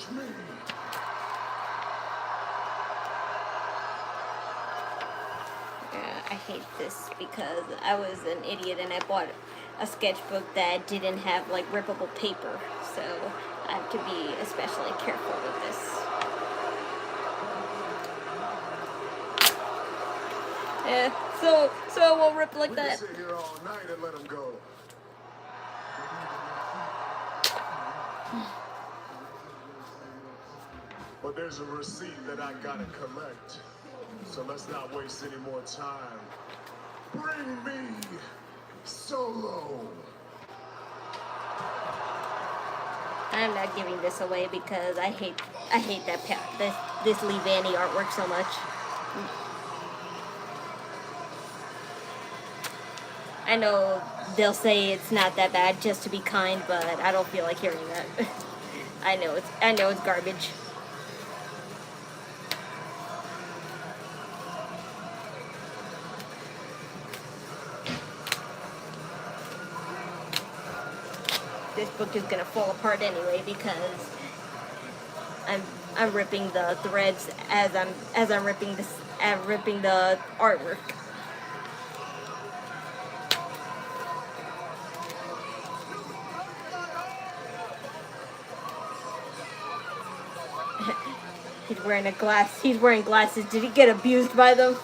Challenge me. Yeah, I hate this because I was an idiot and I bought a sketchbook that didn't have like rippable paper, so I have to be especially careful with this. Yeah, so it won't rip like that. We can sit here all night and let him go. But there's a receipt that I gotta collect. So let's not waste any more time. Bring me Solo. I'm not giving this away because I hate this Lee Vanny artwork so much. I know they'll say it's not that bad just to be kind, but I don't feel like hearing that. I know it's garbage. This book is gonna fall apart anyway because I'm ripping the threads as I'm ripping the artwork. He's wearing glasses. Did he get abused by them?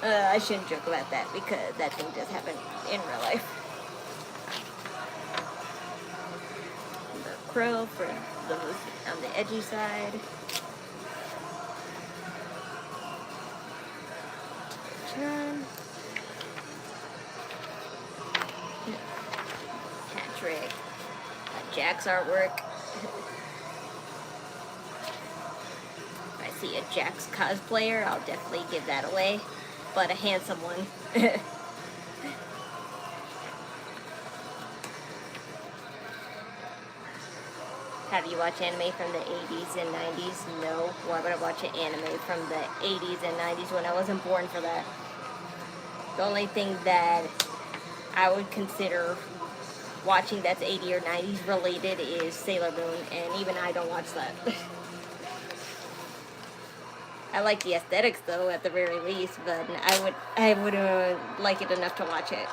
I shouldn't joke about that because that thing does happen in real life. The crow for those on the edgy side. Patrick. Jack's artwork. See a Jax cosplayer, I'll definitely give that away, but a handsome one. Have you watched anime from the 80s and 90s? No. Why would I watch an anime from the 80s and 90s when I wasn't born for that? The only thing that I would consider watching that's 80s or 90s related is Sailor Moon, and even I don't watch that. I like the aesthetics though, at the very least, but I wouldn't like it enough to watch it.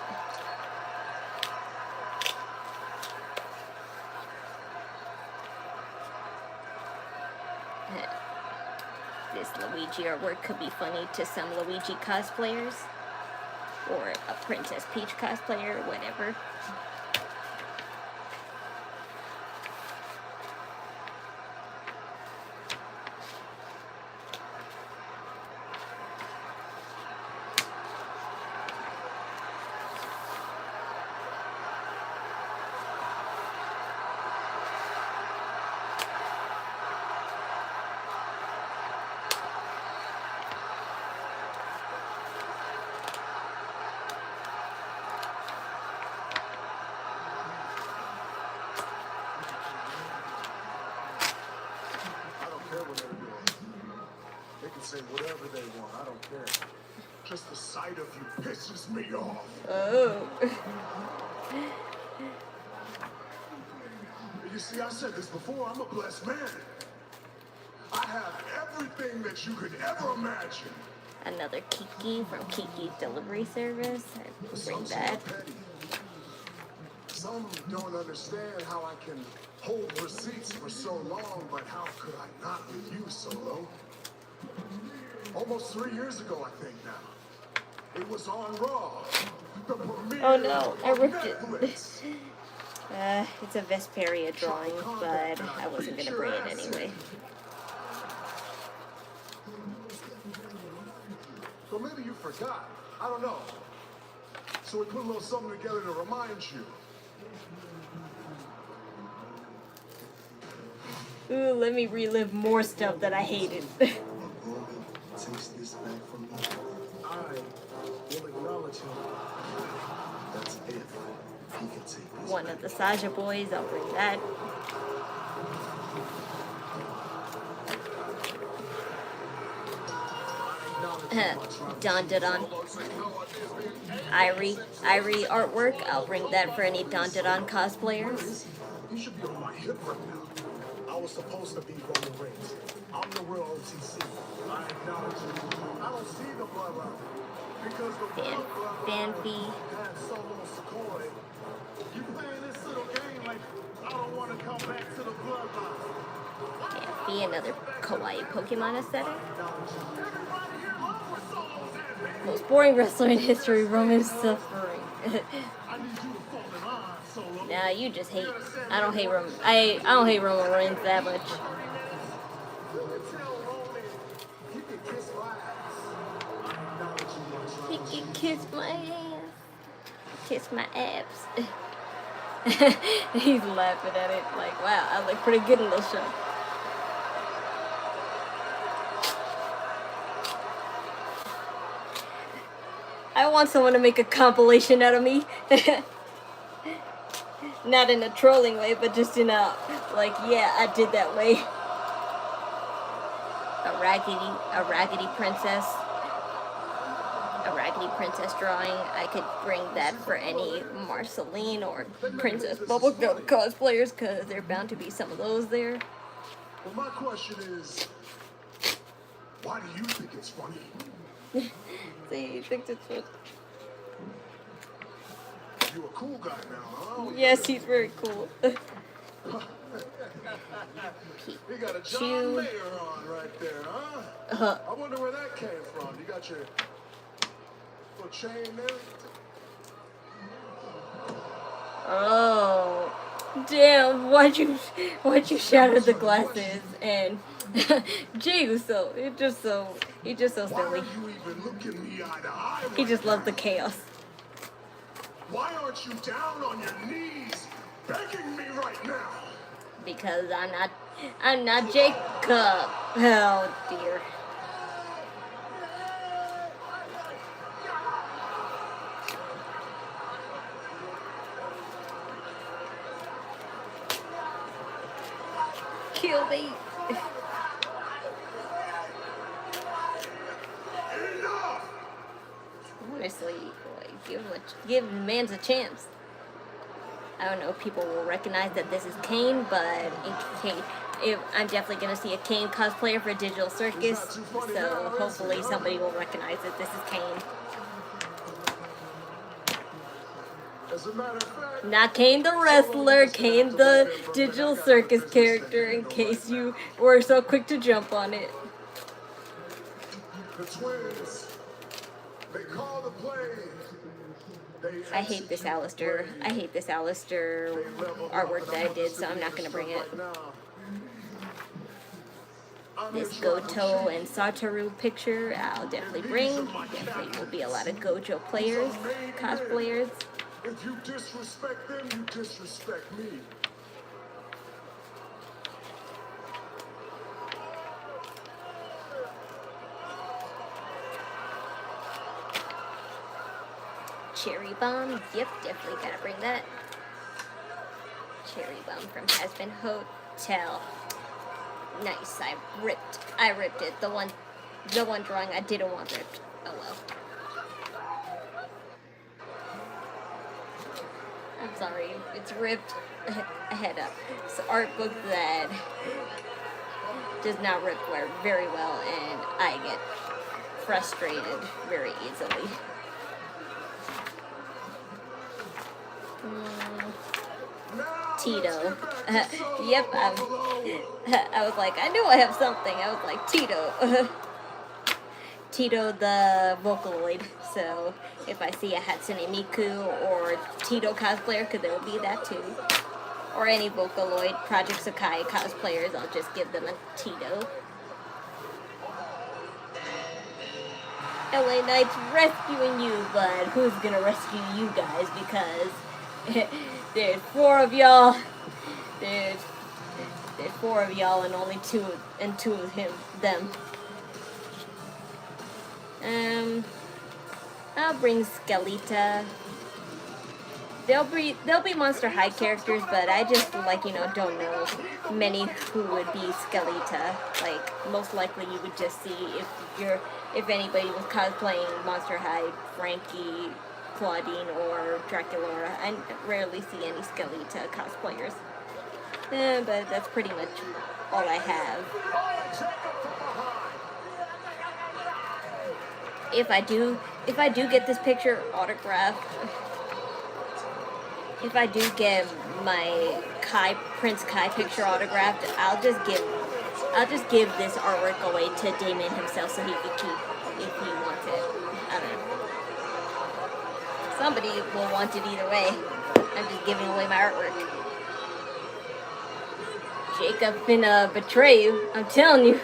This Luigi artwork could be funny to some Luigi cosplayers, or a Princess Peach cosplayer, whatever. Say whatever they want, I don't care. Just the sight of you pisses me off. Oh. You see, I said this before, I'm a blessed man. I have everything that you could ever imagine. Another Kiki from Kiki's Delivery Service. I bring that. Some don't understand how I can hold receipts for so long, but how could I not with you, Solo? Almost 3 years ago, I think now. It was on Raw. The premiere. Oh no, I ripped it. It's a Vesperia drawing, but I wasn't gonna bring it anyway. So maybe you forgot. I don't know. So we put a little something together to remind you. Ooh, let me relive more stuff that I hated. Takes this back from me. I will acknowledge him. That's if he can take this. One of the Saja boys, I'll bring that. Don Dodon. Irie artwork, I'll bring that for any Don Dodon cosplayers. You should be on my hip right now. I'll was supposed to be Roman Reigns. I'm the real OTC. I acknowledge it. I don't see the bloodline. Because the real bloodline had Solo Sikoa. You playing this little game like I don't want to come back to the bloodline. Be another kawaii Pokemon aesthetic. Most boring wrestler in history, Roman suffering. Nah, you just hate. I don't hate Roman. I don't hate Roman Reigns that much. He can kiss my ass. Kiss my abs. He's laughing at it like, wow, I look pretty good in this show. I want someone to make a compilation out of me. Not in a trolling way, but just in a, like, yeah, I did that way. A raggedy princess. A raggedy princess drawing. I could bring that for any Marceline or Princess Bubblegum cosplayers, because there are bound to be some of those there. Well, my question is, why do you think it's funny? See, he thinks it's funny. You're a cool guy now, huh? Yes, he's very cool. You got a John Mayer on right there, huh? I wonder where that came from. You got your little chain there? Oh, damn! Why'd you shatter the glasses? And Jey Uso, he just so silly. He just loves the chaos. Why aren't you down on your knees begging me right now? Because I'm not Jacob. Oh dear. Kill me. Honestly, like, give Mans a chance. I don't know if people will recognize that this is Kane, but I'm definitely going to see a Kane cosplayer for Digital Circus, so hopefully somebody will recognize that this is Kane. As a matter of fact, not Kane the wrestler, Kane the Digital Circus character, in case you were so quick to jump on it. The twins, they call the play. I hate this Alistair. I hate this Alistair artwork that I did, so I'm not going to bring it. This Goto and Satoru picture, I'll definitely bring. Definitely will be a lot of Gojo players, cosplayers. If you disrespect them, you disrespect me. Cherry Bomb, yep, definitely gotta bring that. Cherry Bomb from Hazbin Hotel. Nice, I ripped it. The one drawing I didn't want ripped. Oh well. I'm sorry, it's ripped. I had a art book that does not rip very well, and I get frustrated very easily. Tito. Yep, I was like, I knew I have something. I was like, Tito. Tito the Vocaloid. So if I see a Hatsune Miku or Tito cosplayer, because there will be that too, or any Vocaloid Project Sakai cosplayers, I'll just give them a Tito. LA Knight's rescuing you, but who's gonna rescue you guys? Because there's four of y'all. There's four of y'all and only two of them. I'll bring Skeleta. They'll be Monster High characters, but I just don't know many who would be Skeleta. Like, most likely you would just see if anybody was cosplaying Monster High, Frankie, Claudine, or Draculaura. I rarely see any Skeleta cosplayers. But that's pretty much all I have. If I do get this picture autographed, if I do get my Prince Kai picture autographed, I'll just give this artwork away to Damon himself so he could keep if he wants it. I don't know. Somebody will want it either way. I'm just giving away my artwork. Jacob finna betray you, I'm telling you.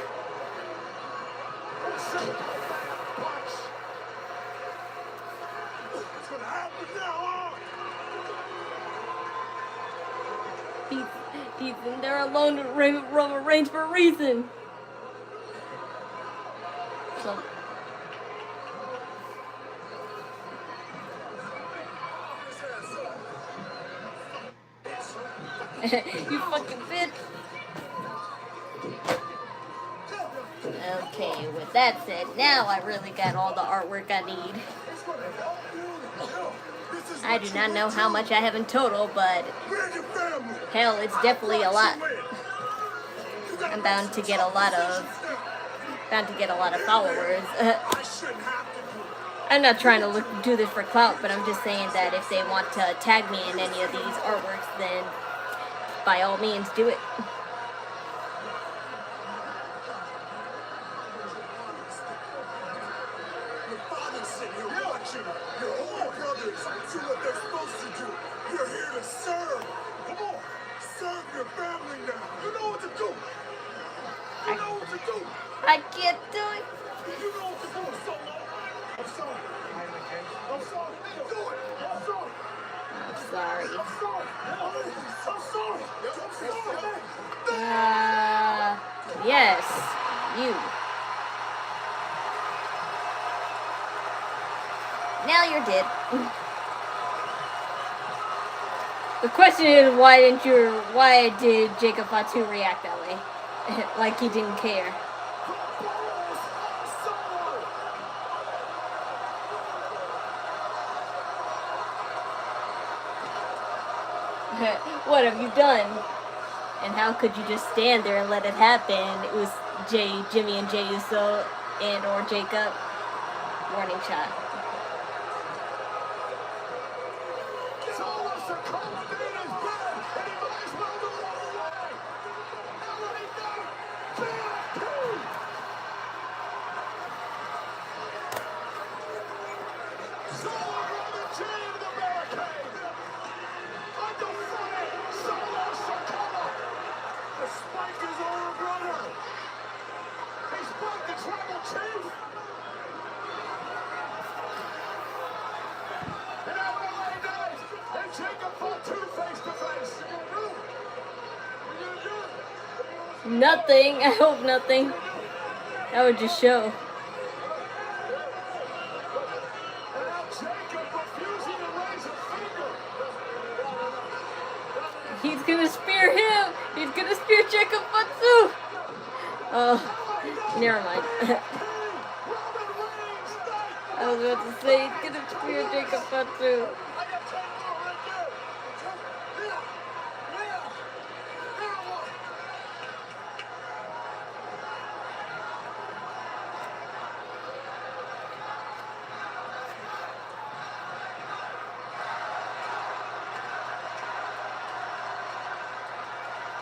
He's in there alone with Roman Reigns for a reason. So. You fucking bitch. Okay, with that said, now I really got all the artwork I need. I do not know how much I have in total, but hell, it's definitely a lot. I'm bound to get a lot of followers. I'm not trying to do this for clout, but I'm just saying that if they want to tag me in any of these artworks, then by all means, do it. Your father's sitting here watching your older brothers do what they're supposed to do. You're here to serve. Come on, serve your family now. You know what to do. You know what to do. I can't do it. You know what to do, Solo. I'm sorry. I'm sorry. Do it. I'm sorry. I'm sorry. I'm sorry. I'm sorry. Yes, you. Now you're dead. The question is, why did Jacob Fatu react that way? Like he didn't care. What have you done? And how could you just stand there and let it happen? It was Jimmy and Jey Uso and or Jacob. Warning shot. Nothing. I hope nothing. That would just show. He's gonna spear him. He's gonna spear Jacob Fatu. Oh, never mind. I was about to say he's gonna spear Jacob Fatu.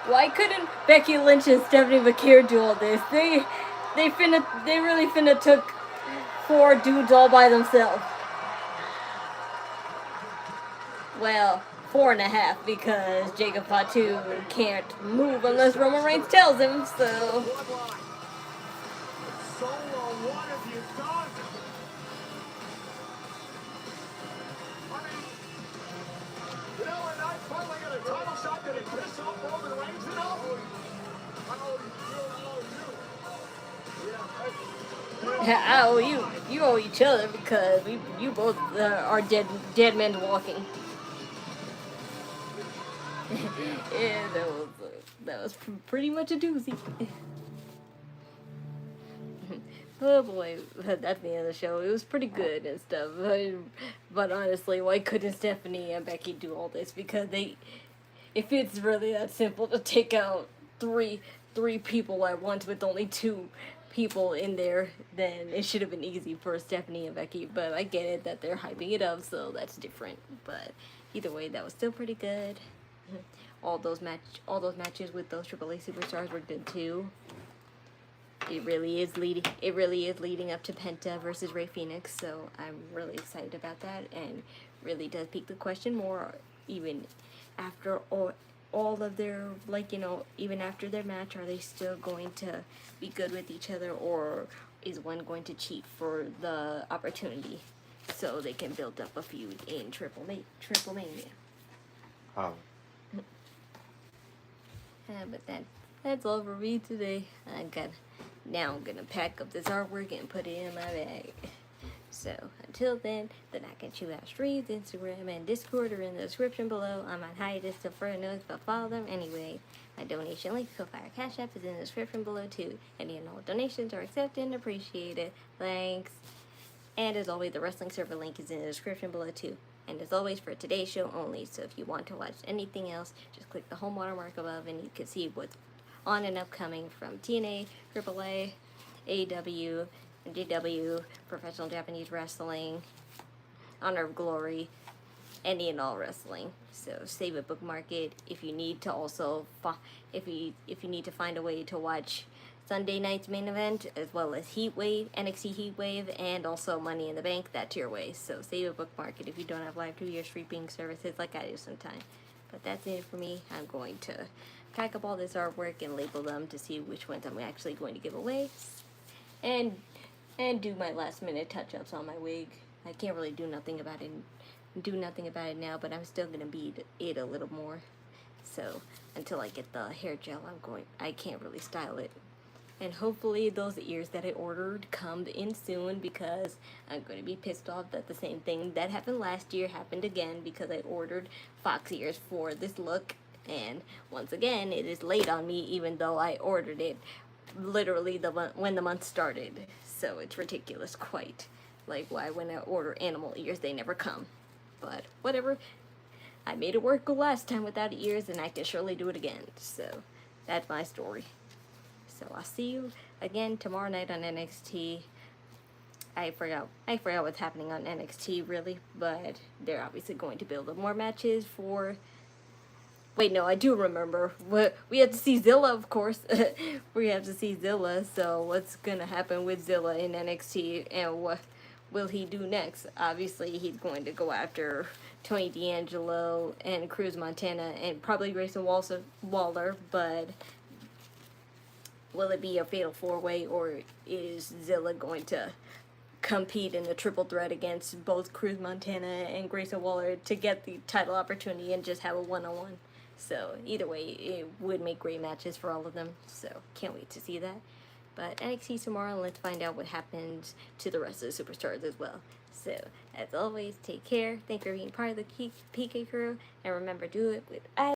Why couldn't Becky Lynch and Stephanie McKeer do all this? They really finna took 4 dudes all by themselves. Well, 4.5 because Jacob Fatu can't move unless Roman Reigns tells him, so. I owe you. You owe each other because you both are dead men walking. Yeah, that was pretty much a doozy. Oh boy, that's the end of the show. It was pretty good and stuff. But honestly, why couldn't Stephanie and Becky do all this? Because if it's really that simple to take out 3 people at once with only 2 people in there, then it should have been easy for Stephanie and Becky. But I get it that they're hyping it up, so that's different. But either way, that was still pretty good. All those matches with those AAA superstars were good too. It really is leading up to Penta versus Rey Fenix, so I'm really excited about that, and really does pique the question more, even after all of their, like, you know, even after their match, are they still going to be good with each other, or is one going to cheat for the opportunity so they can build up a feud in Triplemania? Oh. But that's all for me today. Now I'm gonna pack up this artwork and put it in my bag. So until then, the Knock and Chew Out streams, Instagram and Discord are in the description below. I'm on hiatus till further notice, but follow them anyway. My donation link to Ko-Fi Cash App is in the description below too. Any and all donations are accepted and appreciated. Thanks. And as always, the wrestling server link is in the description below too. And as always, for today's show only, so if you want to watch anything else, just click the home watermark above and you can see what's on and upcoming from TNA, AAA, AEW, JW, Professional Japanese Wrestling, Honor of Glory, any and all wrestling. So save it, bookmark it. If you need to also, if you need to find a way to watch Sunday night's main event, as well as Heatwave, NXT Heatwave, and also Money in the Bank, that's your way. So save it, bookmark it if you don't have live TV or streaming services like I do sometimes. But that's it for me. I'm going to pack up all this artwork and label them to see which ones I'm actually going to give away, and do my last minute touch-ups on my wig. I can't really do nothing about it now, but I'm still gonna beat it a little more. So until I get the hair gel, I can't really style it. And hopefully those ears that I ordered come in soon, because I'm going to be pissed off that the same thing that happened last year happened again, because I ordered fox ears for this look, and once again it is late on me, even though I ordered it literally when the month started. So it's ridiculous, quite. Like, why when I order animal ears they never come. But whatever, I made it work last time without ears, and I can surely do it again. So that's my story. So I'll see you again tomorrow night on NXT. I forgot what's happening on NXT really, but they're obviously going to build up more matches for. Wait, no, I do remember. We have to see Zilla, of course. We have to see Zilla. So what's gonna happen with Zilla in NXT, and what will he do next? Obviously, he's going to go after Tony D'Angelo and Cruz Montana and probably Grayson Waller, but will it be a fatal 4-way, or is Zilla going to compete in the triple threat against both Cruz Montana and Grayson Waller to get the title opportunity and just have a one-on-one? So either way, it would make great matches for all of them. So can't wait to see that. But NXT tomorrow, and let's find out what happens to the rest of the superstars as well. So as always, take care. Thank you for being part of the PK crew, and remember, do it with